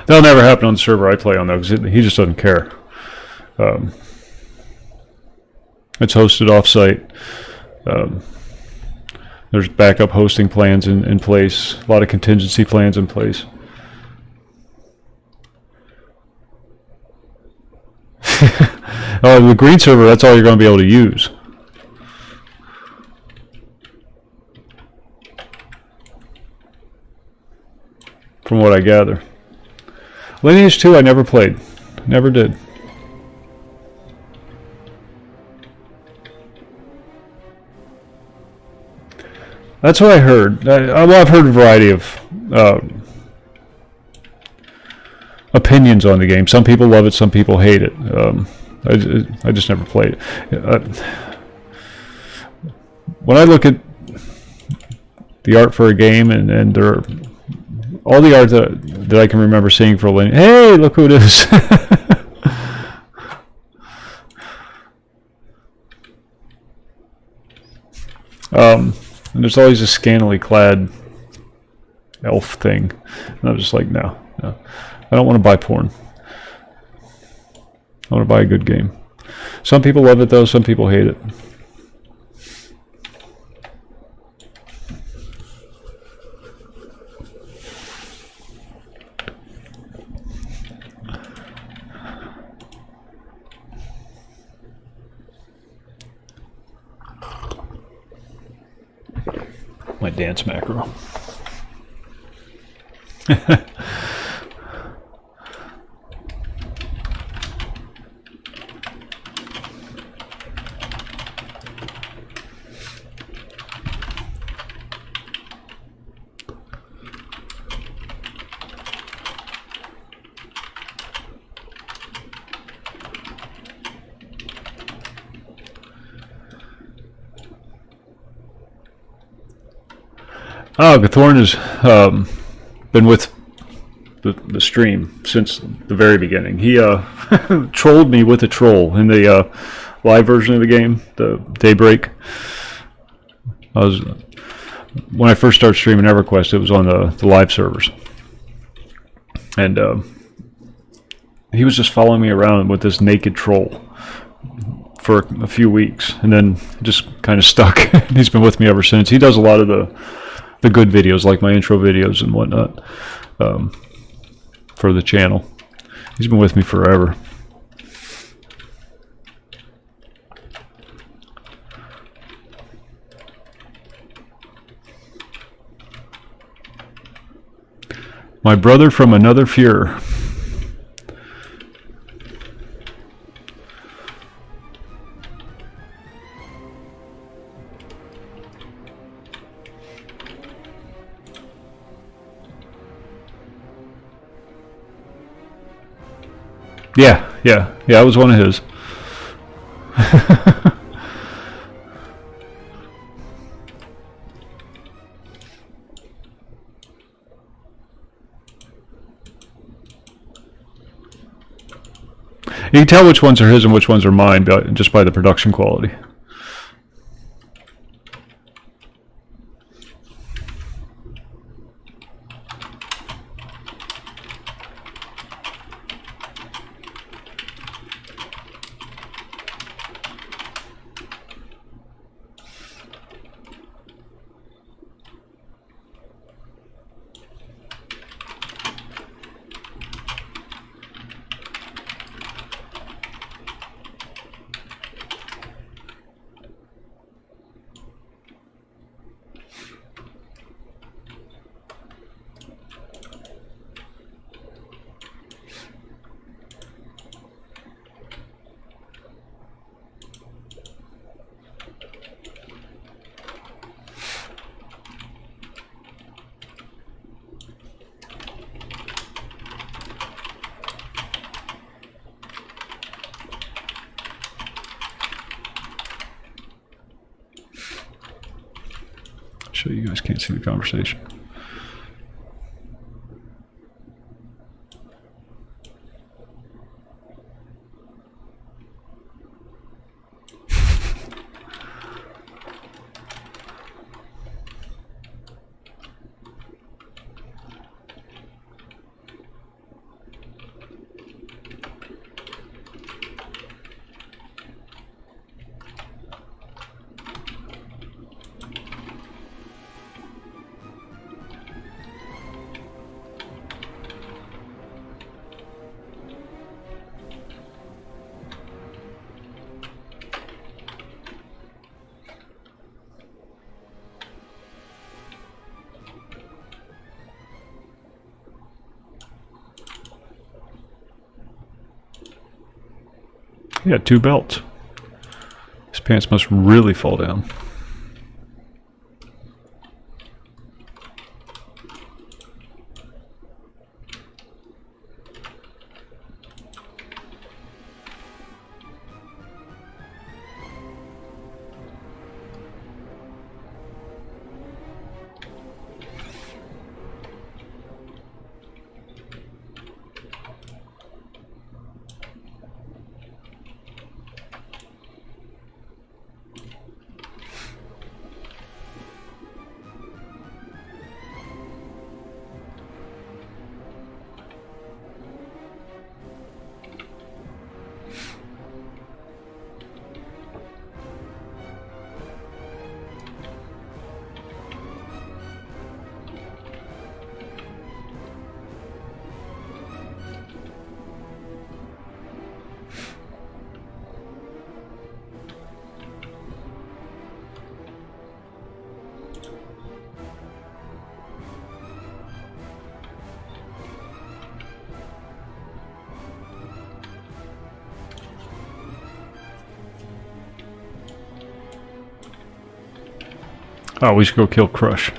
That'll never happen on the server I play on, though, because he just doesn't care. It's hosted off-site. There's backup hosting plans in place, a lot of contingency plans in place. The green server, that's all you're going to be able to use. From what I gather. Lineage 2 I never played. Never did. That's what I heard. Well, I've heard a variety of opinions on the game. Some people love it, some people hate it. I just never played it. When I look at the art for a game, and there are all the art that I can remember seeing for Lineage. Hey, look who it is! And there's always a scantily clad elf thing, and I'm just like, no. I don't want to buy porn. I want to buy a good game. Some people love it though, some people hate it. My dance macro. Oh, Gathorn has been with the stream since the very beginning. He trolled me with a troll in the live version of the game, the Daybreak. When I first started streaming EverQuest, it was on the live servers. And he was just following me around with this naked troll for a few weeks, and then just kind of stuck. He's been with me ever since. He does a lot of the good videos, like my intro videos and whatnot, for the channel. He's been with me forever. My brother from another Fuhrer. Yeah, I was one of his. You can tell which ones are his and which ones are mine just by the production quality. So you guys can't see the conversation. He had 2 belts. His pants must really fall down. Oh, we should go kill Crush.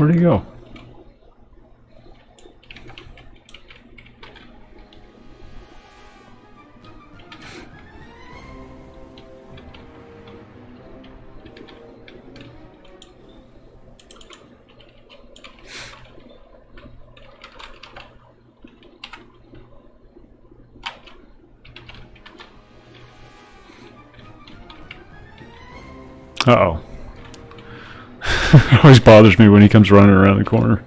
Where'd he go? Uh-oh. It always bothers me when he comes running around the corner.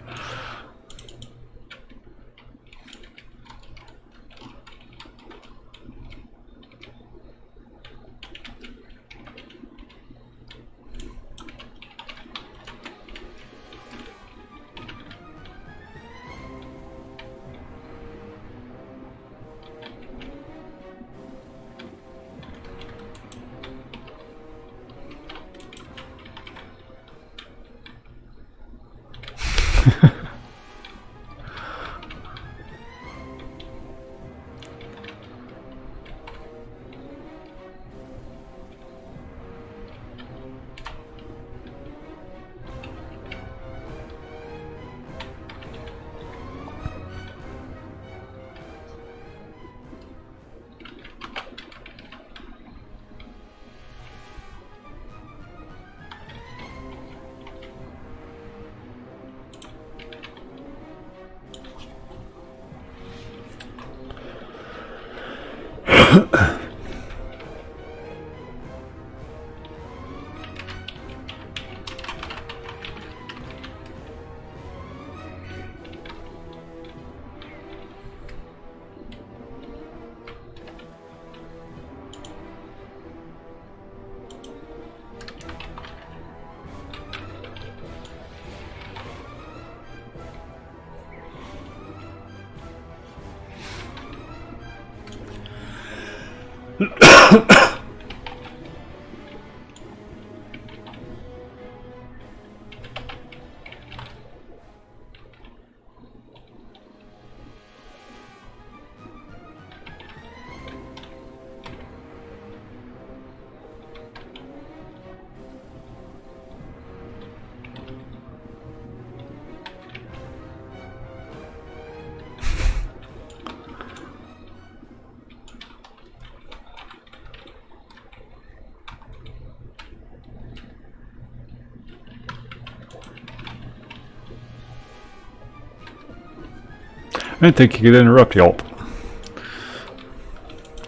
I didn't think you could interrupt Yelp.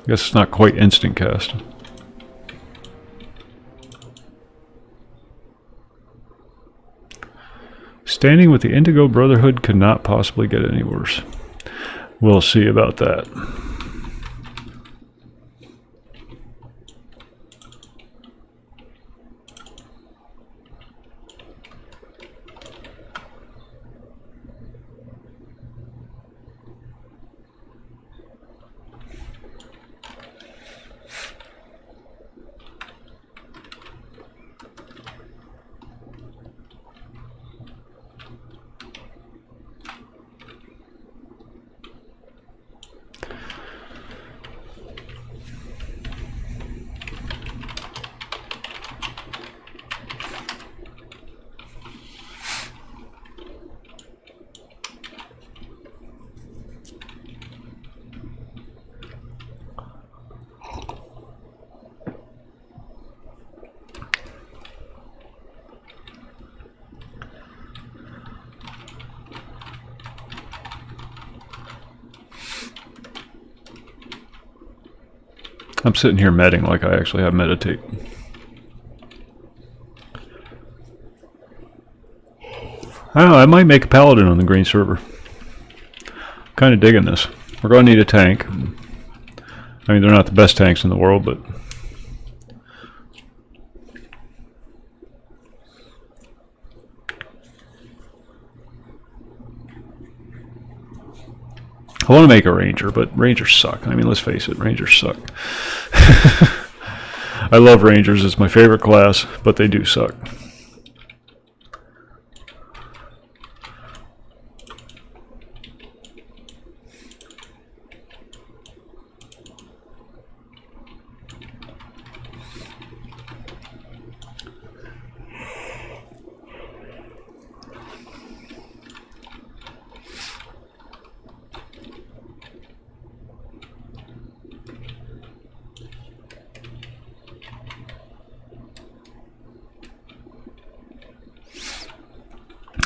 Guess it's not quite instant cast. Standing with the Indigo Brotherhood could not possibly get any worse. We'll see about that. I'm sitting here medding like I actually have meditate. I don't know, I might make a Paladin on the Green Server. Kind of digging this. We're going to need a tank. I mean, they're not the best tanks in the world, but... I want to make a ranger, but rangers suck. I mean, let's face it, rangers suck. I love rangers, it's my favorite class, but they do suck.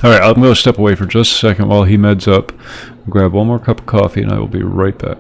Alright, I'm going to step away for just a second while he meds up. Grab one more cup of coffee and I will be right back.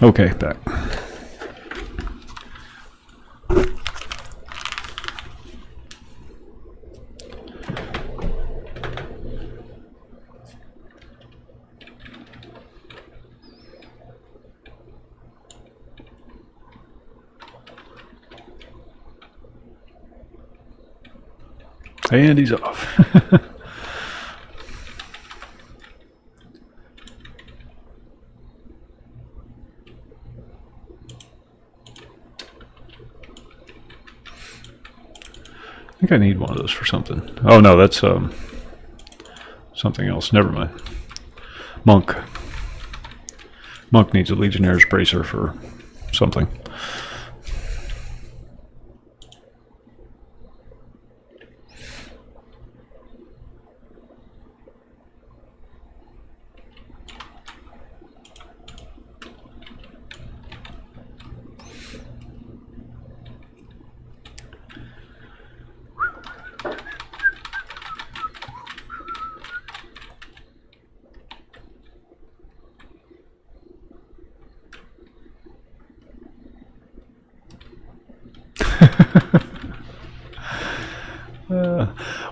Okay, back. And he's off. I think I need one of those for something. Oh no, that's something else. Never mind. Monk. Monk needs a Legionnaire's Bracer for something.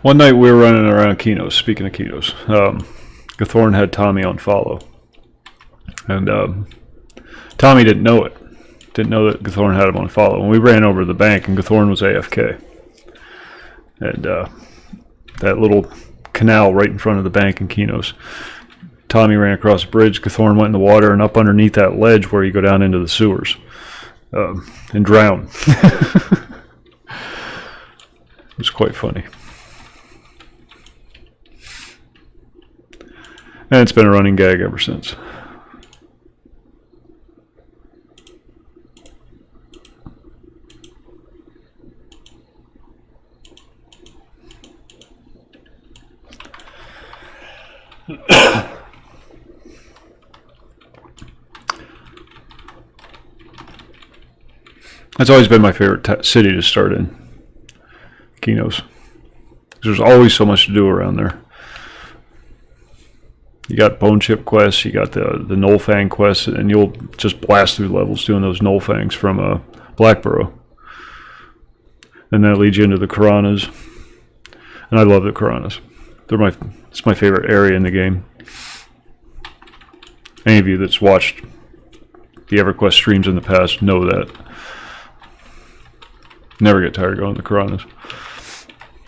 One night we were running around Kinos. Speaking of Kinos, Gathorn had Tommy on follow, and Tommy didn't know it. Didn't know that Gathorn had him on follow. And we ran over to the bank, and Gathorn was AFK. And that little canal right in front of the bank in Kinos, Tommy ran across a bridge. Gathorn went in the water and up underneath that ledge where you go down into the sewers and drowned. It was quite funny. And it's been a running gag ever since. That's always been my favorite city to start in, Kinos. There's always so much to do around there. You got Bone Chip quests, you got the Nullfang quests, and you'll just blast through levels doing those Nullfangs from Blackborough. And that leads you into the Karanas. And I love the Karanas. It's my favorite area in the game. Any of you that's watched the EverQuest streams in the past know that. Never get tired of going to the Karanas.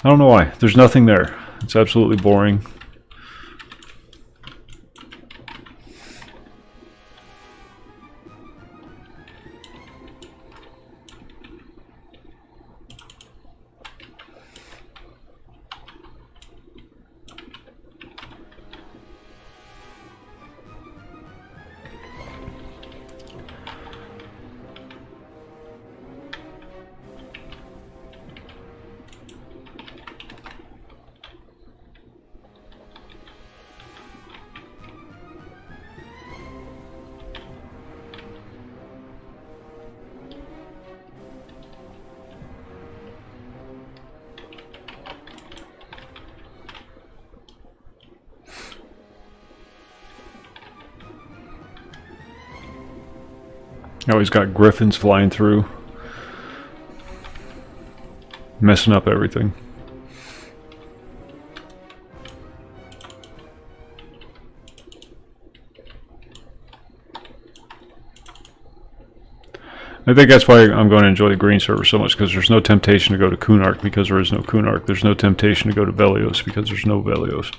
I don't know why. There's nothing there. It's absolutely boring. Oh, he's got griffins flying through. Messing up everything. I think that's why I'm going to enjoy the Green Server so much, because there's no temptation to go to Kunark because there is no Kunark. There's no temptation to go to Velios because there's no Velios.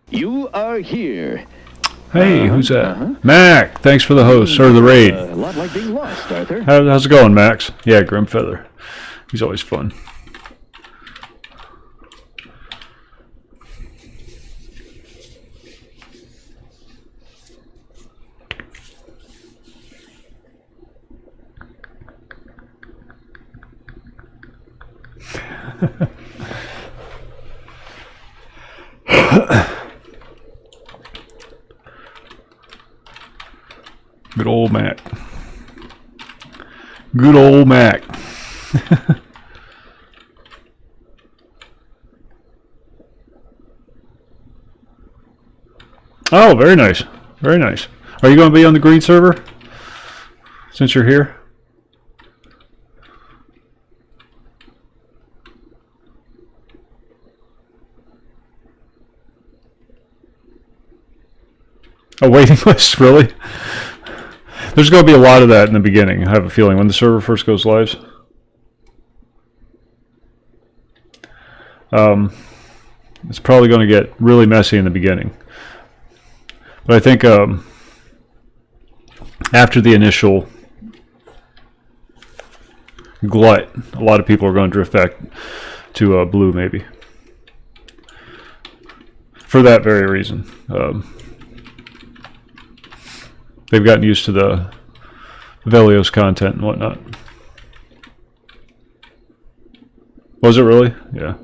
You are here. Hey, who's that? Mac, thanks for the host, or the raid. A lot like being lost, Arthur. How's it going, Max? Yeah, Grimfeather. He's always fun. Good old Mac. Good old Mac. Oh, very nice. Very nice. Are you going to be on the Green Server since you're here? A waiting list, really? There's going to be a lot of that in the beginning, I have a feeling, when the server first goes live. It's probably going to get really messy in the beginning. But I think after the initial glut, a lot of people are going to drift back to blue, maybe. For that very reason. They've gotten used to the Velios content and whatnot. Was it really? Yeah.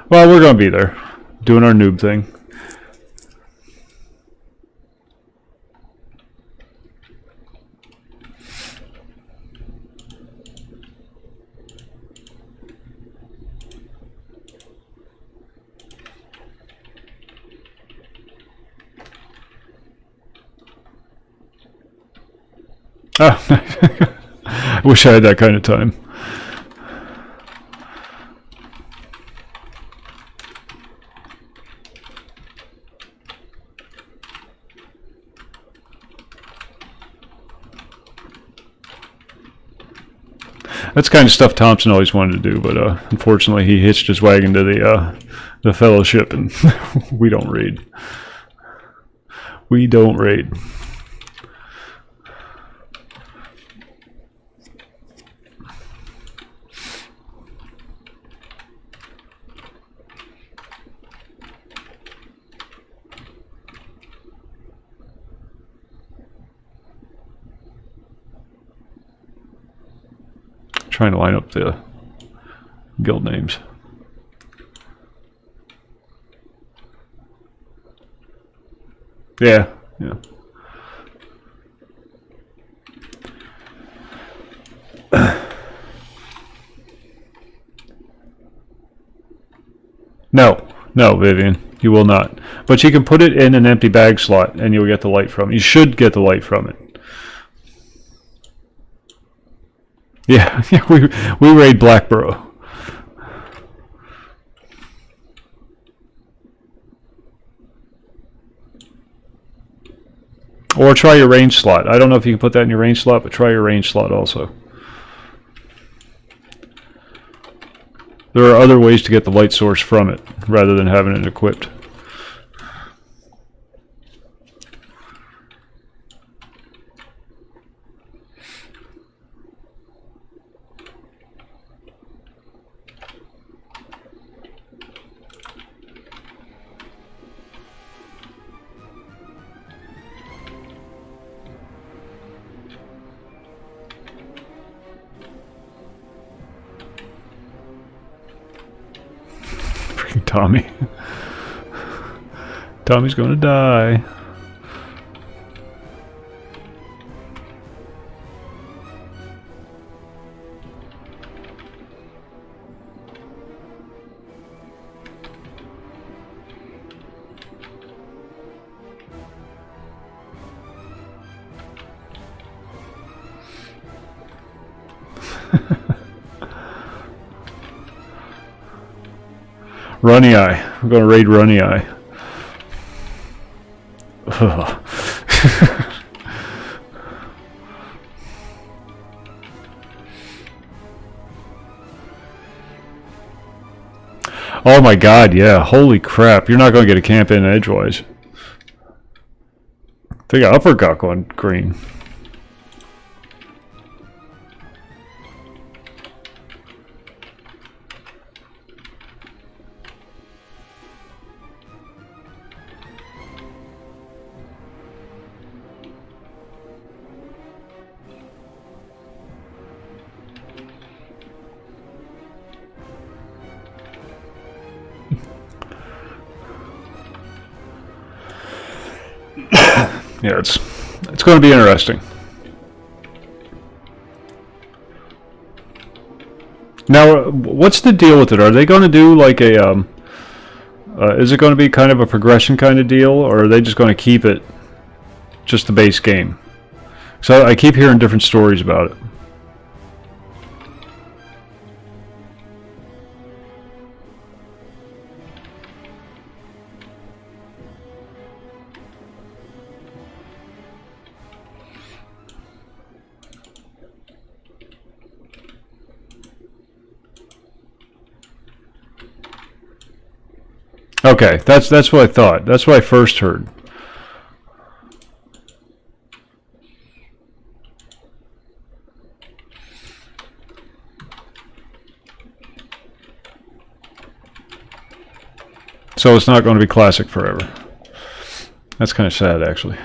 Well, we're going to be there, doing our noob thing. Oh, I wish I had that kind of time. That's the kind of stuff Thompson always wanted to do, but unfortunately he hitched his wagon to the fellowship, and we don't raid. We don't raid. Trying to line up the guild names. Yeah, yeah. No, Vivian, you will not. But you can put it in an empty bag slot and you'll get the light from it. You should get the light from it. Yeah, we raid Blackborough. Or try your range slot. I don't know if you can put that in your range slot, but try your range slot also. There are other ways to get the light source from it, rather than having it equipped. Tommy. Tommy's gonna die. Runny Eye. I'm going to raid Runny Eye. Oh my god, yeah. Holy crap. You're not going to get a camp in edgewise. They got uppercut on green. Yeah, it's going to be interesting. Now, what's the deal with it? Are they going to do like a is it going to be kind of a progression kind of deal, or are they just going to keep it just the base game? So I keep hearing different stories about it. Okay, that's what I thought. That's what I first heard. So it's not going to be classic forever. That's kind of sad, actually.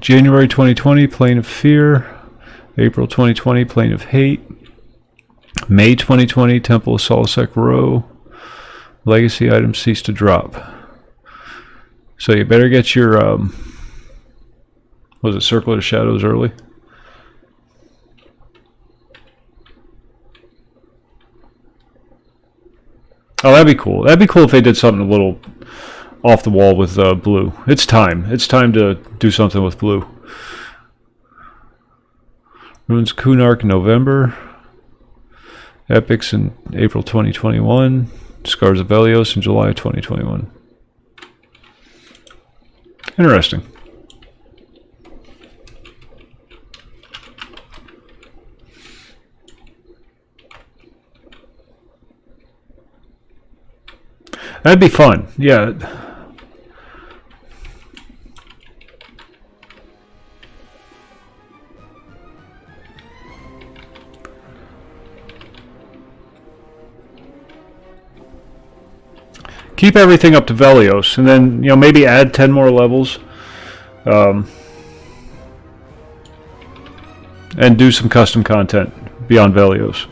January 2020, Plane of Fear. April 2020, Plane of Hate. May 2020, Temple of Solasek Row. Legacy items cease to drop. So you better get your, was it Circle of the Shadows early? Oh, that'd be cool. That'd be cool if they did something a little off the wall with blue. It's time. It's time to do something with blue. Runes Kunark in November. Epics in April 2021. Scars of Velios in July 2021. Interesting. That'd be fun. Yeah. Keep everything up to Velios, and then maybe add 10 more levels, and do some custom content beyond Velios.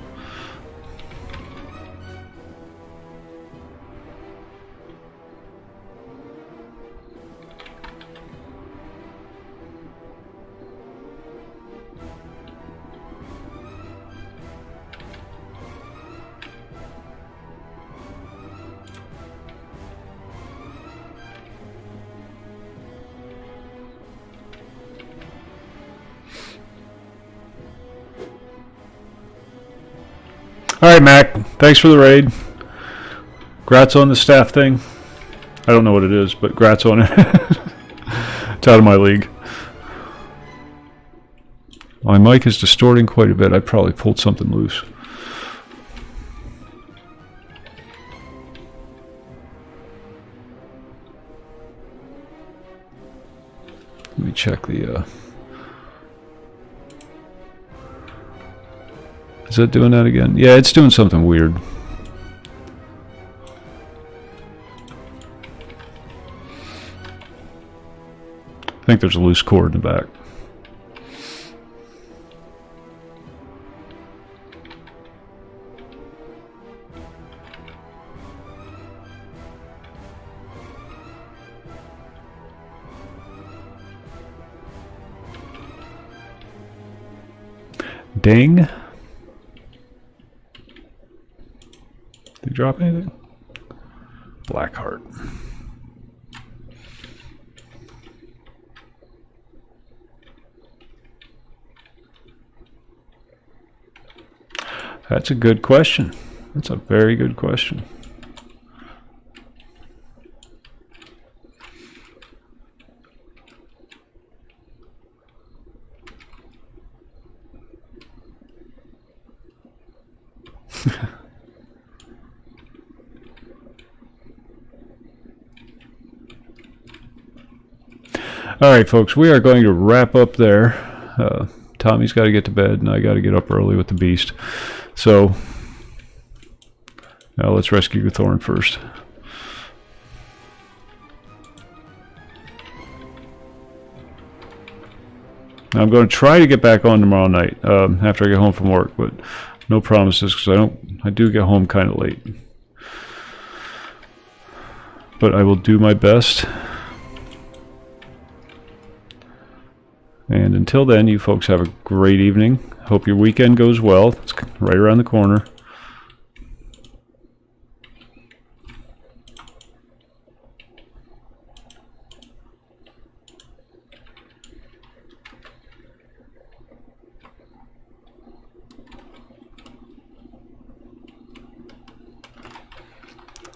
Alright, Mac. Thanks for the raid. Grats on the staff thing. I don't know what it is, but grats on it. It's out of my league. My mic is distorting quite a bit. I probably pulled something loose. Let me check the... Is that doing that again? Yeah, it's doing something weird. I think there's a loose cord in the back. Ding. Did you drop anything? Blackheart. That's a good question. That's a very good question. All right, folks, we are going to wrap up there. Tommy's got to get to bed, and I got to get up early with the beast. So, now let's rescue Gathorn first. I'm going to try to get back on tomorrow night after I get home from work, but no promises because I do get home kind of late. But I will do my best. And until then, you folks have a great evening. Hope your weekend goes well. It's right around the corner.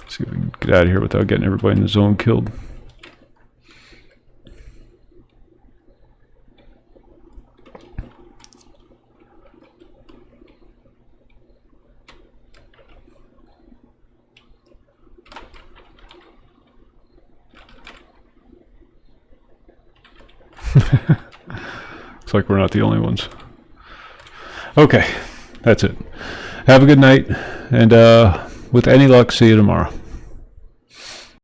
See if we can get out of here without getting everybody in the zone killed. Looks like we're not the only ones. Okay, that's it. Have a good night, and with any luck, see you tomorrow.